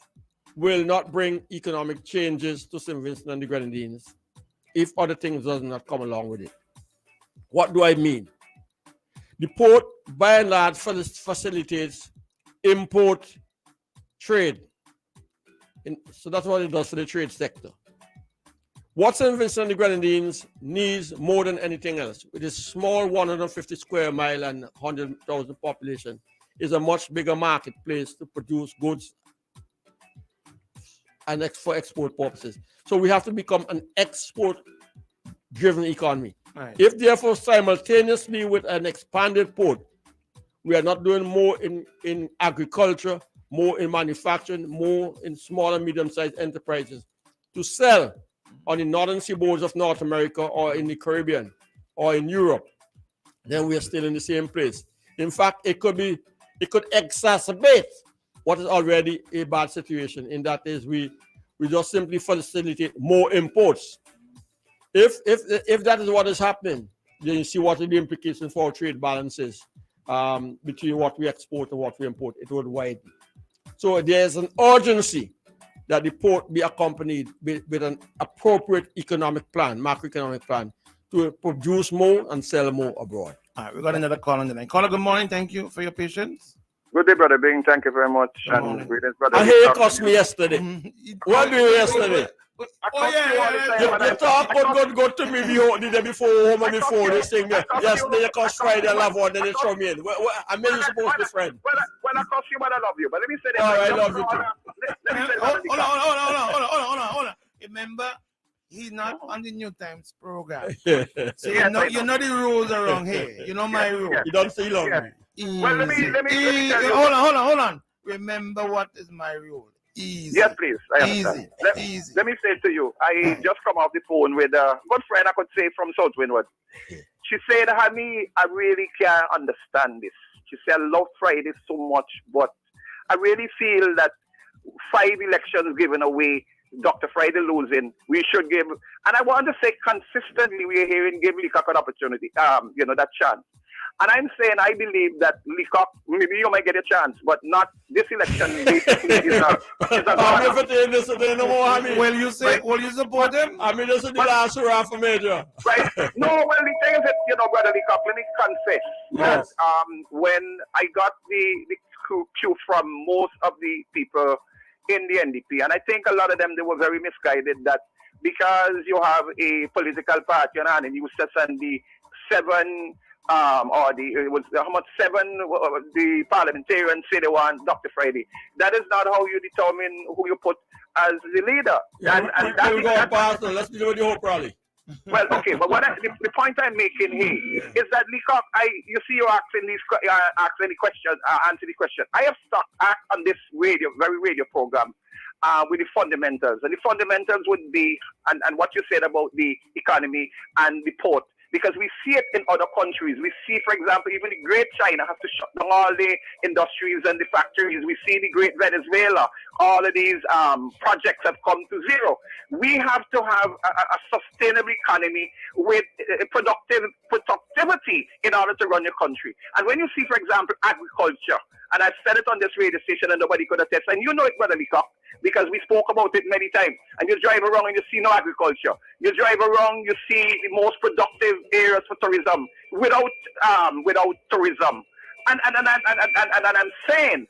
will not bring economic changes to St. Vincent and the Grenadines if other things does not come along with it. What do I mean? The port, by and large, facilitates import trade. So that's what it does for the trade sector. What St. Vincent and the Grenadines needs more than anything else, with a small 150 square mile and 100,000 population, is a much bigger marketplace to produce goods and for export purposes. So we have to become an export-driven economy. Right. If therefore simultaneously with an expanded port, we are not doing more in agriculture, more in manufacturing, more in small and medium-sized enterprises to sell on the northern seaboards of North America or in the Caribbean or in Europe, then we are still in the same place. In fact, it could exacerbate what is already a bad situation. In that is, we just simply facilitate more imports. If that is what is happening, then you see what are the implications for our trade balances between what we export and what we import. It would widen. So there is an urgency that the port be accompanied with an appropriate economic plan, macroeconomic plan, to produce more and sell more abroad. All right, we got another call on the line. Caller, good morning. Thank you for your patience. Good day, Brother Bing. Thank you very much. And greetings, Brother. I hear you cost me yesterday. What did you yesterday? You talk good to me the day before home and before this thing. Yesterday you cost Friday and love one, then you throw me in. I mean, you're supposed to be friend. Well, I cost you, but I love you. But let me say this. All right, I love you too. Hold on. Remember, he's not on the New Times program. So you know the rules around here. You know my rule. You don't say love me. Well, let me hold on. Remember what is my rule. Easy. Yes, please. I understand. Easy. Let me say to you, I just come off the phone with a good friend, I could say, from South Windward. She said, honey, I really can't understand this. She said, I love Friday so much, but I really feel that 5 elections given away, Dr. Friday losing, we should give, and I want to say consistently, we are hearing give Leacock an opportunity, that chance. And I'm saying I believe that Leacock, maybe you might get a chance, but not this election. Basically, is a Will you say? Will you support him? I mean, this is the last hurrah for Major. Right? No, well, the thing is that, Brother Leacock, let me confess that when I got the cue from most of the people in the NDP, and I think a lot of them, they were very misguided that because you have a political party, and you just send the 7 the parliamentarians say they want Dr. Friday. That is not how you determine who you put as the leader. Yeah, we'll go past and let's deal with the Hope Rally. Well, okay, but the point I'm making here is that Leacock, you see you asking any questions, answer the question. I have stuck on this very radio program with the fundamentals. And the fundamentals would be, and what you said about the economy and the port. Because we see it in other countries. We see, for example, even the Great China has to shut down all the industries and the factories. We see the Great Venezuela. All of these projects have come to zero. We have to have a sustainable economy with productivity in order to run your country. And when you see, for example, agriculture, and I've said it on this radio station and nobody could attest, and you know it, Brother Leacock, because we spoke about it many times. And you drive around and you see no agriculture. You drive around, you see the most productive areas for tourism without tourism. And I'm saying,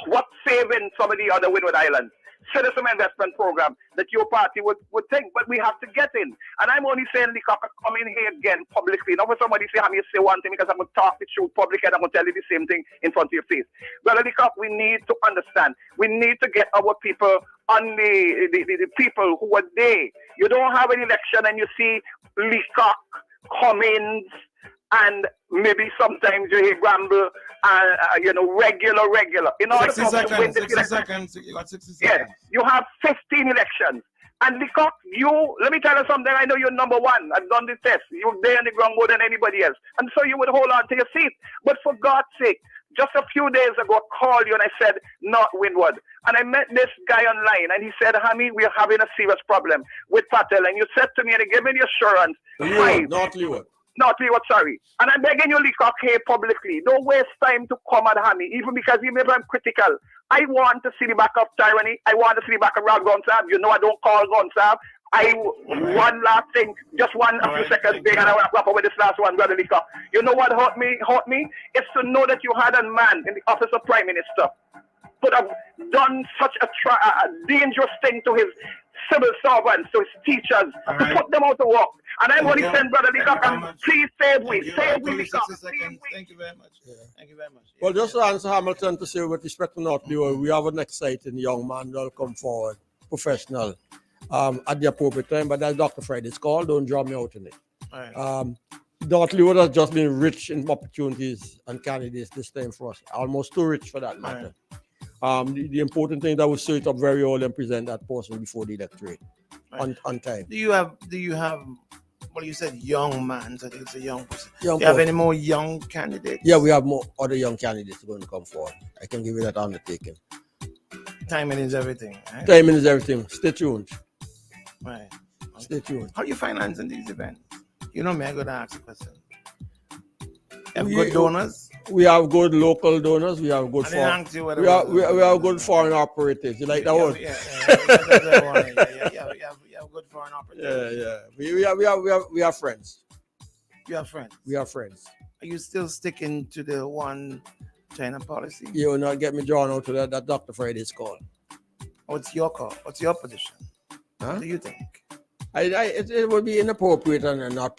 what's saving some of the other Windward Islands? Citizen investment program that your party would think, but we have to get in. And I'm only saying, Leacock, come in here again publicly. Not when somebody say, I'm going to say one thing because I'm going to talk the truth publicly and I'm going to tell you the same thing in front of your face. Brother Leacock, we need to understand. We need to get our people on the people who are there. You don't have an election and you see Leacock, Cummins, and maybe sometimes you hear Gramble, regular. In order 60 seconds, 60 seconds. You got 60 seconds. Yes, you have 15 elections. And Leacock, let me tell you something, I know you're number one. I've done the test. You're there on the ground more than anybody else. And so you would hold on to your seat. But for God's sake, just a few days ago, I called you and I said, not Windward. And I met this guy online and he said, Hammy, we're having a serious problem with Patel. And you said to me, and he gave me the assurance. Not Leeward. Not Leeward, sorry. And I'm begging you, Leacock, here publicly. Don't waste time to come at Hammy, even because even if I'm critical. I want to see the back of tyranny. I want to see the back of Rob Gonsalve. You know I don't call Gonsalve. One last thing, just a few seconds, and I want to wrap up with this last one, Brother Leacock. You know what hurt me? It's to know that you had a man in the office of Prime Minister could have done such a dangerous thing to his civil servants, to his teachers, to put them out to work. And I'm only saying, Brother Leacock, please save me. Save me, Leacock. Thank you very much. Thank you very much. Well, just to answer Hamilton to say with respect to North Leeward, we have an exciting young man that will come forward, professional, at the appropriate time. But that's Dr. Friday's call. Don't draw me out in it. Right. North Leeward has just been rich in opportunities and candidates this time for us. Almost too rich for that matter. The important thing that we set it up very early and present that person before the electorate on time. Do you have well, you said young man, so I think it's a young person. Do you have person. any more young candidates? Yeah, we have more other young candidates going to come forward. I can give you that undertaking. Timing is everything. Right? Timing is everything. Stay tuned. Right. Stay tuned. How are you financing these events? You know me, I'm going to ask a question. You have good donors? We have good local donors. We have good foreign. We have good foreign operators. You like that one? Yeah, you have good foreign operators. Yeah. We have friends. You have friends? We have friends. Are you still sticking to the one China policy? You will not get me drawn out to that Dr. Friday's call. What's your call? What's your position? Huh? What do you think? It would be inappropriate and not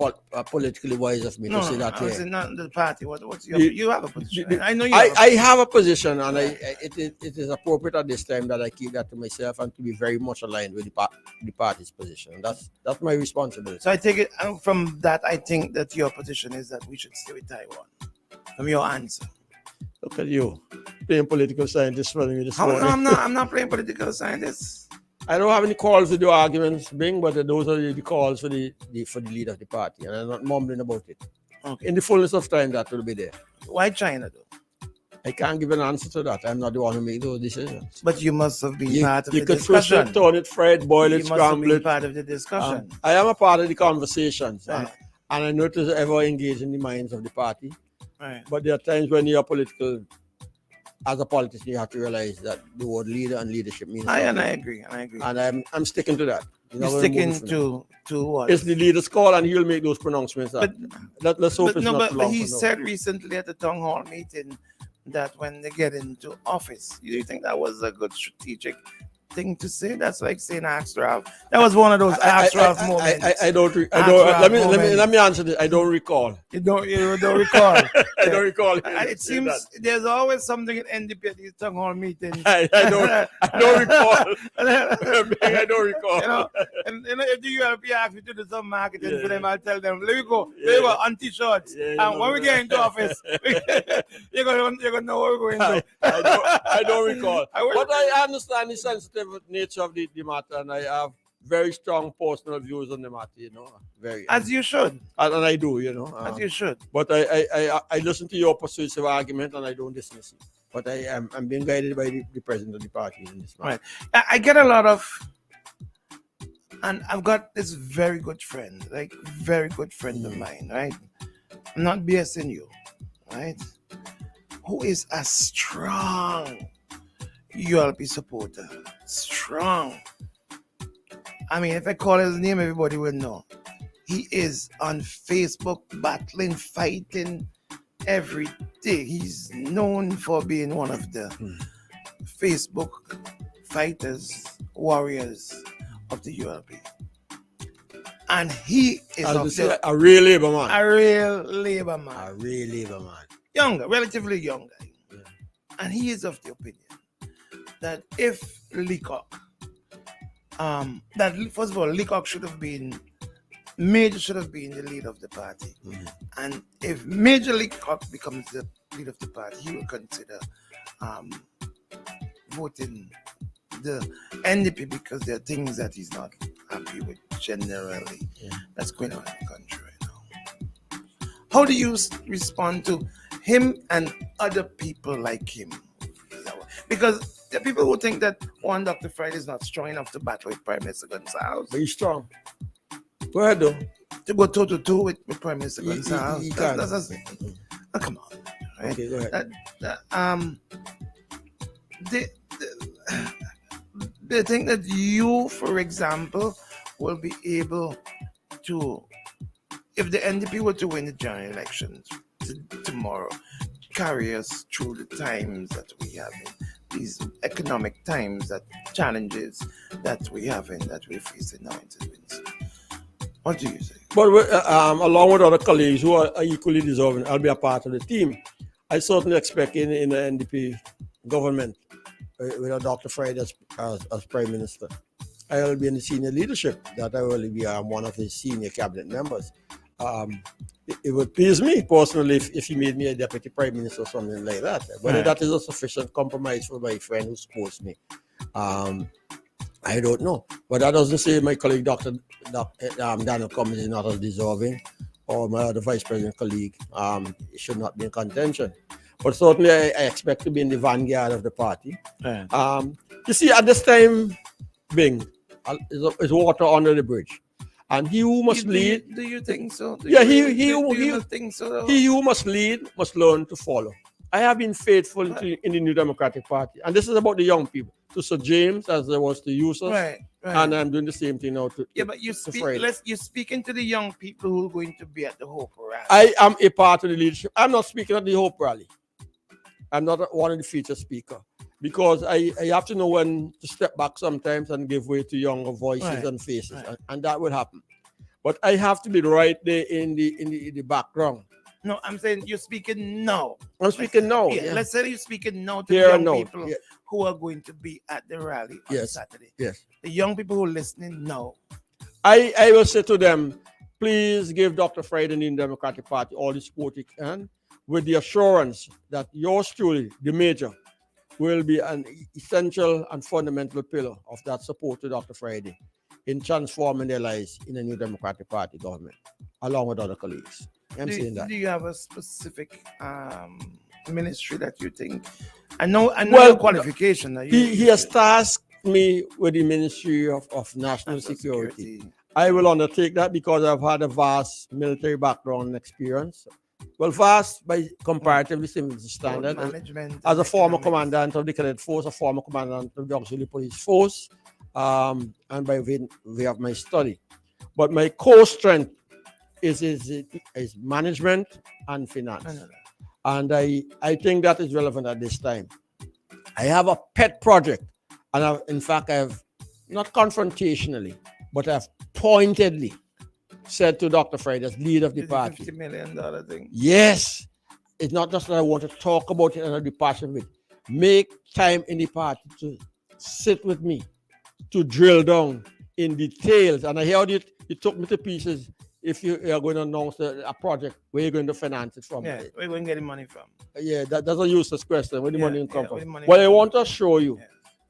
politically wise of me to say that. It's not the party. What's your? You have a position. I know you. I have a position, and it is appropriate at this time that I keep that to myself and to be very much aligned with the party's position. That's my responsibility. So I take it from that. I think that your position is that we should stay with Taiwan. From your answer. Look at you, playing political scientist for me this morning. I'm not playing political scientist. I don't have any calls to do arguments, Bing, but those are the calls for the leader of the party, and I'm not mumbling about it. Okay. In the fullness of time, that will be there. Why China, though? I can't give an answer to that. I'm not the one who made those decisions. But you must have been part of the discussion. discussion. You could turn it, fry it, boil it, scramble it. Part of the discussion. I am a part of the conversations, right. and I know it is ever engaged in the minds of the party. Right. But there are times when you're political, as a politician, you have to realize that the word leader and leadership means I something. agree. And I'm sticking to that. You're sticking to what? It's the leader's call, and he'll make those pronouncements. Let's hope it's not too long. But he said recently at the town hall meeting that when they get into office, do you think that was a good strategic thing to say? That's like saying Axtrav. That was one of those Axtrav moments. Let me answer this. I don't recall. You don't recall. I don't recall. It seems there's always something in NDP at these town hall meetings. I don't recall. I don't recall. You know, and if the ULP asks me to do some marketing for them, I'll tell them, let me go on t-shirts. And when we get into office, you're gonna know what we're going to. I don't recall. But I understand the sensitive nature of the matter, and I have very strong personal views on the matter, very. As you should. And I do, As you should. But I listen to your persuasive argument, and I don't dismiss it. But I'm being guided by the president of the party in this matter. Right. I get a lot of, and I've got this very good friend of mine, right? I'm not BSing you, right? Who is a strong ULP supporter. Strong. I mean, if I call his name, everybody will know. He is on Facebook battling, fighting every day. He's known for being one of the Facebook fighters, warriors of the ULP. And he is a real labor man. A real labor man. A real labor man. Younger, relatively young guy. Yeah. And he is of the opinion that if Leacock, that first of all, Leacock Major should have been the leader of the party. Mm-hmm. And if Major Leacock becomes the leader of the party, he will consider voting the NDP because there are things that he's not happy with generally that's going on in the country right now. How do you respond to him and other people like him? Because there are people who think that one Dr. Friday is not strong enough to battle with Prime Minister Gonsalves. But he's strong. Go ahead, though. To go toe-to-toe with Prime Minister Gonsalves. He can. Come on. Right? Okay, go ahead. They think that you, for example, will be able to, if the NDP were to win the general elections tomorrow, carry us through the times that we have in these economic times, that challenges that we have and that we're facing now in St. Vincent. What do you say? But along with other colleagues who are equally deserving, I'll be a part of the team. I certainly expect in the NDP government, with Dr. Friday as Prime Minister, I will be in the senior leadership, that I will be one of his senior cabinet members. It would please me personally if he made me a deputy prime minister or something like that. Whether that is a sufficient compromise for my friend who supports me, I don't know. But that doesn't say my colleague Dr. Daniel Cummins is not as deserving, or my other vice president colleague should not be in contention. But certainly I expect to be in the vanguard of the party. You see, at this time, Bing, is water under the bridge. And he who must lead. Do you think so? He who must lead must learn to follow. I have been faithful in the New Democratic Party, and this is about the young people. To Sir James, as I was to Yusuf, and I'm doing the same thing now to but you're speaking to the young people who are going to be at the Hope rally. I am a part of the leadership. I'm not speaking at the Hope rally. I'm not one of the featured speakers. Because I have to know when to step back sometimes and give way to younger voices and faces, and that will happen. But I have to be right there in the background. No, I'm saying you're speaking now. I'm speaking now. Let's say you're speaking now to the young people who are going to be at the rally on Saturday. Yes. The young people who are listening now. I will say to them, please give Dr. Friday and the Democratic Party all the support you can, with the assurance that yours truly, the Major, will be an essential and fundamental pillar of that support to Dr. Friday in transforming their lives in a New Democratic Party government, along with other colleagues. I'm saying that. Do you have a specific ministry that you think? I know your qualification. He has tasked me with the Ministry of National Security. I will undertake that because I've had a vast military background and experience Well, vast by comparatively similar standard. Management. As a former commandant of the cadet force, a former commandant of the auxiliary police force, and by way of my study. But my core strength is management and finance. And I think that is relevant at this time. I have a pet project, and I've not confrontationally, but I've pointedly said to Dr. Friday, as leader of the party, $50 million thing. yes, it's not just that I want to talk about it and I'll be passionate with. Make time in the party to sit with me, to drill down in details. And I heard it took me to pieces. If you are going to announce a project, where you're going to finance it from? Yeah, where you going to get the money from? Yeah, that's a useless question. Where the money come from? Well, I want to show you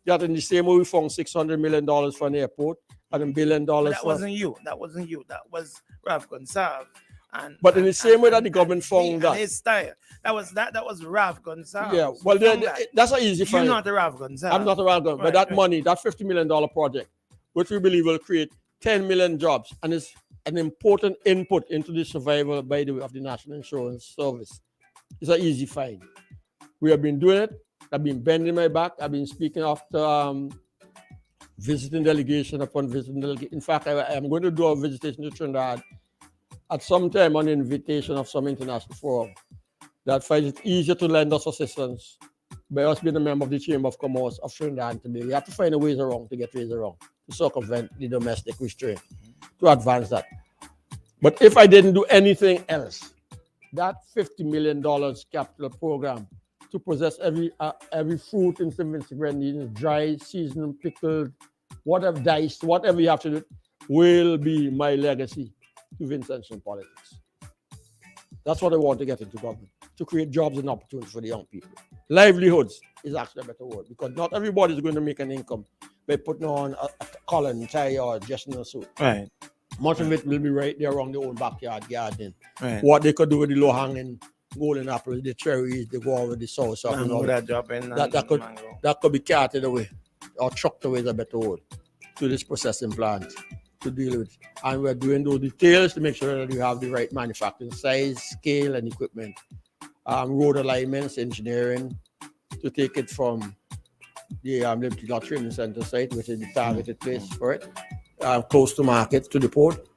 that in the same way we found $600 million for an airport and $1 billion. That wasn't you. That was Rav Gonsalves. But in the same way that the government found that. His style. That was Rav Gonsalves. Yeah, well, that's an easy find. You're not a Rav Gonsalves. I'm not a Rav Gonsalves. But that money, that $50 million project, which we believe will create 10 million jobs, and is an important input into the survival, by the way, of the National Insurance Service. It's an easy find. We have been doing it. I've been bending my back. I've been speaking after visiting delegation upon visiting delegation. In fact, I am going to do a visitation to Trinidad at some time on invitation of some international forum that finds it easier to lend us assistance by us being a member of the Chamber of Commerce of Trinidad and Tobago. You have to find a ways around to get ways around to circumvent the domestic restraint, to advance that. But if I didn't do anything else, that $50 million capital program to possess every fruit in St. Vincent Grenadines, dry, seasoned, pickled, whatever, diced, whatever you have to do, will be my legacy to Vincentian politics. That's what I want to get into government, to create jobs and opportunities for the young people. Livelihoods is actually a better word, because not everybody is going to make an income by putting on a collar and tie or just in a suit. Right. Much of it will be right there around the old backyard garden. Right. What they could do with the low-hanging golden apples, the cherries, they go over the sauce. That could be carted away or trucked away is a better word to this processing plant to deal with. And we're doing those details to make sure that we have the right manufacturing size, scale, and equipment. Road alignments, engineering, to take it from the Liberty Lot Training Center site, which is the targeted place for it, close to market, to the port.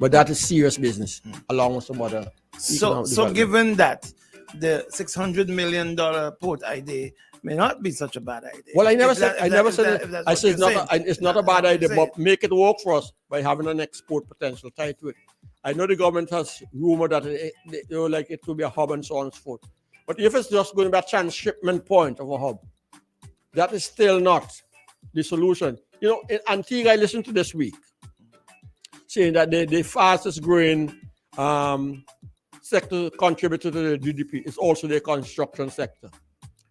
But that is serious business, along with some other. So given that the $600 million port idea may not be such a bad idea. Well, I never said it's not a bad idea, but make it work for us by having an export potential tied to it. I know the government has rumored that they would like it to be a hub and so on and so forth. But if it's just going to be a transshipment point of a hub, that is still not the solution. You know, in Antigua, I listened to this week saying that the fastest growing sector contributor to the GDP is also the construction sector.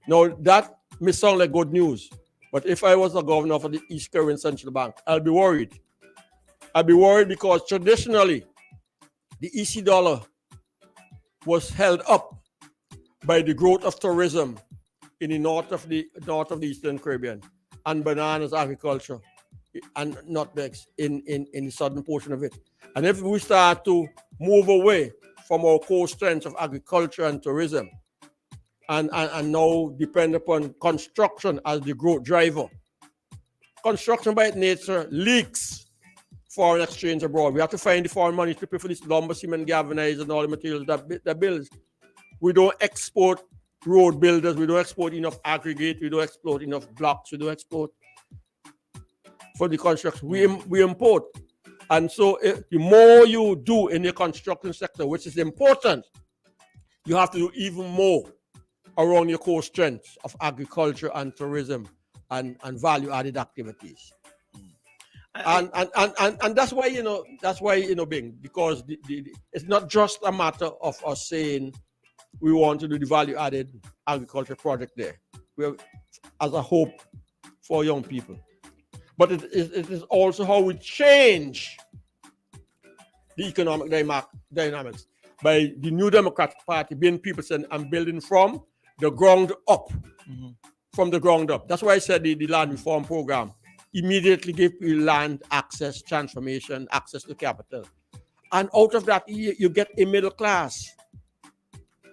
Now, that may sound like good news, but if I was a governor for the East Caribbean Central Bank, I'll be worried. I'll be worried because traditionally, the EC dollar was held up by the growth of tourism in the north of the Eastern Caribbean and bananas agriculture and nutmegs in the southern portion of it. And if we start to move away from our core strengths of agriculture and tourism and now depend upon construction as the growth driver, construction by its nature leaks foreign exchange abroad. We have to find the foreign money to pay for this lumber, cement, galvanized, and all the materials that builds. We don't export road builders. We don't export enough aggregate. We don't export enough blocks. We don't export for the construction. We import. And so the more you do in the construction sector, which is important, you have to do even more around your core strengths of agriculture and tourism and value-added activities. And that's why, Bing, because it's not just a matter of us saying we want to do the value-added agriculture project there. We have as a hope for young people. But it is also how we change the economic dynamics by the New Democratic Party being people saying, I'm building from the ground up. Mm-hmm. From the ground up. That's why I said the land reform program immediately give you land access, transformation, access to capital. And out of that, you get a middle class.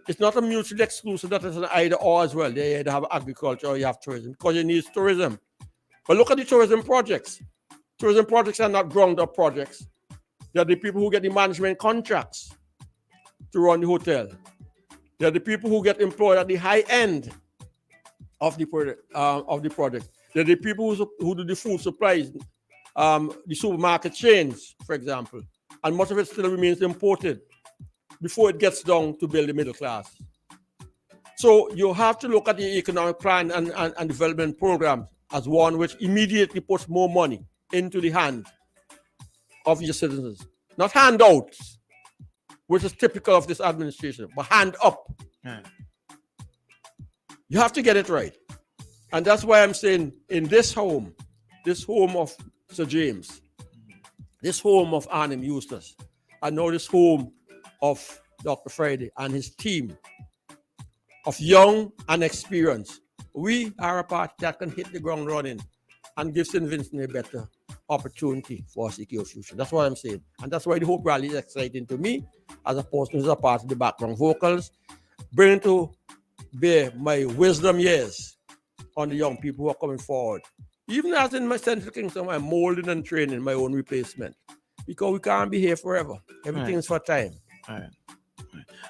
It's not a mutually exclusive, that is an either or as well. They either have agriculture or you have tourism, because you need tourism. But look at the tourism projects. Tourism projects are not ground up projects. They're the people who get the management contracts to run the hotel. They're the people who get employed at the high end of the project. They're the people who do the food supplies, the supermarket chains, for example. And much of it still remains imported before it gets down to build the middle class. So you have to look at the economic plan and development program as one which immediately puts more money into the hand of your citizens. Not handouts, which is typical of this administration, but hand up. Yeah. You have to get it right. And that's why I'm saying in this home of Sir James, this home of Arnhem Eustace, and now this home of Dr. Friday and his team of young and experienced, we are a party that can hit the ground running and give St. Vincent a better opportunity for a secure future. That's what I'm saying. And that's why the Hope Rally is exciting to me as a person who's a part of the background vocals, bringing to bear my wisdom years on the young people who are coming forward. Even as in my Central Kingston, I'm molding and training my own replacement, because we can't be here forever. Everything is for time. All right.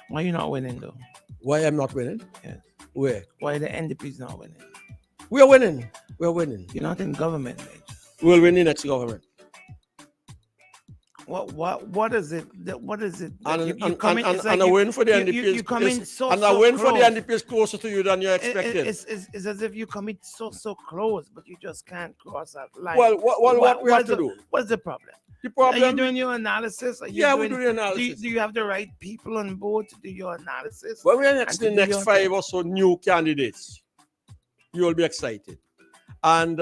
Why are you not winning, though? Why I'm not winning? Yes. Where? Why the NDP is not winning? We are winning. We are winning. You're not in government, Major. We'll win the next government. What is it? What is it? And a win for the NDP you come in so and a win close. for the NDP is closer to you than you expected. It's as if you come in so close, but you just can't cross that line. Well, what we have to do? What's the problem? The problem. Are you doing your analysis? We do the analysis. Do you have the right people on board to do your analysis? When we are the next 5 or so new candidates, you will be excited. And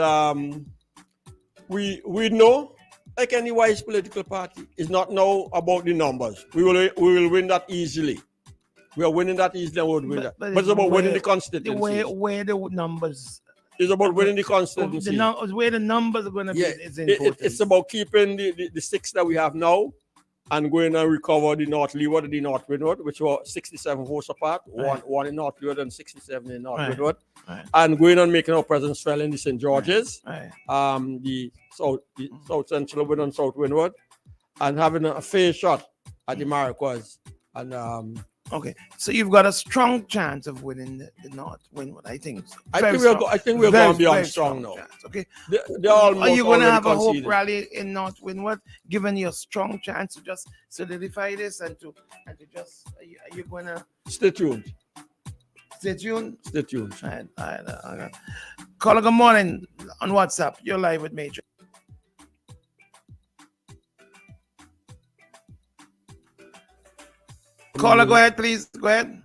we know, like any wise political party, it's not now about the numbers. We will win that easily. We are winning that easily and we'll win that. But it's about winning the constituencies. Where the numbers. It's about winning the constituencies. Where the numbers are going to be is important. It's about keeping the 6 that we have now and going and recover the North Leeward and the North Windward, which were 67 votes apart, one in North Leeward and 67 in North Windward, and going and making our presence felt in the St. George's, the South Central Windward and South Windward, and having a fair shot at the Marquas. And okay, so you've got a strong chance of winning the North Windward, I think. I think we're going beyond strong now. Chance, okay, are you going to have a hope rally in North Windward, given your strong chance to just solidify this and to just are you going to stay tuned? Stay tuned. Stay tuned. All right. Caller, good morning on WhatsApp. You're live with Major. Caller, go ahead, please. Go ahead.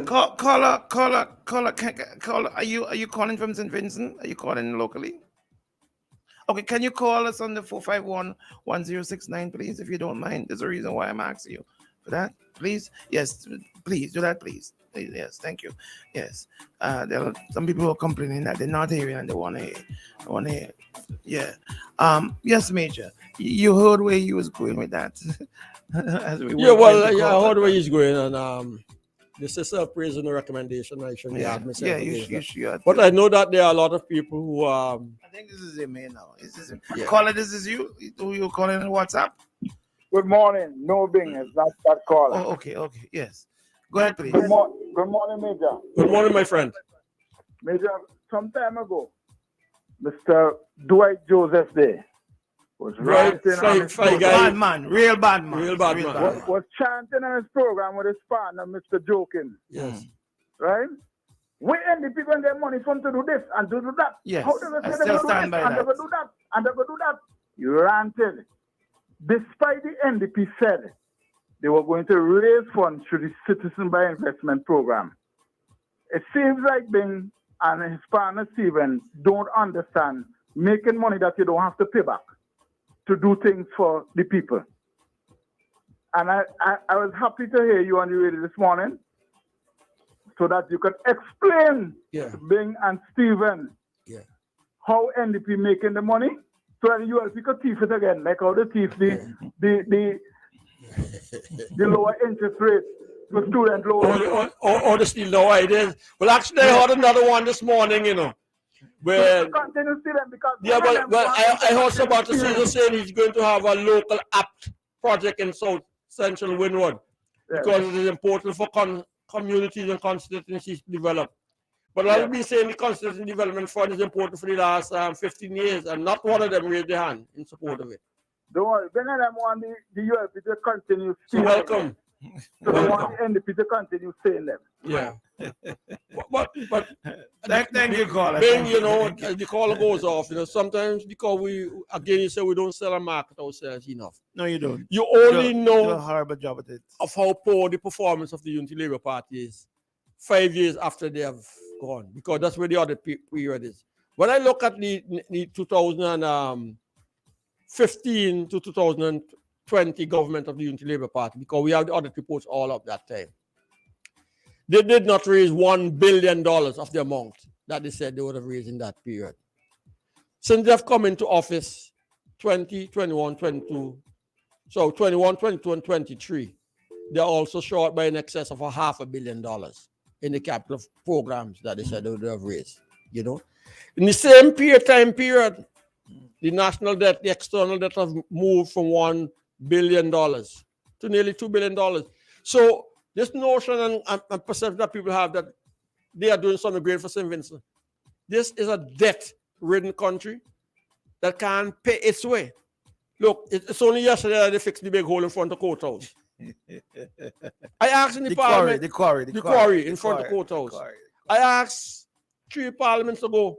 Caller, are you calling from St. Vincent? Are you calling locally? Okay, can you call us on the 451-1069, please, if you don't mind? There's a reason why I'm asking you for that. Please? Yes, please, do that, please. Yes, thank you. Yes. There are some people who are complaining that they're not hearing and they want to hear. Yeah. Yes, Major. You heard where he was going with that. I heard where he's going, and the sister praising the recommendation. I shouldn't have myself. Yeah, you should. But I know that there are a lot of people who I think this is him here now. Caller, this is you. Who you calling on WhatsApp? Good morning. No Bing is not that caller. Oh, okay. Yes. Go ahead, please. Good morning, Major. Good morning, my friend. Major, some time ago, Mr. Dwight Joseph there was bad man. Was chanting on his program with his partner, Mr. Joking. Yes. Right? We NDP going to get money from to do this and to do that. Yes, How do they I say still they do stand this by and they that. will do that and they will do that? Granted, despite the NDP said they were going to raise funds through the Citizen by Investment Program, it seems like Bing and his partner Stephen don't understand making money that you don't have to pay back to do things for the people. And I was happy to hear you on the radio this morning so that you can explain Bing and Stephen how NDP making the money so that ULP could thief it again, like how they thief the lower interest rate for student loans. Or the still no ideas. Well, actually, I heard another one this morning, you know. Where, continue stealing because I heard about the season saying he's going to have a local apt project in South Central Windward because it is important for communities and constituencies to develop. But I've been saying the Constituency Development Fund is important for the last 15 years, and not one of them raised their hand in support of it. Don't worry, many of them want the ULP to continue So stealing. welcome. So they want the NDP to continue stealing them. Yeah. but thank you, caller. Being, you know, as the caller goes off, you know, sometimes because we, again, you say we don't sell and market ourselves enough. No, you don't. You only do know a horrible job at it. of how poor the performance of the Unity Labour Party is 5 years after they have gone, because that's where the other period is. When I look at the 2015 to 2020 government of the Unity Labour Party, because we have the audit reports all of that time, they did not raise $1 billion of the amount that they said they would have raised in that period. Since they have come into office 20, 21, 22, so 21, 22, and 23, they're also short by in excess of $500 million in the capital programs that they said they would have raised, you know. In the same time period, the national debt, the external debt have moved from $1 billion to nearly $2 billion. So this notion and perception that people have that they are doing something great for St. Vincent, this is a debt-ridden country that can't pay its way. Look, it's only yesterday that they fixed the big hole in front of Courthouse. I asked in the parliament, the quarry in front of Courthouse. I asked 3 parliaments ago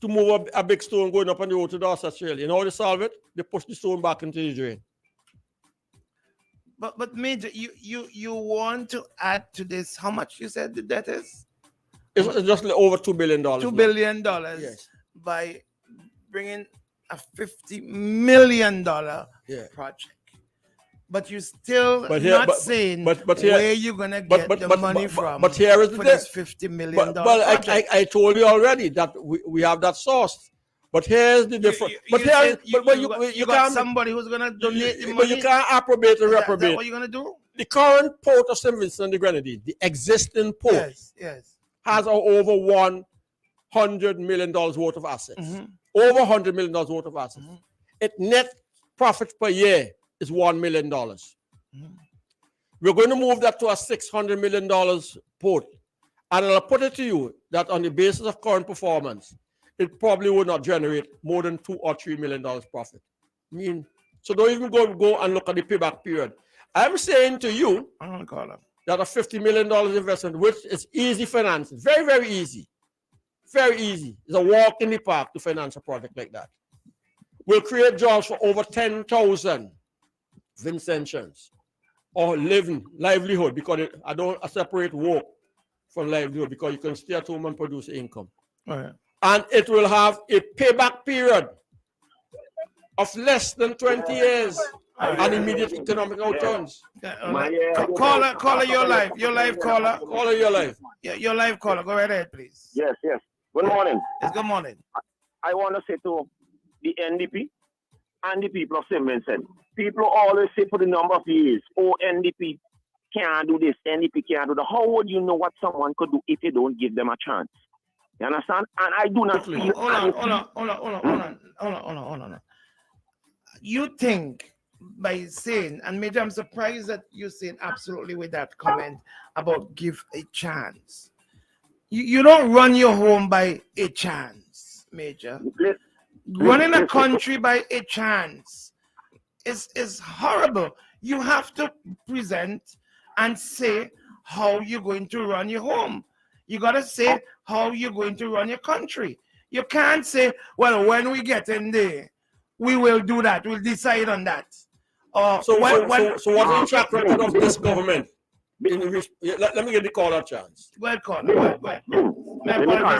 to move a big stone going up on the road to Dorset Trail. You know how they solve it? They push the stone back into the drain. But Major, you want to add to this? How much you said the debt is? It's just over $2 billion. $2 billion by bringing a $50 million project. But you still saying where you're gonna get the money from. But here is the for this $50 million. Well, I told you already that we have that source. But here's the difference. You got somebody who's gonna donate the money. But you can't appropriate and reprobate. Is that what you're gonna do? The current port of St. Vincent and the Grenadines, the existing port, has over $100 million worth of assets. Over $100 million worth of assets. Its net profit per year is $1 million. We're going to move that to a $600 million port. And I'll put it to you that on the basis of current performance, it probably would not generate more than $2 or $3 million profit. I mean, so don't even go and look at the payback period. I'm saying to you that a $50 million investment, which is easy financing, very, very easy. Very easy. It's a walk in the park to finance a project like that. Will create jobs for over 10,000 Vincentians or livelihood, because I separate work from livelihood, because you can stay at home and produce income. And it will have a payback period of less than 20 years and immediate economic outcomes. Caller, your live caller. Caller, your live. Yeah, your live caller. Go right ahead, please. Yes. Good morning. Yes, good morning. I want to say to the NDP and the people of St. Vincent, people always say for the number of years, oh, NDP can't do this, NDP can't do that. How would you know what someone could do if you don't give them a chance? You understand? And I do not feel... Hold on. You think by saying, and maybe I'm surprised that you're saying absolutely with that comment about give a chance. You don't run your home by a chance, Major. Running a country by a chance is horrible. You have to present and say how you're going to run your home. You got to say how you're going to run your country. You can't say, well, when we get in there, we will do that. We'll decide on that. So what's the track record of this government? Let me get the caller chance. Well, caller. Let me tell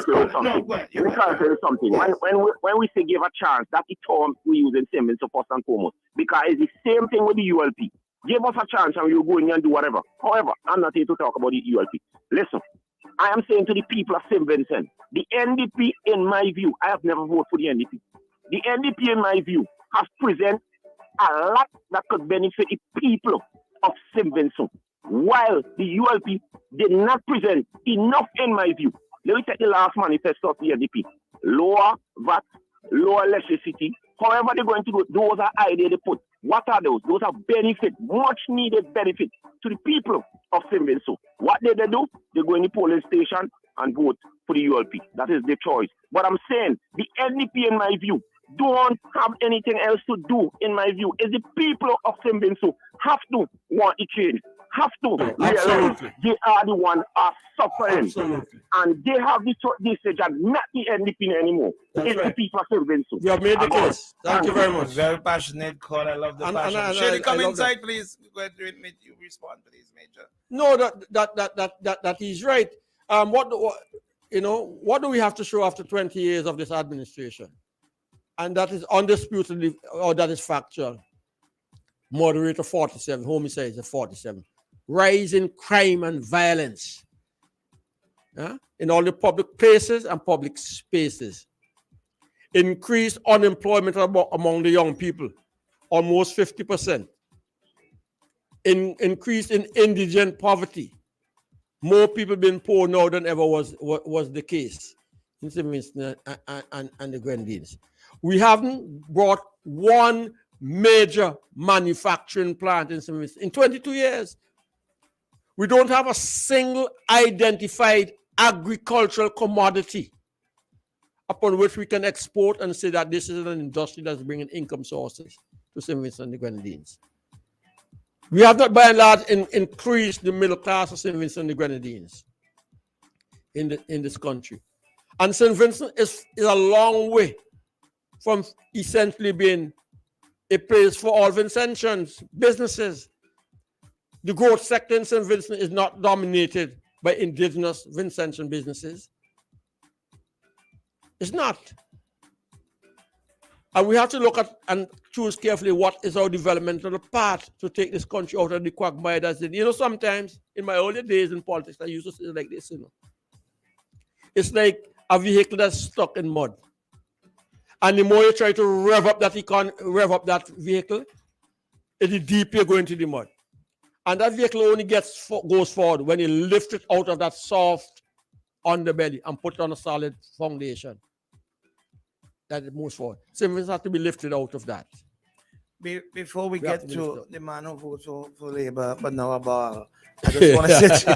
you something. When we say give a chance, that's the term we use in Simmons first and foremost. Because it's the same thing with the ULP. Give us a chance and we'll go in and do whatever. However, I'm not here to talk about the ULP. Listen, I am saying to the people of St. Vincent, the NDP, in my view, I have never voted for the NDP. The NDP, in my view, has presented a lot that could benefit the people of St. Vincent, while the ULP did not present enough, in my view. Let me take the last manifesto of the NDP. Lower VAT, lower electricity. However they're going to do, those are ideas they put. What are those? Those are benefit, much needed benefit to the people of St. Vincent. What did they do? They go in the polling station and vote for the ULP. That is their choice. But I'm saying the NDP, in my view, don't have anything else to do, in my view. Is the people of St. Vincent have to want a change. Have to realize they are the ones are suffering. Absolutely. And they have the decision, not the NDP anymore. It's the people of St. Vincent. You have made the case. Thank you very much. Very passionate call. I love the passion. Shady, come inside, please. Go ahead and you respond, please, Major. No, that he's right. What do we have to show after 20 years of this administration? And that is undisputedly, or that is factual. Moderator 47, homicides at 47. Rise in crime and violence in all the public places and public spaces. Increased unemployment among the young people, almost 50%. Increase in indigent poverty. More people being poor now than ever was the case in St. Vincent and the Grenadines. We haven't brought one major manufacturing plant in St. Vincent in 22 years. We don't have a single identified agricultural commodity upon which we can export and say that this is an industry that's bringing income sources to St. Vincent and the Grenadines. We have not, by and large, increased the middle class of St. Vincent and the Grenadines in this country. And St. Vincent is a long way from essentially being a place for all Vincentians, businesses. The growth sector in St. Vincent is not dominated by indigenous Vincentian businesses. It's not. And we have to look at and choose carefully what is our developmental path to take this country out of the quagmire that's in. You know, sometimes in my early days in politics, I used to say it like this, It's like a vehicle that's stuck in mud. And the more you try to rev up that vehicle, the deeper you go into the mud. And that vehicle only goes forward when you lift it out of that soft underbelly and put it on a solid foundation. That it moves forward. Simmons has to be lifted out of that. Before we get to the man who votes for Labour, but now about I just want to say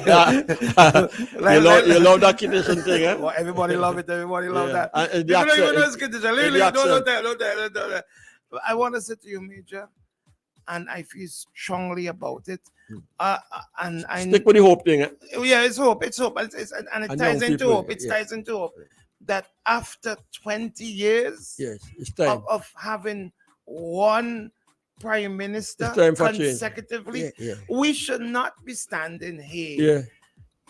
you love that Kiddishan thing, eh? Well, everybody love it. Everybody love that. And you don't even know it's Kiddishan. Literally, don't that. But I want to say to you, Major, and I feel strongly about it. And I stick with the hope thing. Eh? Yeah, it's hope. It's hope. And it ties into hope. It ties into hope. That after 20 years it's time. Of having one prime minister consecutively, we should not be standing here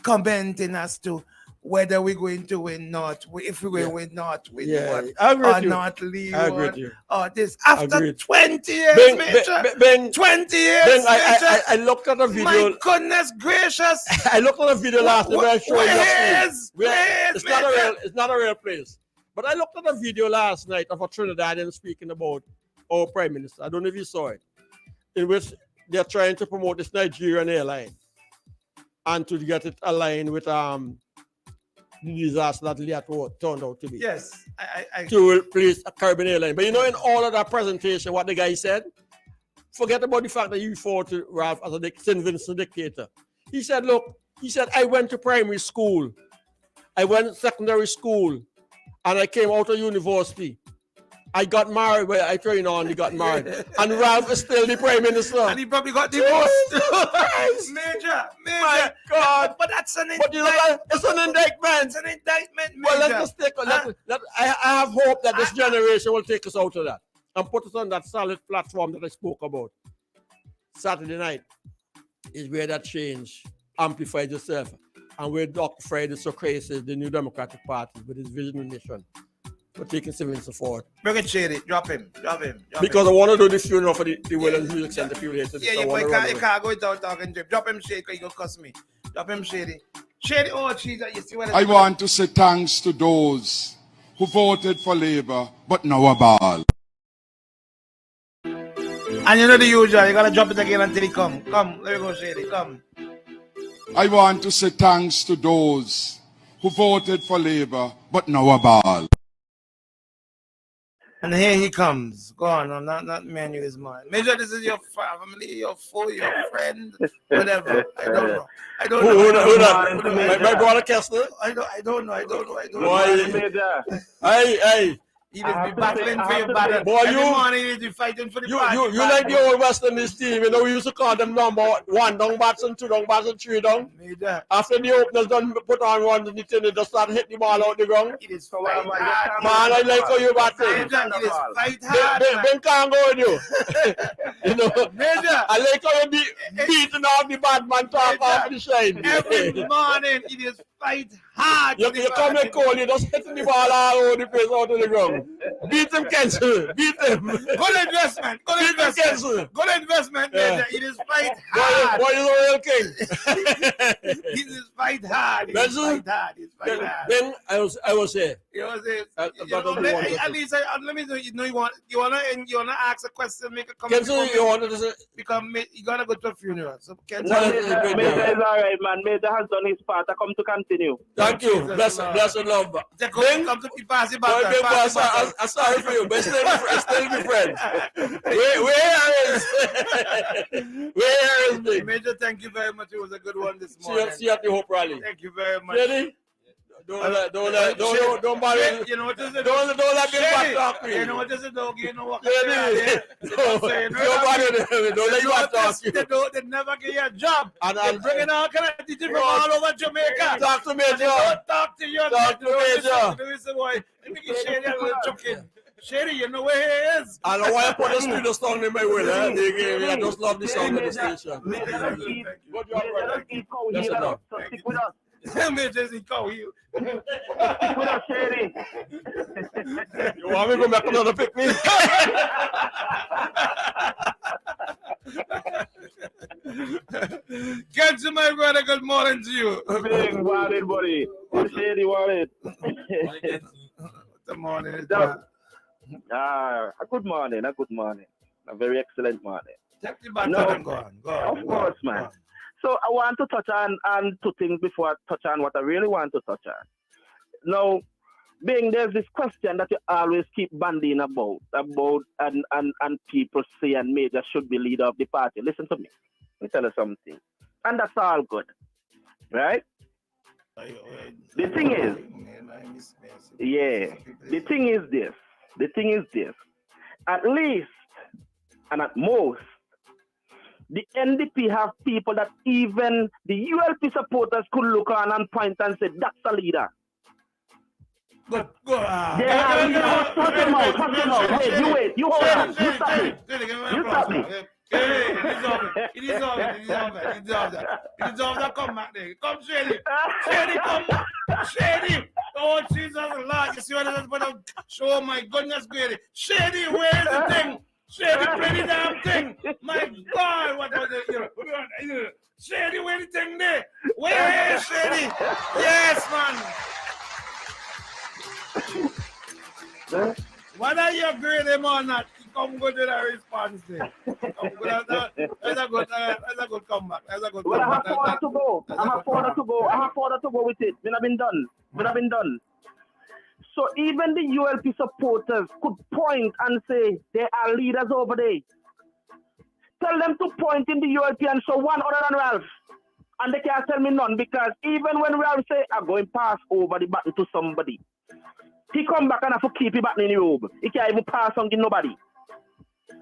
commenting as to whether we're going to win not, if we're going to win not, win one, or not leave one, or this. After 20 years, Major, 20 years, I looked at a video. My goodness gracious. I looked at a video last night. It's not a real place. But I looked at a video last night of a Trinidadian speaking about our prime minister. I don't know if you saw it, in which they're trying to promote this Nigerian airline and to get it aligned with the disaster that Liat turned out to be. Yes, to replace a Caribbean airline. But you know, in all of that presentation, what the guy said, forget about the fact that you referred to Ralph as a St. Vincent dictator. He said, look, I went to primary school, I went to secondary school, and I came out of university. I got married where I trained on, he got married. And Ralph is still the prime minister. And he probably got divorced. Major. My God. But That's an But you know what? It's an indictment. It's an indictment, Well, Major. let's just take. I have hope that this generation will take us out of that and put us on that solid platform that I spoke about. Saturday night is where that change amplifies itself, and where Dr. Fred is so crazy, the New Democratic Party with his vision and mission for taking civil support. Bring it, Shady. Drop him. Because I want to do the funeral for the Williams Music Center people here today. Yeah, but you can't go without talking to him. Drop him, Shady, because you cuss me. Drop him, Shady. Shady, oh, Jesus, you see what I want to say thanks to those who voted for Labour, but now a ball. And you know the usual, you gotta drop it again until he come. Come, let me go, Shady, come. I want to say thanks to those who voted for Labour, but now a ball. And here he comes. Go on, I'm not menu is mine. Major, this is your family, your foe, your friend, whatever. I don't know. Who that? My brother Kessler? I don't know. Boy, hey. He will be battling for your battle. Boy, every morning he'll be fighting for the party. You like the old West Indies team, you know, we used to call them number 1 down batsman, 2 down batsman, 3 down. After the openers done put on one, they just start hitting the ball out the ground. It is fight hard. Man, I like how you batting. It is fight hard. Ben can't go with you. You know, Major, I like how you beating off the bad man talk off the shine. Every morning it is fight hard. You come and call, you just hitting the ball all over the place out of the ground. Beat him, Kenzel. Beat him. Good investment. Good investment. Yeah. It is fight hard. Boy, you're a real king. It is fight hard. Then I will say. At least let me know. You wanna ask a question, make a comment. Kenzel, you want to say? Because you gotta go to a funeral. So Major is all right, man. Major has done his part. I come to continue. Thank you. Bless and love. Come to pass it back. I'm sorry for you, but still be friends. Where is Big? Major, thank you very much. It was a good one this morning. See you at the Hope Rally. Thank you very much. Ready? Don't bother. You know what is it? Don't let me back talk to you. You know what is it, dog? You know what? Don't let you back talk to you. They never get you a job. They're bringing all kind of teachers from all over Jamaica. Talk to Major. Don't talk to you. Talk to Major. Let me get Shady a little chucking. Shady, you know where he is. I know why I put the studio song in my will. I just love the sound of the station. Good job, brother. Stick with us. Major's in cow. You stick with us, Shady. You want me to go back another pick me? Get to my brother. Good morning to you. Big morning, buddy. Shady morning. Good morning. A good morning. A very excellent morning. Take the baton. Go on. Of course, man. So I want to touch on two things before I touch on what I really want to touch on. Now, being there's this question that you always keep bandying about and people say and Major should be leader of the party. Listen to me. Let me tell you something. And that's all good. Right? The thing is this. At least and at most, the NDP have people that even the ULP supporters could look on and point and say, that's a leader. Go. Yeah, hush him out. Wait, you hold on. You stop me. Hey, it is over. Come back there. Come, Shady. Come. Shady. Oh, Jesus, Lord. You see what I'm going to show? My goodness, Grady. Shady, where's the thing? Shady, play the damn thing. My God, what was it? Shady, where's the thing there? Where is Shady? Yes, man. Whether you agree with him or not, come good with a response there. That's a good comeback. Well, I have further to go with it. We have been done. So even the ULP supporters could point and say there are leaders over there. Tell them to point in the ULP and show one other than Ralph. And they can't tell me none, because even when Ralph say, I'm going to pass over the button to somebody, he come back and have to keep the button in the robe. He can't even pass on to nobody.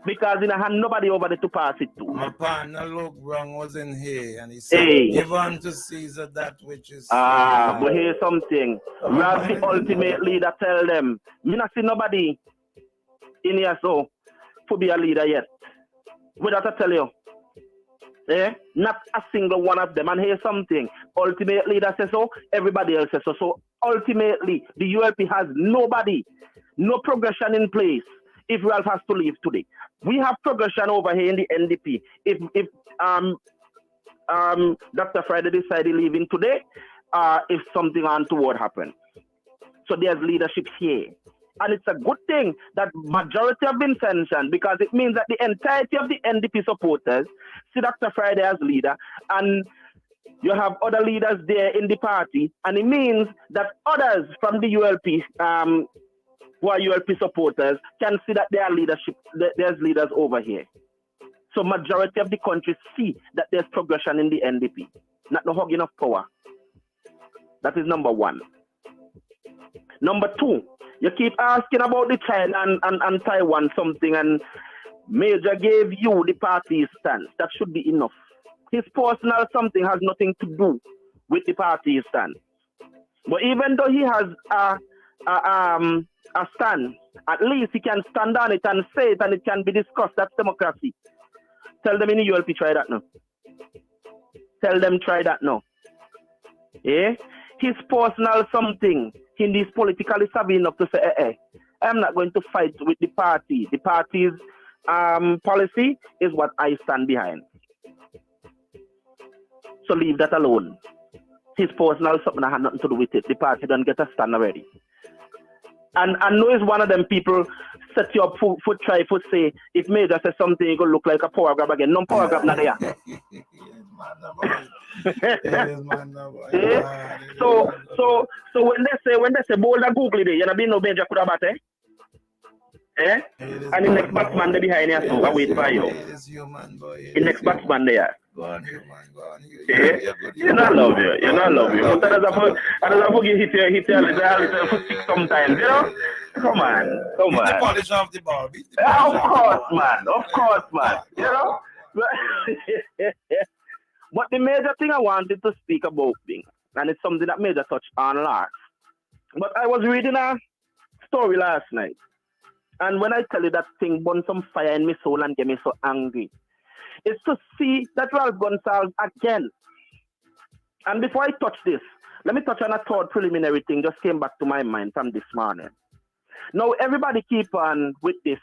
Because you know, had nobody over there to pass it to. My partner Luke Brown was in here and he said, Hey. give unto Caesar that which is But here's something. We have the ultimate leader tell them, me not see nobody in here so to be a leader yet. Without I tell you. Not a single one of them. And here's something. Ultimate leader says so, everybody else says so. So ultimately, the ULP has nobody, no progression in place if Ralph has to leave today. We have progression over here in the NDP. If Dr. Friday decided leaving today, if something untoward happens. So there's leadership here. And it's a good thing that majority have been sanctioned because it means that the entirety of the NDP supporters see Dr. Friday as leader, and you have other leaders there in the party, and it means that others from the ULP, who are ULP supporters, can see that there's leaders over here. So majority of the country see that there's progression in the NDP, not no hugging of power. That is number one. Number two, you keep asking about the China and Taiwan something, and Major gave you the party's stance. That should be enough. His personal something has nothing to do with the party's stance. But even though he has a stand, at least he can stand on it and say it, and it can be discussed. That's democracy. Tell them in the ULP try that now. Tell them try that now. His personal something, he is politically savvy enough to say, I'm not going to fight with the party. The party's policy is what I stand behind. So leave that alone. His personal something that had nothing to do with it. The party don't get a stand already. And I know it's one of them people set you up foot try foot say, if Major says something, you go look like a power grab again. No power grab not there. So when they say boulder Google it, you know be no Major could have bat, and the next batsman they behind you, so I wait for you. The next batsman there. Go on, human. You not love you. You not love you. But I don't forget hit you a little foot stick sometimes, you know? Come on. Beat the polish off the ball. Of course, man. You know? But the major thing I wanted to speak about, and it's something that Major touched on last. But I was reading a story last night. And when I tell you that thing burned some fire in my soul and get me so angry, it's to see that Ralph Gonsalves again. And before I touch this, let me touch on a third preliminary thing just came back to my mind from this morning. Now, everybody keep on with this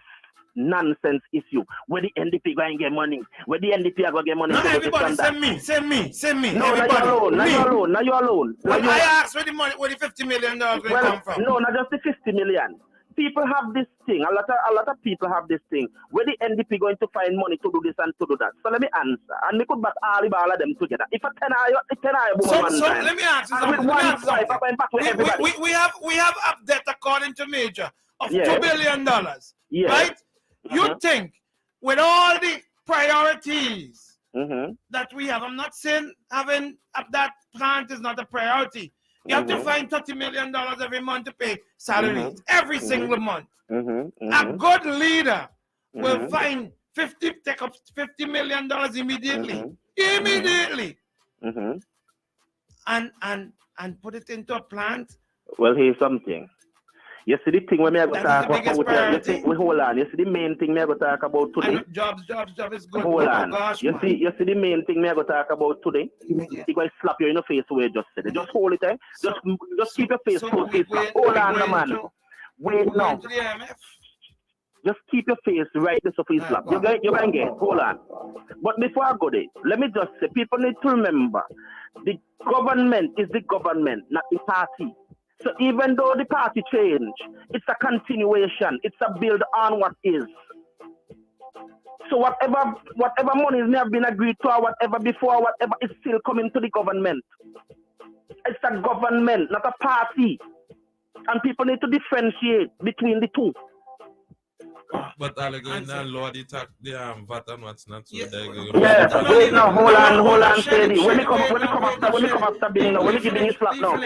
nonsense issue. Where the NDP going to get money? Where the NDP are going to get money? No, everybody send me. No, now you're alone. Well, I asked where the $50 million will come from. No, not just the 50 million. People have this thing. A lot of people have this thing. Where the NDP going to find money to do this and to do that? So let me answer. And we could back all of them together. If a 10 so let me answer something. We have up debt according to Major of $2 billion. Right? You think with all the priorities that we have, I'm not saying having up that plant is not a priority. You have to find $30 million every month to pay salaries every single month. A good leader will take up $50 million immediately, and put it into a plant. Well, here's something. You see the thing when I go talk about, hold on. You see the main thing I go talk about today. Jobs is good. Hold on. You see the main thing I go talk about today. He going to slap you in the face where you just said it. Just hold it, Just keep your face close. Hold on, man. Wait now. Just keep your face right there so you slap. You're going to get. Hold on. But before I go there, let me just say, people need to remember, the government is the government, not the party. So even though the party change, it's a continuation. It's a build on what is. So whatever monies may have been agreed to or whatever before, whatever is still coming to the government. It's a government, not a party. And people need to differentiate between the two. But again, Lord, the VAT and what's not so wait now, hold on, steady. When we come after being now, when we give you slap now.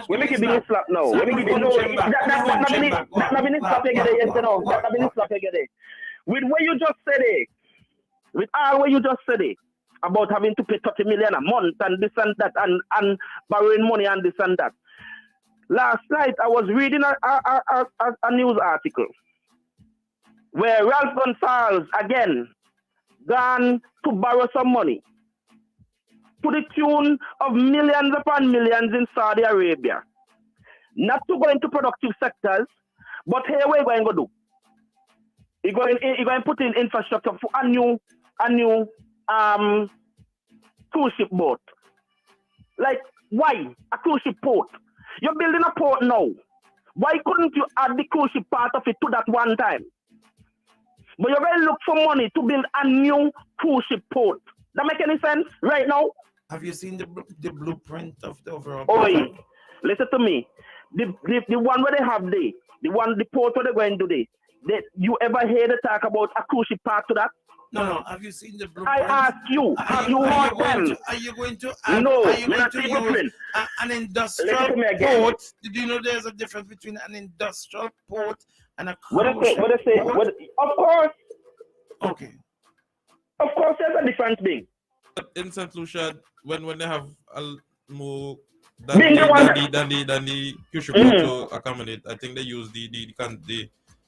When we give you slap now, when we give you that not been slap again, yes, no. That not been slap again. with what you just said, with all what you just said, about having to pay 30 million a month and this and that and borrowing money and this and that. Last night I was reading a news article where Ralph Gonsalves again gone to borrow some money to the tune of millions upon millions in Saudi Arabia. Not to go into productive sectors, but here we're going to do. You're going to put in infrastructure for a new cruise ship boat. Like, why a cruise ship port? You're building a port now. Why couldn't you add the cruise ship part of it to that one time? But you're going to look for money to build a new cruise ship port. That make any sense right now? Have you seen the blueprint of the overall? Oi, listen to me. The one where they have the port where they're going to do you ever hear the talk about a cruise ship part to that? No. Have you seen the blueprint? I ask you, have you heard them? Are you going to No, are you going not to the use blueprint. an industrial Listen to me again. port? Did you know there's a difference between an industrial port and a What cruise I say? port? Of course. Okay. Of course, there's a difference thing. In St. Lucia, when they have a more Being the one than the cruise ship to accommodate, I think they use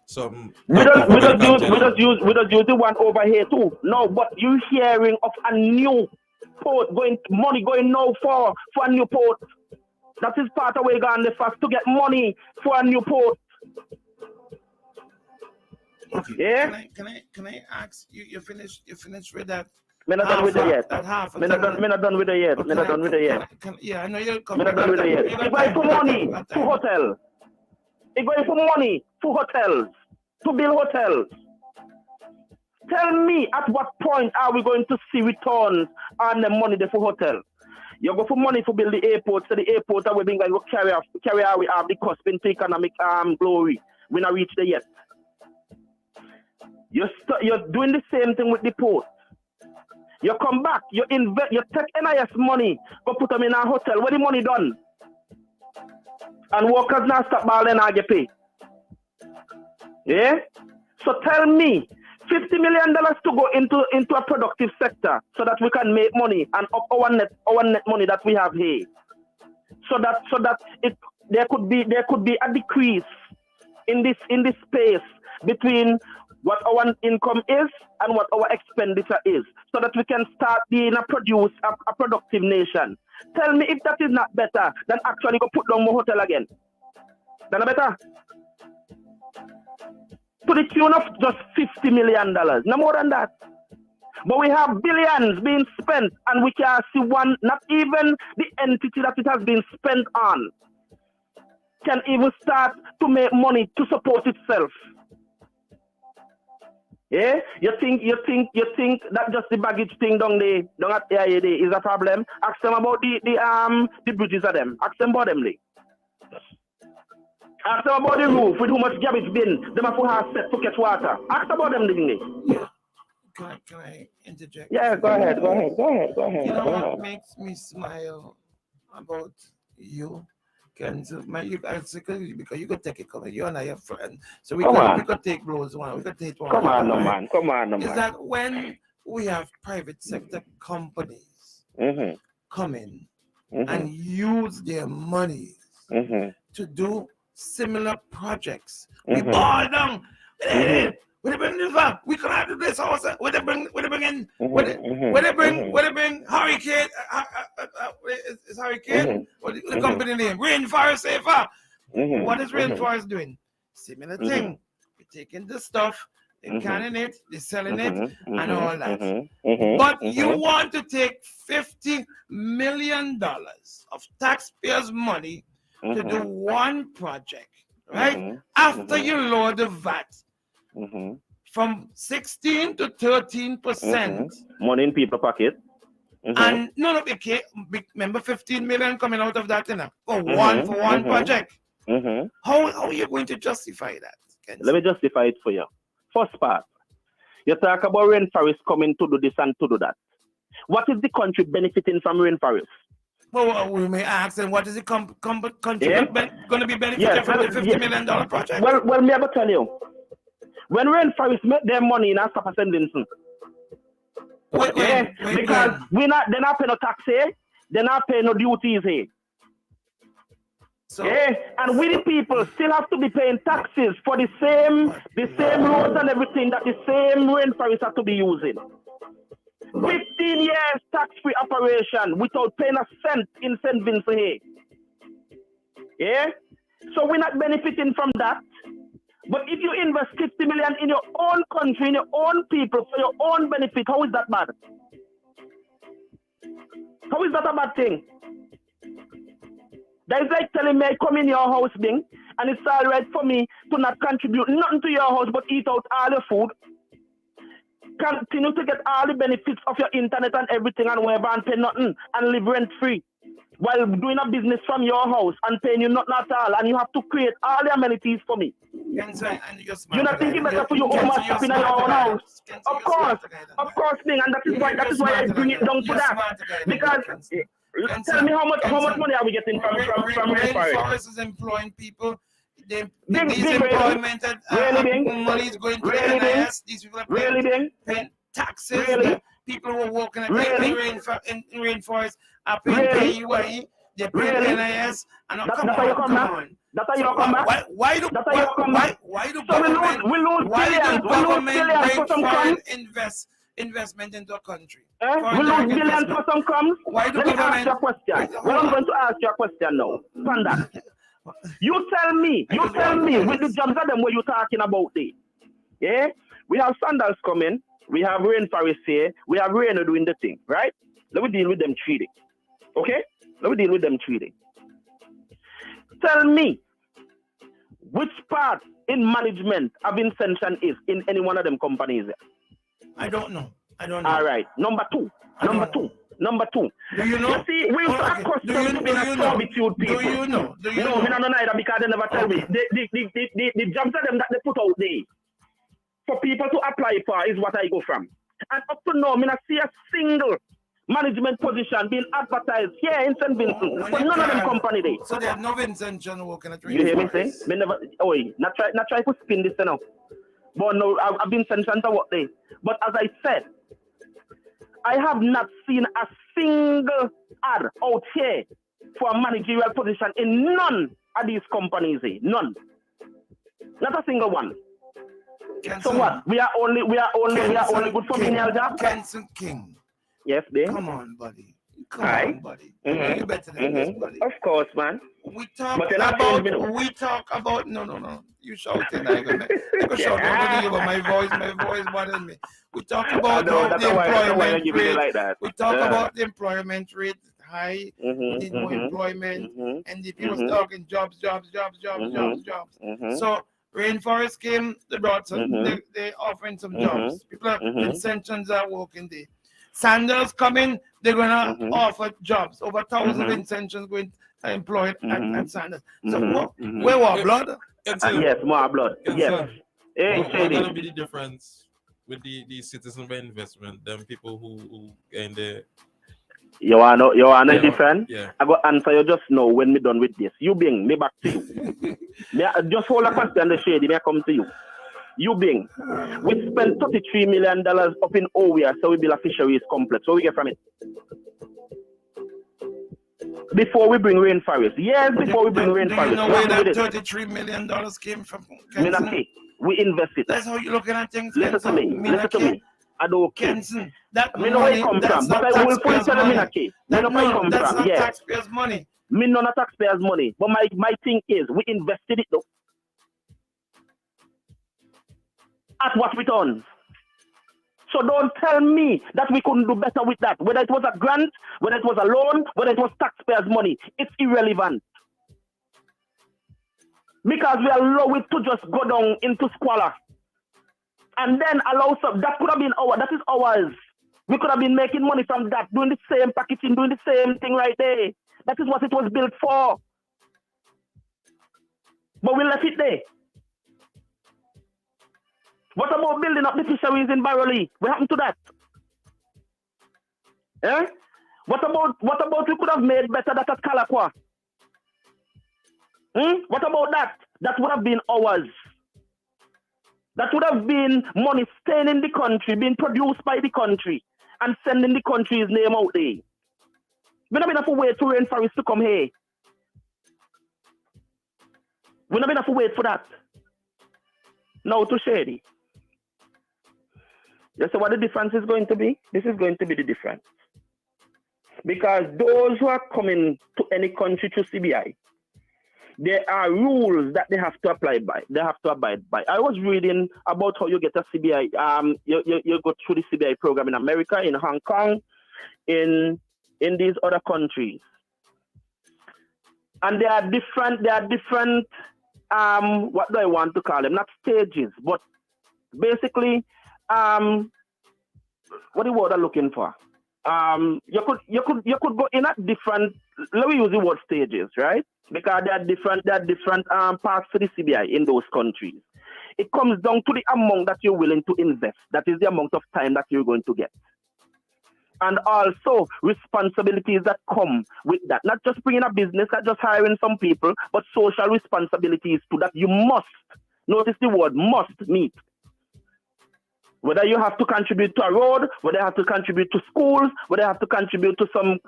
some. We just use the one over here too. No, but you hearing of a new port money going now for a new port. That is part of where going the fast to get money for a new port. Okay. Yeah. Can I ask you? You finished with that? Me not done with it yet. That half. Me not done with it yet. Me not done with it yet. Yeah, I know you're Me coming. not done with it yet. It's going for money to hotel. It's going for money to hotels, to build hotels. Tell me at what point are we going to see returns on the money there for hotel? You go for money to build the airport, so the airport that we're going to carry out we have the cost into economic glory. We not reach there yet. You're doing the same thing with the port. You come back, you take NIS money, go put them in a hotel. Where the money done? And workers now stop balling and get paid. Yeah? So tell me, $50 million to go into a productive sector so that we can make money and up our net money that we have here. So that there could be a decrease in this space between what our income is and what our expenditure is, so that we can start being a productive nation. Tell me if that is not better than actually go put down more hotel again. That's better. To the tune of just $50 million, no more than that. But we have billions being spent, and we can see one, not even the entity that it has been spent on, can even start to make money to support itself. Yeah, you think that just the baggage thing down at AIAD is a problem? Ask them about the bridges of them. Ask them about them. Ask them about the roof with how much garbage bin them have to have set to catch water. Ask about them. Yeah. Can I interject? Yeah, go ahead. You know what makes me smile about you? Because you could take it, you and I are friends. So we could take blows one. We could take one. Come on, no man. Is that when we have private sector companies come in and use their money to do similar projects, we ball down. When they bring this back, we cannot do this also. When they bring Hurricane, is Hurricane? What the company name? Rainforest Safer. What is Rainforest doing? Similar thing. We're taking the stuff, they're canning it, they're selling it, and all that. But you want to take $50 million of taxpayers' money to do one project, right? After you lower the VAT. From 16 to 13%. Money in people's pocket. And no, okay. Remember 15 million coming out of that, for one project. How are you going to justify that? Let me justify it for you. First part, you talk about rainforest coming to do this and to do that. What is the country benefiting from rainforest? Well, we may ask them, what is the country going to be benefiting from the $50 million project? Well, me I tell you. when Rainforest make their money in Astapa St. Vincent. Because they're not paying no tax here, they're not paying no duties here. And we the people still have to be paying taxes for the same roads and everything that the same Rainforest have to be using. 15 years tax-free operation without paying a cent in St. Vincent here. Yeah? So we're not benefiting from that. But if you invest 50 million in your own country, in your own people, for your own benefit, how is that bad? How is that a bad thing? That is like telling me I come in your house, Bing, and it's all right for me to not contribute nothing to your house but eat out all your food. Continue to get all the benefits of your internet and everything and whatever and pay nothing and live rent free while doing a business from your house and paying you nothing at all, and you have to create all the amenities for me. You're not thinking better for your own shopping in your own house. Of course, Bing, and that is why I bring it down to that. Because tell me how much money are we getting from Rainforest is employing people. These employment money is going to the NIS. These people are paying taxes. People who are working in Rainforest are paying PAYE. They pay NIS. And come on. That's how you come back. Why do government bring foreign investment into a country? We lose billions for some crumbs. Why do government? Ask you a question. Well, I'm going to ask you a question now. Panda. You tell me, with the jobs of them what you're talking about there. Yeah? We have Sandals coming, we have Rainforest here, we have Rainer doing the thing, right? Let me deal with them 3 days. Okay? Let me deal with them 3 days. Tell me, which part in management of Incention is in any one of them companies there? I don't know. All right. Number two. Do you know? You see, we used to accustom to being a servitude people. Do you know? No, I don't know either because they never tell me. The jobs of them that they put out there for people to apply for is what I go from. And up to now, I don't see a single management position being advertised here in St. Vincent for none of them company there. So they have no intention working at Rainforest. You hear me saying? Me never. Not try to spin this now. But no, I've been sent to work there. But as I said, I have not seen a single ad out here for a managerial position in none of these companies. None. Not a single one. So what? We are only good for menial jobs. Kenson King. Yes, babe. Come on, buddy. On, buddy. You better than this, buddy. Of course, man. We talk about no. You shouting, I go shout out but my voice bothers me. We talk about the employment rate. Like we talk about the employment rate high, we need more employment, and the people talking jobs. So Rainforest came, they brought some, they offering some jobs. People are Incentions are working there. Sandals coming, they're gonna offer jobs. Over 1,000 Incentions going to employ at Sandals. So where was blood? Yes, more blood. Yes. What's going to be the difference with the citizen by investment? Them people who in the You wanna different? Yeah. I got answer you just now when me done with this. You Bing, me back to you. Just hold a question the shady, me come to you. You Bing, we spent $33 million up in Owia, so we build a fisheries complex. So we get from it. Before we bring Rainforest. Yes, before we bring Rainforest. Do you know where that $33 million came from? We invested. That's how you're looking at things. Listen to me. I don't care. Kenson, that me know where it come from, but I will put it on me key. Me know where it come that's from. not Yeah. taxpayers' money. Me know not taxpayers' money. But my thing is, we invested it though. At what returns? So don't tell me that we couldn't do better with that. Whether it was a grant, whether it was a loan, whether it was taxpayers' money, it's irrelevant. Because we allow it to just go down into squalor. And then allow some, that could have been that is ours. We could have been making money from that, doing the same packaging, doing the same thing right there. That is what it was built for. But we left it there. What about building up the fisheries in Barrowley? What happened to that? Eh? What about we could have made better that at Kalakwa? What about that? That would have been ours. That would have been money staying in the country, being produced by the country, and sending the country's name out there. We're not enough to wait for rainforests to come here. We're not enough to wait for that. Now to Shady. You see what the difference is going to be? This is going to be the difference. Because those who are coming to any country through CBI, there are rules that they have to abide by. I was reading about how you get a CBI. You go through the CBI program in America, in Hong Kong, in these other countries, and there are different. What do I want to call them? Not stages, but basically, what the word I'm looking for? You could go in at different. Let me use the word stages, right? Because there are different parts to the CBI in those countries. It comes down to the amount that you're willing to invest. That is the amount of time that you're going to get. And also responsibilities that come with that. Not just bringing a business, not just hiring some people, but social responsibilities too that you must, notice the word must meet. Whether you have to contribute to a road, whether you have to contribute to schools, whether you have to contribute to some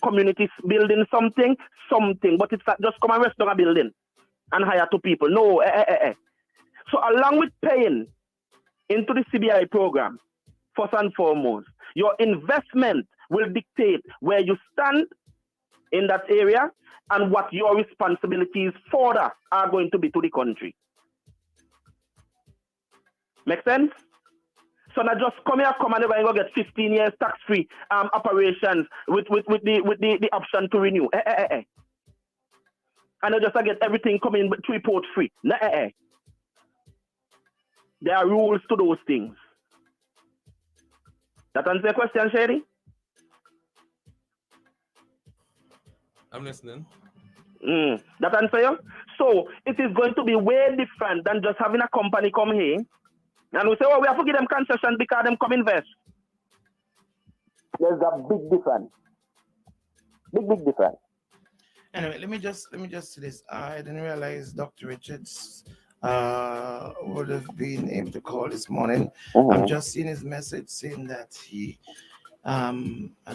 communities building something, but it's not just come and rest on a building and hire two people. No, So along with paying into the CBI program, first and foremost, your investment will dictate where you stand in that area and what your responsibilities further are going to be to the country. Make sense? So not just come and never go get 15 years tax-free operations with the option to renew. And not just get everything coming to report free. There are rules to those things. That answer your question, Shady? I'm listening. That answer you? So it is going to be way different than just having a company come here and we say, oh, we have to give them concessions because them come invest. There's a big difference. Big difference. Anyway, let me just say this. I didn't realize Dr. Richards would have been able to call this morning. I'm just seeing his message saying that he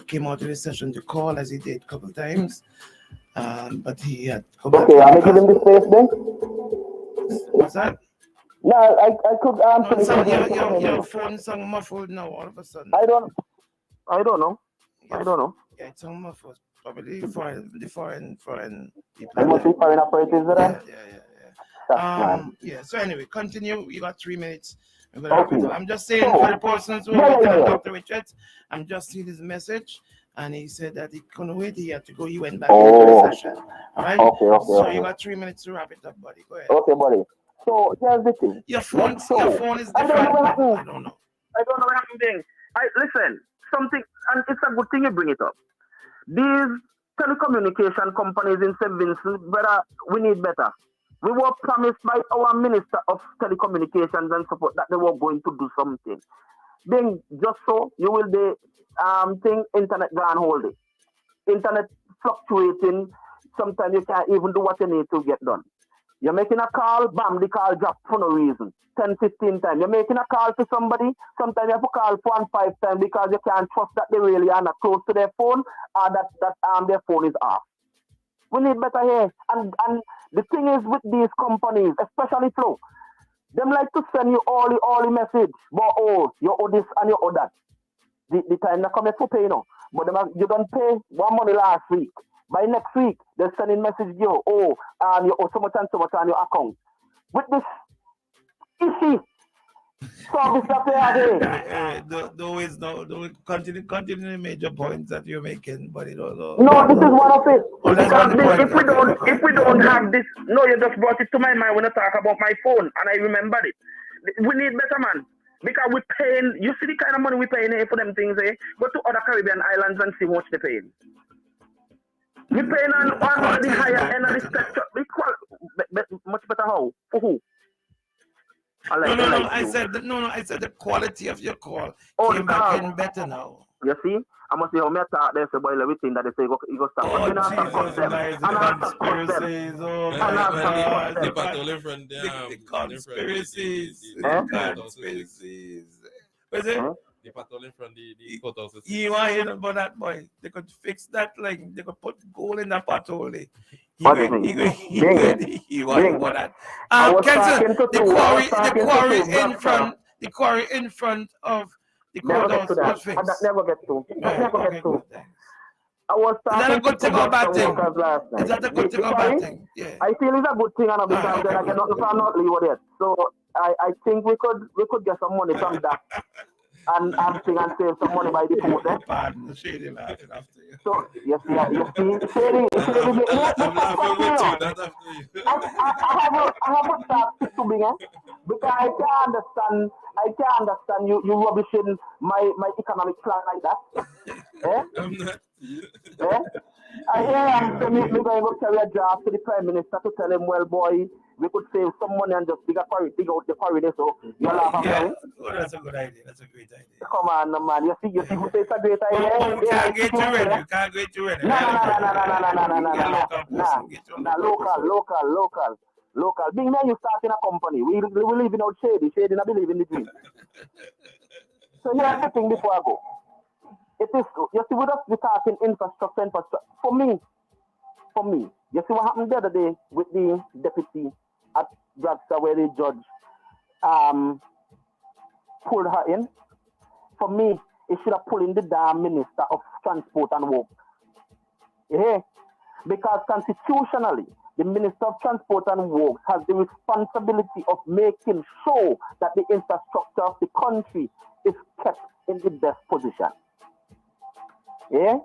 came out of his session to call as he did a couple of times. But he had come back. Okay, I'm giving the space then. What's that? No, I could answer. Your phone sound muffled now all of a sudden. I don't know. Yeah, it's sound muffled. Probably the foreign people. I must be foreign operators there. Yeah. So anyway, continue. You got 3 minutes. I'm just saying for the persons who are looking at Dr. Richards, I'm just seeing his message. And he said that he couldn't wait. He had to go. He went back into the session. All right. Okay. So you got 3 minutes to wrap it up, buddy. Go ahead. Okay, buddy. So here's the thing. Your phone is different. I don't know what happened. Listen, something, and it's a good thing you bring it up. These telecommunication companies in St. Vincent, brother, we need better. We were promised by our Minister of Telecommunications and Support that they were going to do something. Then just so you will be think internet gone hold it. Internet fluctuating. Sometimes you can't even do what you need to get done. You're making a call, bam, the call drops for no reason. 10, 15 times. You're making a call to somebody, sometimes you have to call 4 and 5 times because you can't trust that they really are not close to their phone or that their phone is off. We need better here. And the thing is with these companies, especially Flow, them like to send you all the message, but you owe this and you owe that. The time they come to pay, but you don't pay one money last week. By next week, they're sending message you, you owe so much and so much on your account. With this issue, service that they are here. Don't continue the major points that you're making, but it also. No, this is one of it. Because if we don't have this, you just brought it to my mind when I talk about my phone, and I remembered it. We need better, man. Because we're paying, you see the kind of money we're paying here for them things, eh? Go to other Caribbean islands and see how much they're paying. We're paying on the higher end of the spectrum. Much better how? For who? I said the quality of your call came back in better now. You see? I must say how me talk there, so boy, everything that they say, you go stop. Oh, But me not stop cut them. Jesus, And not stop cut them. conspiracies. Oh, And my not stop God. cut them. The conspiracies. Eh? Conspiracies. What's it? The patrolling from the courthouse. You want to hear about that boy? They could fix that line. They could put gold in that pothole. He What do you went. mean? He want about that. Kenson, the quarry in front of the Never courthouse get to that. was fixed. That never get to. That never get to. I was Is that a talking good to thing or bad some thing? workers last night. Is that a good thing or Sorry? bad thing? Yeah. I feel it's a good thing, and because then I cannot leave with it. So I think we could get some money from that and sing and save some money by the food. Eh? Pardon, Shady laughing after you. So you see, Shady, I have a start to bring it because I can't understand you rubbishing my economic plan like that. Eh? I'm not. Eh? I hear I'm going to carry a job to the Prime Minister to tell him, well, boy, we could save some money and just dig out the quarry there, so you'll have a Yeah, oh, that's a good idea. That's a great idea. Come on, man. You see who says it's a great idea? You can't get you ready. You can't get you ready. Local. Being there, you start in a company. We live in out Shady. Shady not believe in the dream. So here's the thing before I go. It is, you see, we're talking infrastructure. For me, you see what happened the other day with the deputy at Dragster where the judge pulled her in. For me, it should have pulled in the damn Minister of Transport and Works. Yeah? Because constitutionally, the Minister of Transport and Works has the responsibility of making sure that the infrastructure of the country is kept in the best position. Yeah?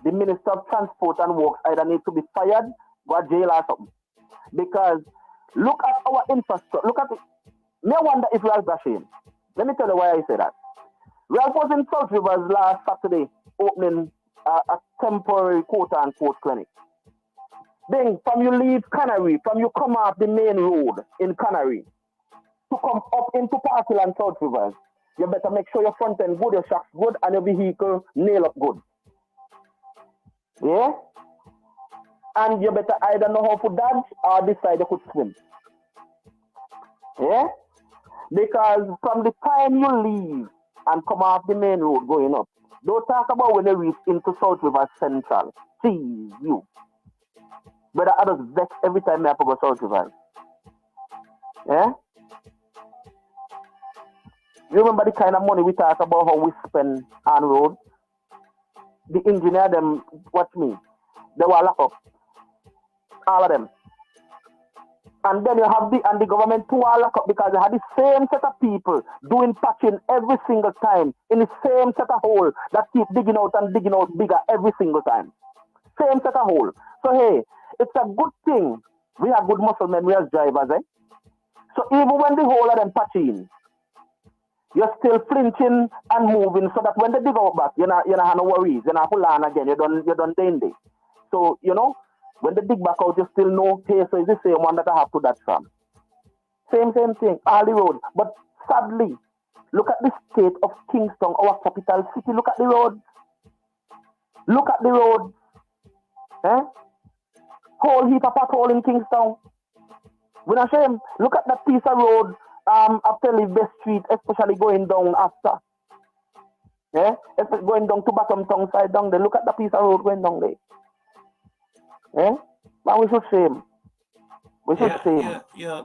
The Minister of Transport and Works either needs to be fired or jail or something. Because look at our infrastructure. Look at it. Me wonder if Ralph Bashir. Let me tell you why I say that. Ralph was in South Rivers last Saturday opening a temporary quote-unquote clinic. Then from you leave Canary, from you come off the main road in Canary to come up into Parkhill and South Rivers, you better make sure your front end good, your shocks good, and your vehicle nail up good. Yeah? And you better either know how to dodge or decide you could swim. Yeah? Because from the time you leave and come off the main road going up, don't talk about when you reach into South River Central. Jeez, you. But I just vex every time I go South River. Yeah? You remember the kind of money we talk about how we spend on road? The engineer, them, watch me, they were locked up. All of them. And then you have the government too are locked up because they had the same set of people doing patching every single time in the same set of hole that keep digging out and digging out bigger every single time. Same set of hole. So hey, it's a good thing we have good muscle men, we as drivers, eh? So even when the hole of them patching, you're still flinching and moving so that when they dig out back, you not have no worries. You're not pull on again. You done danger. So, you know, when they dig back out, you still know, hey, so it's the same one that I have to that from. Same thing, all the road. But sadly, look at the state of Kingston, our capital city. Look at the road. Look at the road. Eh? Whole heap of pothole in Kingston. We're not shame. Look at that piece of road. After Elizabeth Street, especially going down after. Yeah? Especially going down to Bottom Town side down there. Look at the piece of road going down there. Yeah? But we should shame. We should shame. Yeah.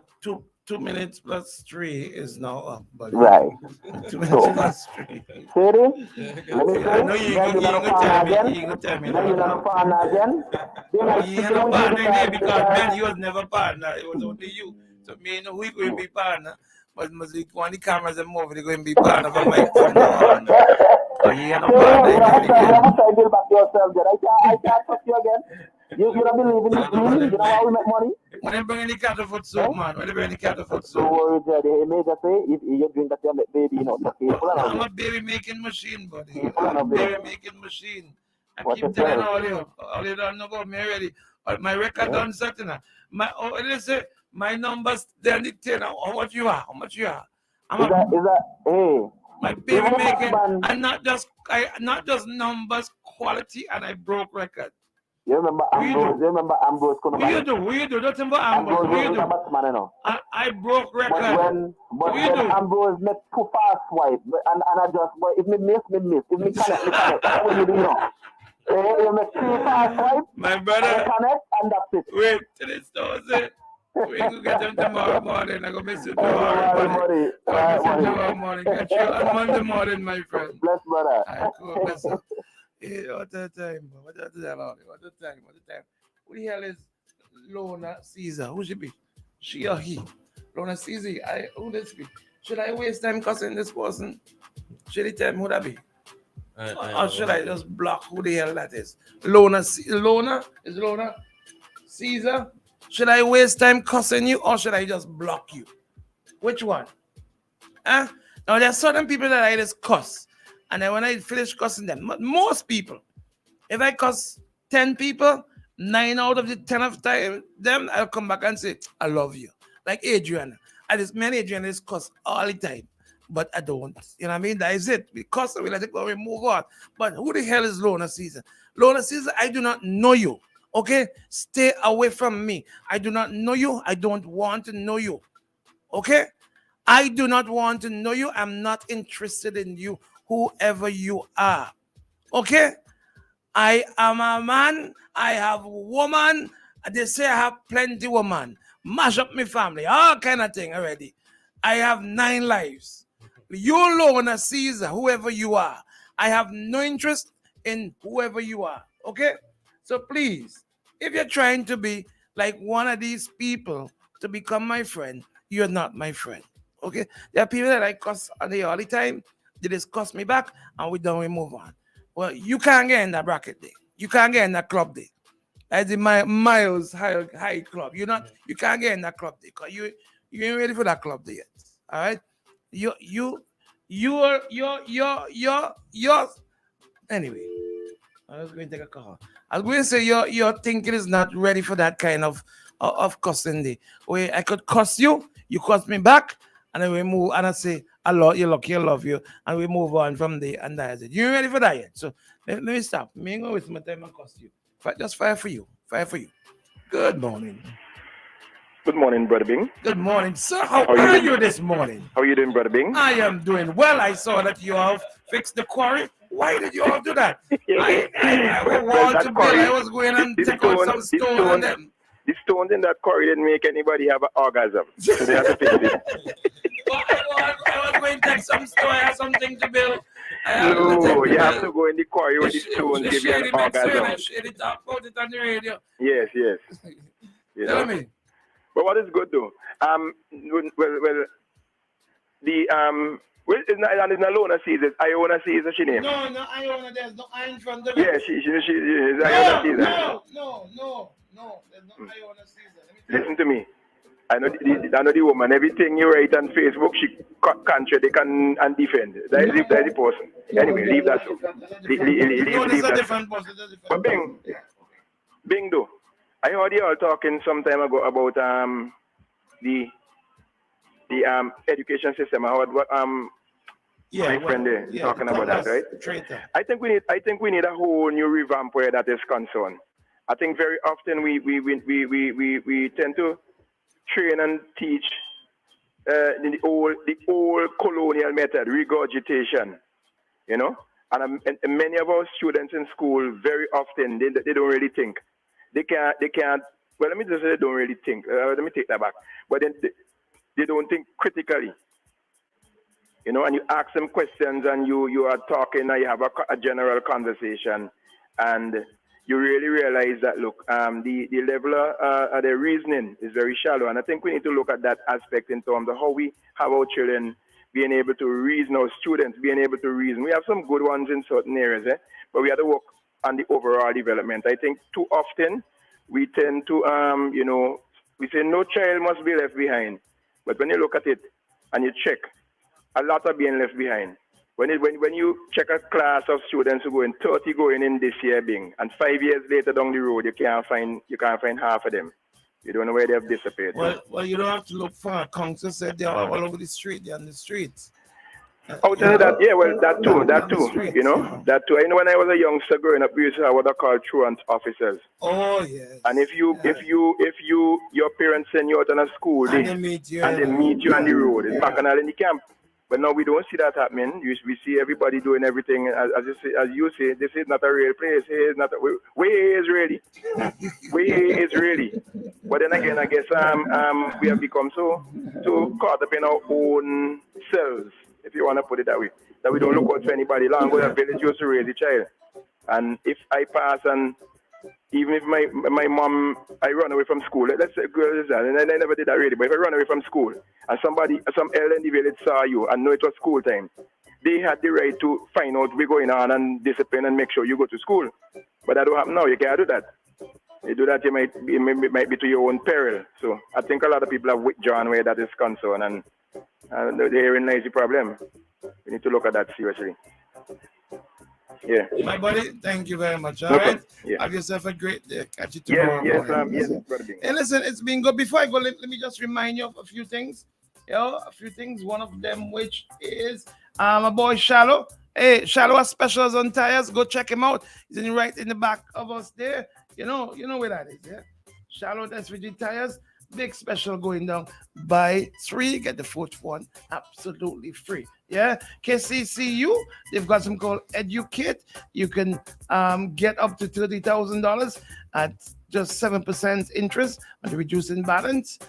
2 minutes plus 3 is now up, buddy. Right. 2 minutes plus 3. Shady? Let me I know you ain't gonna tell me. Then you're not a partner again. You ain't no partner there because man, you was never partner. It was only you. So me and we going to be partner. But must be when the cameras are moving, they're going to be partner from now on. So you ain't no partner. You have to build back yourself, I can't trust you again. You don't believe in this dream? You know how we make money? When they bring any cattle foot soup, man. When they bring any cattle foot soup. Don't worry, Jody. He may just say, if you drink that, you make baby, you know. I'm a baby making machine, buddy. I'm a baby making machine. I keep telling all you don't know about me already. My record done certain. My numbers, they're dictating how much you are. Hey, My baby making, and not just numbers, quality, and I broke record. You remember Ambrose? You remember Ambrose? What you do? Don't remember Ambrose. What you do? I broke record. But when Ambrose make too fast swipe, and I just, but if me miss. If me connect, what will you do now? You make too fast swipe, my brother, connect, and that's it. Wait till it's Thursday. We go get them tomorrow morning. I go miss you tomorrow morning. Tomorrow morning. Get you on Monday morning, my friend. Bless, brother. All right, cool. Bless you. Yeah, what the time? What the time? Who the hell is Lona Caesar? Who should be? She or he? Lona Caesar. Who this be? Should I waste time cussing this person? Should he tell me who that be? Or should I just block who the hell that is? Lona? Is Lona Caesar? Should I waste time cussing you or should I just block you? Which one? Now there are certain people that I just cuss. And then when I finish cussing them, most people, if I cuss 10 people, 9 out of the 10 of them, I'll come back and say, I love you. Like Adriana. Me and Adriana just cuss all the time. But I don't. You know what I mean? That is it. We cuss and we let it go, we move on. But who the hell is Lona Caesar? Lona Caesar, I do not know you. Okay? Stay away from me. I do not know you. I don't want to know you. Okay? I do not want to know you. I'm not interested in you, whoever you are. Okay? I am a man. I have a woman. They say I have plenty woman. Mash up my family. All kind of thing already. I have 9 lives. You, Lona Caesar, whoever you are. I have no interest in whoever you are. Okay? So please, if you're trying to be like one of these people to become my friend, you're not my friend. Okay? There are people that I cuss all the time. They just cuss me back and we move on. Well, you can't get in that bracket there. You can't get in that club there. That's the Miles High Club. You can't get in that club there because you ain't ready for that club there yet. All right? You're anyway. I was going to take a call. I was going to say your thinking is not ready for that kind of cussing day. Where I could cuss you, you cuss me back, and then we move, and I say, I love you, I love you, and we move on from there, and that's it. You ain't ready for that yet. So let me stop. Me ain't going to waste my time and cuss you. Just fire for you. Good morning. Good morning, Brother Bing. Good morning, sir. How are you this morning? How are you doing, Brother Bing? I am doing well. I saw that you have fixed the quarry. Why did you all do that? I was going and take out some stones on them. The stones in that quarry didn't make anybody have an orgasm. So they have to fix it. I was going to take some stone. I have something to build. No, you have to go in the quarry with the stones, give you an orgasm. I talk about it on the radio. Yes. You Tell know. me. But what is good though? It's not Lona Caesar. Iona Caesar, she name. No, Iona. There's no I in front of it. Yeah, she is Iona Caesar. No. There's no Iona Caesar. Listen to me. I know the woman. Everything you write on Facebook, she contradict and defend. That is the person. Anyway, leave that so. Leave that. Different person. But Bing though. I heard you all talking some time ago about the education system. My friend there talking about that, right? Traitor. I think we need a whole new revamp where that is concerned. I think very often we tend to train and teach the old colonial method, regurgitation, you know. And many of our students in school very often they don't really think. They can't. Well, let me just say they don't really think. Let me take that back. But then they don't think critically. You know, and you ask them questions and you are talking and you have a general conversation and you really realize that, look, the level of the reasoning is very shallow. And I think we need to look at that aspect in terms of how we have our children being able to reason, our students being able to reason. We have some good ones in certain areas, but we have to work on the overall development. I think too often we tend to, we say no child must be left behind. But when you look at it and you check, a lot are being left behind. When you check a class of students who go in 30 going in this year, Bing, and 5 years later down the road, you can't find half of them. You don't know where they have disappeared. Well, you don't have to look far. Council said they're all over the street. They're on the streets. Outside of that, yeah, well, that too, you know, that too. I know when I was a youngster growing up, we used to have what they call truant officers. Oh yeah. And if your parents send you out on a school day, And they meet you on the road, it's back and all in the camp. But now we don't see that happening. We see everybody doing everything as you say. This is not a real place. It is not. Way is really. Way is really. But then again, I guess we have become so caught up in our own selves, if you want to put it that way, that we don't look out for anybody. Long ago, the village used to raise a child, and if I pass and even if my mom, I run away from school, let's say girl is that, and I never did that really, but if I run away from school and some elder in the village saw you and know it was school time, they had the right to find out what's going on and discipline and make sure you go to school. But that don't happen now. You can't do that. You do that, it might be to your own peril. So I think a lot of people have withdrawn where that is concerned, and therein lies the problem. We need to look at that seriously. Yeah. My buddy, thank you very much. All No right. problem. Yeah. Have yourself a great day. Catch you tomorrow. Yes, morning. yes, brother Bing. Hey, listen, it's been good. Before I go, let me just remind you of a few things. A few things. One of them, which is my boy Shallow. Hey, Shallow has specials on tires. Go check him out. He's right in the back of us there. You know where that is, yeah? Shallow SVG tires. Big special going down. Buy 3, get the 4th one absolutely free. Yeah, KCCU, they've got something called Educate. You can get up to $30,000 at just 7% interest on the reducing balance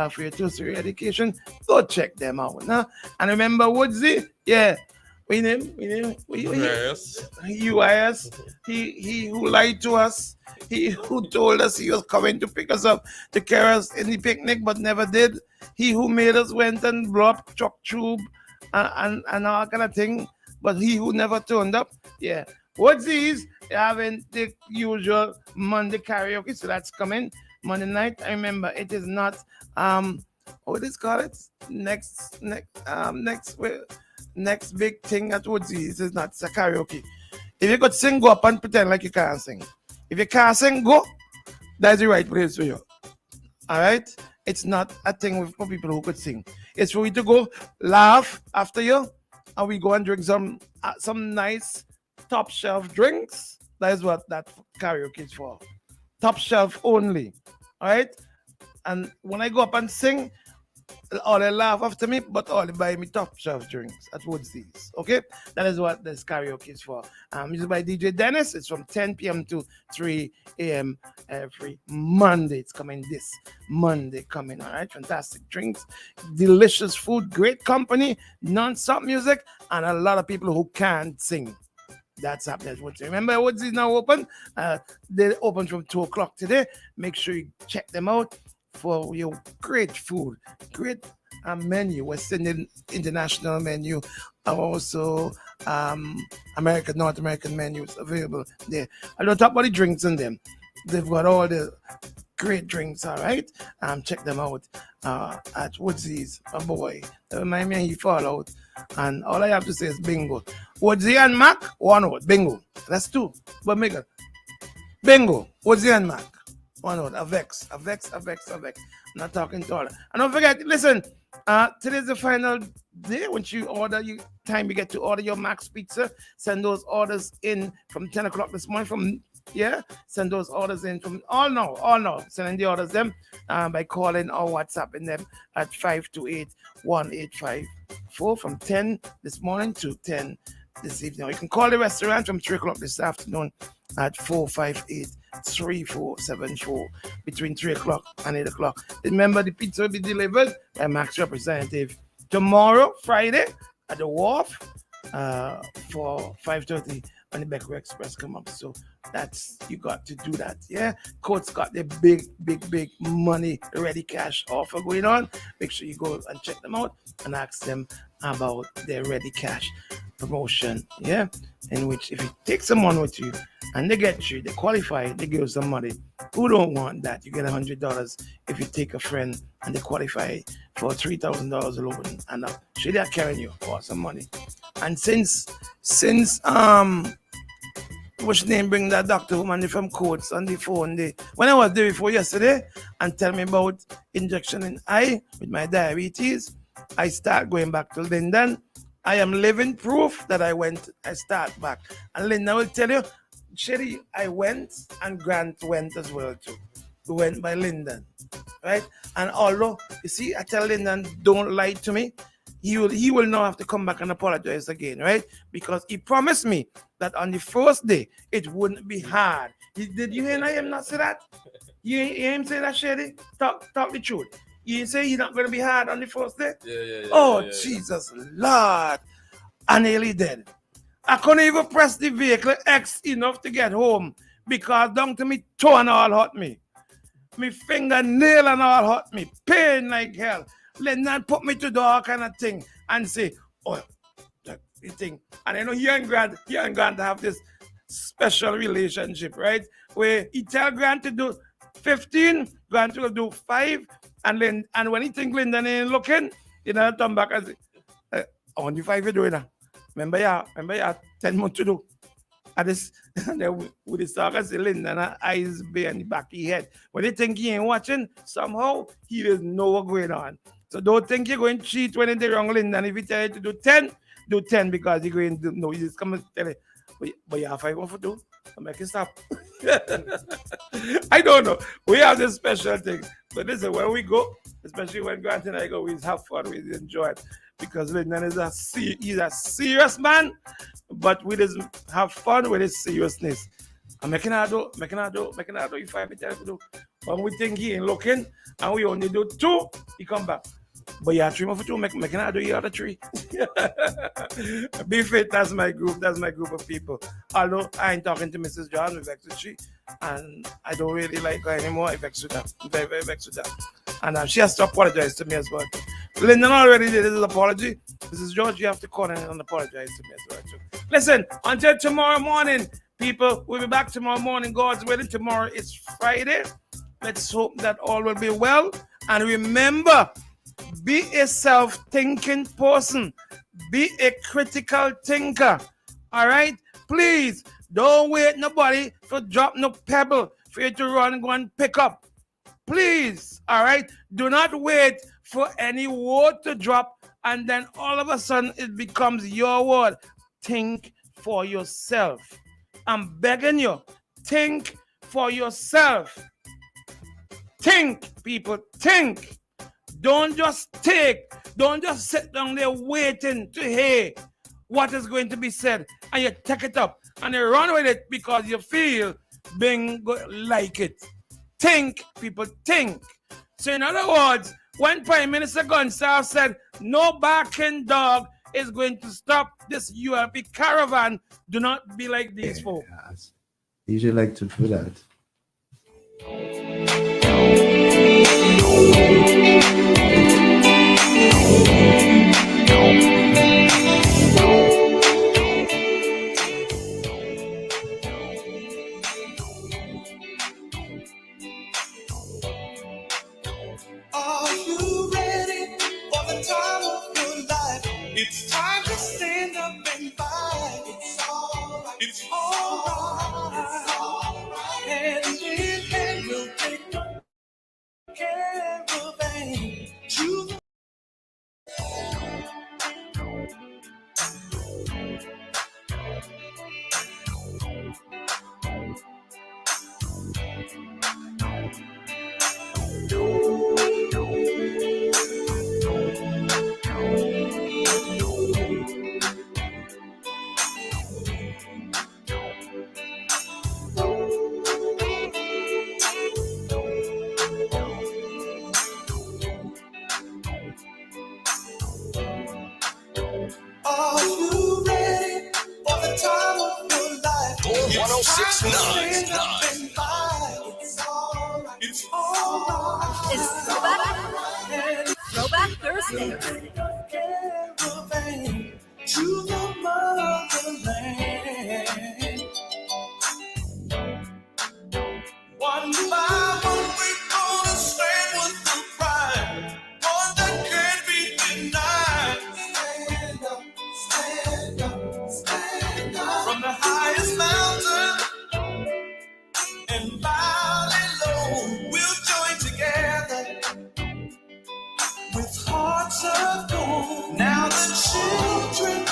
for your tertiary education. Go check them out. Huh? And remember Woodsy, yeah. We name UIS. UIS. He who lied to us. He who told us he was coming to pick us up to carry us in the picnic, but never did. He who made us went and blow up truck tube and all kind of thing, but he who never turned up. Yeah. What's these? Having the usual Monday karaoke, so that's coming Monday night. I remember it is not what is called it? Next big thing at Woodsy's is not a karaoke. If you could sing, go up and pretend like you can't sing. If you can't sing, go. That's the right place for you. All right? It's not a thing for people who could sing. It's for you to go laugh after you, and we go and drink some nice top shelf drinks. That is what that karaoke is for. Top shelf only. All right? And when I go up and sing, all they laugh after me, but all they buy me top shelf drinks at Woodsy's. Okay? That is what this karaoke is for. Music by DJ Dennis. It's from 10 p.m. to 3 a.m. every Monday. It's coming this Monday coming. All right? Fantastic drinks, delicious food, great company, non-stop music, and a lot of people who can't sing. That's happening at Woodsy's. Remember, Woodsy's now open. They open from 2 o'clock today. Make sure you check them out for your great food, great menu, West Indian international menu, also North American menus available there. I don't talk about the drinks in them. They've got all the great drinks, all right? Check them out at Woodsy's. Oh boy, remind me he fall out. And all I have to say is bingo. Woodsy and Mac, 1 word, bingo. That's 2. But make it bingo, Woodsy and Mac. 1 word, Avex. I'm not talking to all. And don't forget, listen, today's the final day. Once you order, you get to order your Max Pizza. Send those orders in from 10 o'clock this morning. Send those orders in from all now. Sending the orders them by calling or WhatsApping them at 528-1854 from 10 this morning to 10 this evening. You can call the restaurant from 3 o'clock this afternoon at 458-3474 between 3 o'clock and 8 o'clock. Remember, the pizza will be delivered by Max representative tomorrow, Friday, at the wharf for 5:30 when the Beckwith Express come up. So that's, you got to do that. Yeah, Court's got the big money ready cash offer going on. Make sure you go and check them out and ask them about their ready cash promotion. Yeah, in which if you take someone with you and they get you, they qualify, they give you some money. Who don't want that? You get $100 if you take a friend and they qualify for $3,000 alone and up. Should they carrying you for some money? And since what's your name, bring that doctor woman from Coates on the phone when I was there before yesterday and tell me about injection in eye with my diabetes, I start going back to Linden I am living proof that I start back. And Linda will tell you, Sherry, I went and Grant went as well too. We went by Lyndon, right? And although, you see, I tell Lyndon, don't lie to me. He will now have to come back and apologize again, right? Because he promised me that on the first day, it wouldn't be hard. Did you hear him not say that? You hear him say that, Sherry? Talk the truth. You say he's not going to be hard on the first day? Yeah. Jesus, Lord. I nearly dead. I couldn't even press the vehicle X enough to get home because down to me toe and all hurt me. Me fingernail and all hurt me. Pain like hell. Lennon put me to do all kind of thing and say, oh, the thing. And I know he and Grant have this special relationship, right? Where he tell Grant to do 15, Grant will do 5, and when he think Lyndon ain't looking, he don't come back and say, only 5 you doing now. Remember you 10 months to do. And this, and then with the talk and say Lyndon eyes behind the back of his head. When they think he ain't watching, somehow he doesn't know what's going on. So don't think you're going to cheat when it's wrong, Lyndon. If he tell you to do 10, do 10 because you're going to know. You just come and tell you, but you have 5 more for 2. I'm making stop. I don't know. We have this special thing. But listen, when we go, especially when Grant and I go, we have fun, we enjoy it. Because Lyndon is he's a serious man, but we just have fun with his seriousness. I'm making her do, you find me tell to do. When we think he ain't looking, and we only do 2, he come back. But yeah, 3 more for 2, making her do the other 3. Be fit, that's my group of people. Although I ain't talking to Mrs. John, we vex with she, and I don't really like her anymore. I vex with her. I'm very, very vexed with her. And she has to apologize to me as well. Lyndon already did his apology. Mrs. George, you have to call in and apologize to me as well too. Listen, until tomorrow morning, people, we'll be back tomorrow morning. God's willing. Tomorrow is Friday. Let's hope that all will be well. And remember, be a self-thinking person. Be a critical thinker. All right? Please, don't wait nobody for drop no pebble for you to run and go and pick up. Please, all right? Do not wait for any word to drop and then all of a sudden it becomes your word. Think for yourself. I'm begging you, think for yourself. Think, people, think. Don't just sit down there waiting to hear what is going to be said and you take it up and you run with it because you feel being like it. Think, people, think. So in other words, when Prime Minister Gonsalves said no barking dog is going to stop this ULP caravan, do not be like these folks. I usually like to do that. Are you ready for the time of your life? It's time to stand up and fight. It's all right. It's all right. Hand in hand, we'll take caravan to the Are you ready for the time of your life? 1069. It's all right. It's all right. It's Throwback Thursday. Caravan to the motherland. One by one, we're gonna stand with the pride, one that can't be denied. Stand up, stand up, stand up. From the highest mountain and valley low, we'll join together with hearts of gold. Now the children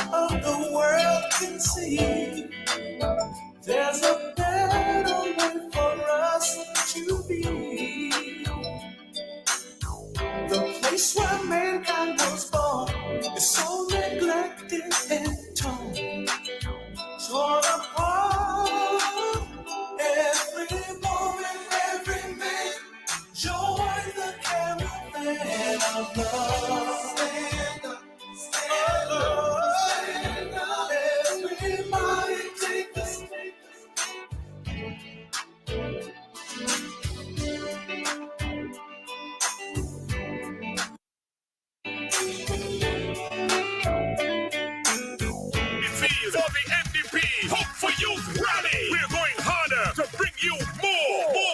swear.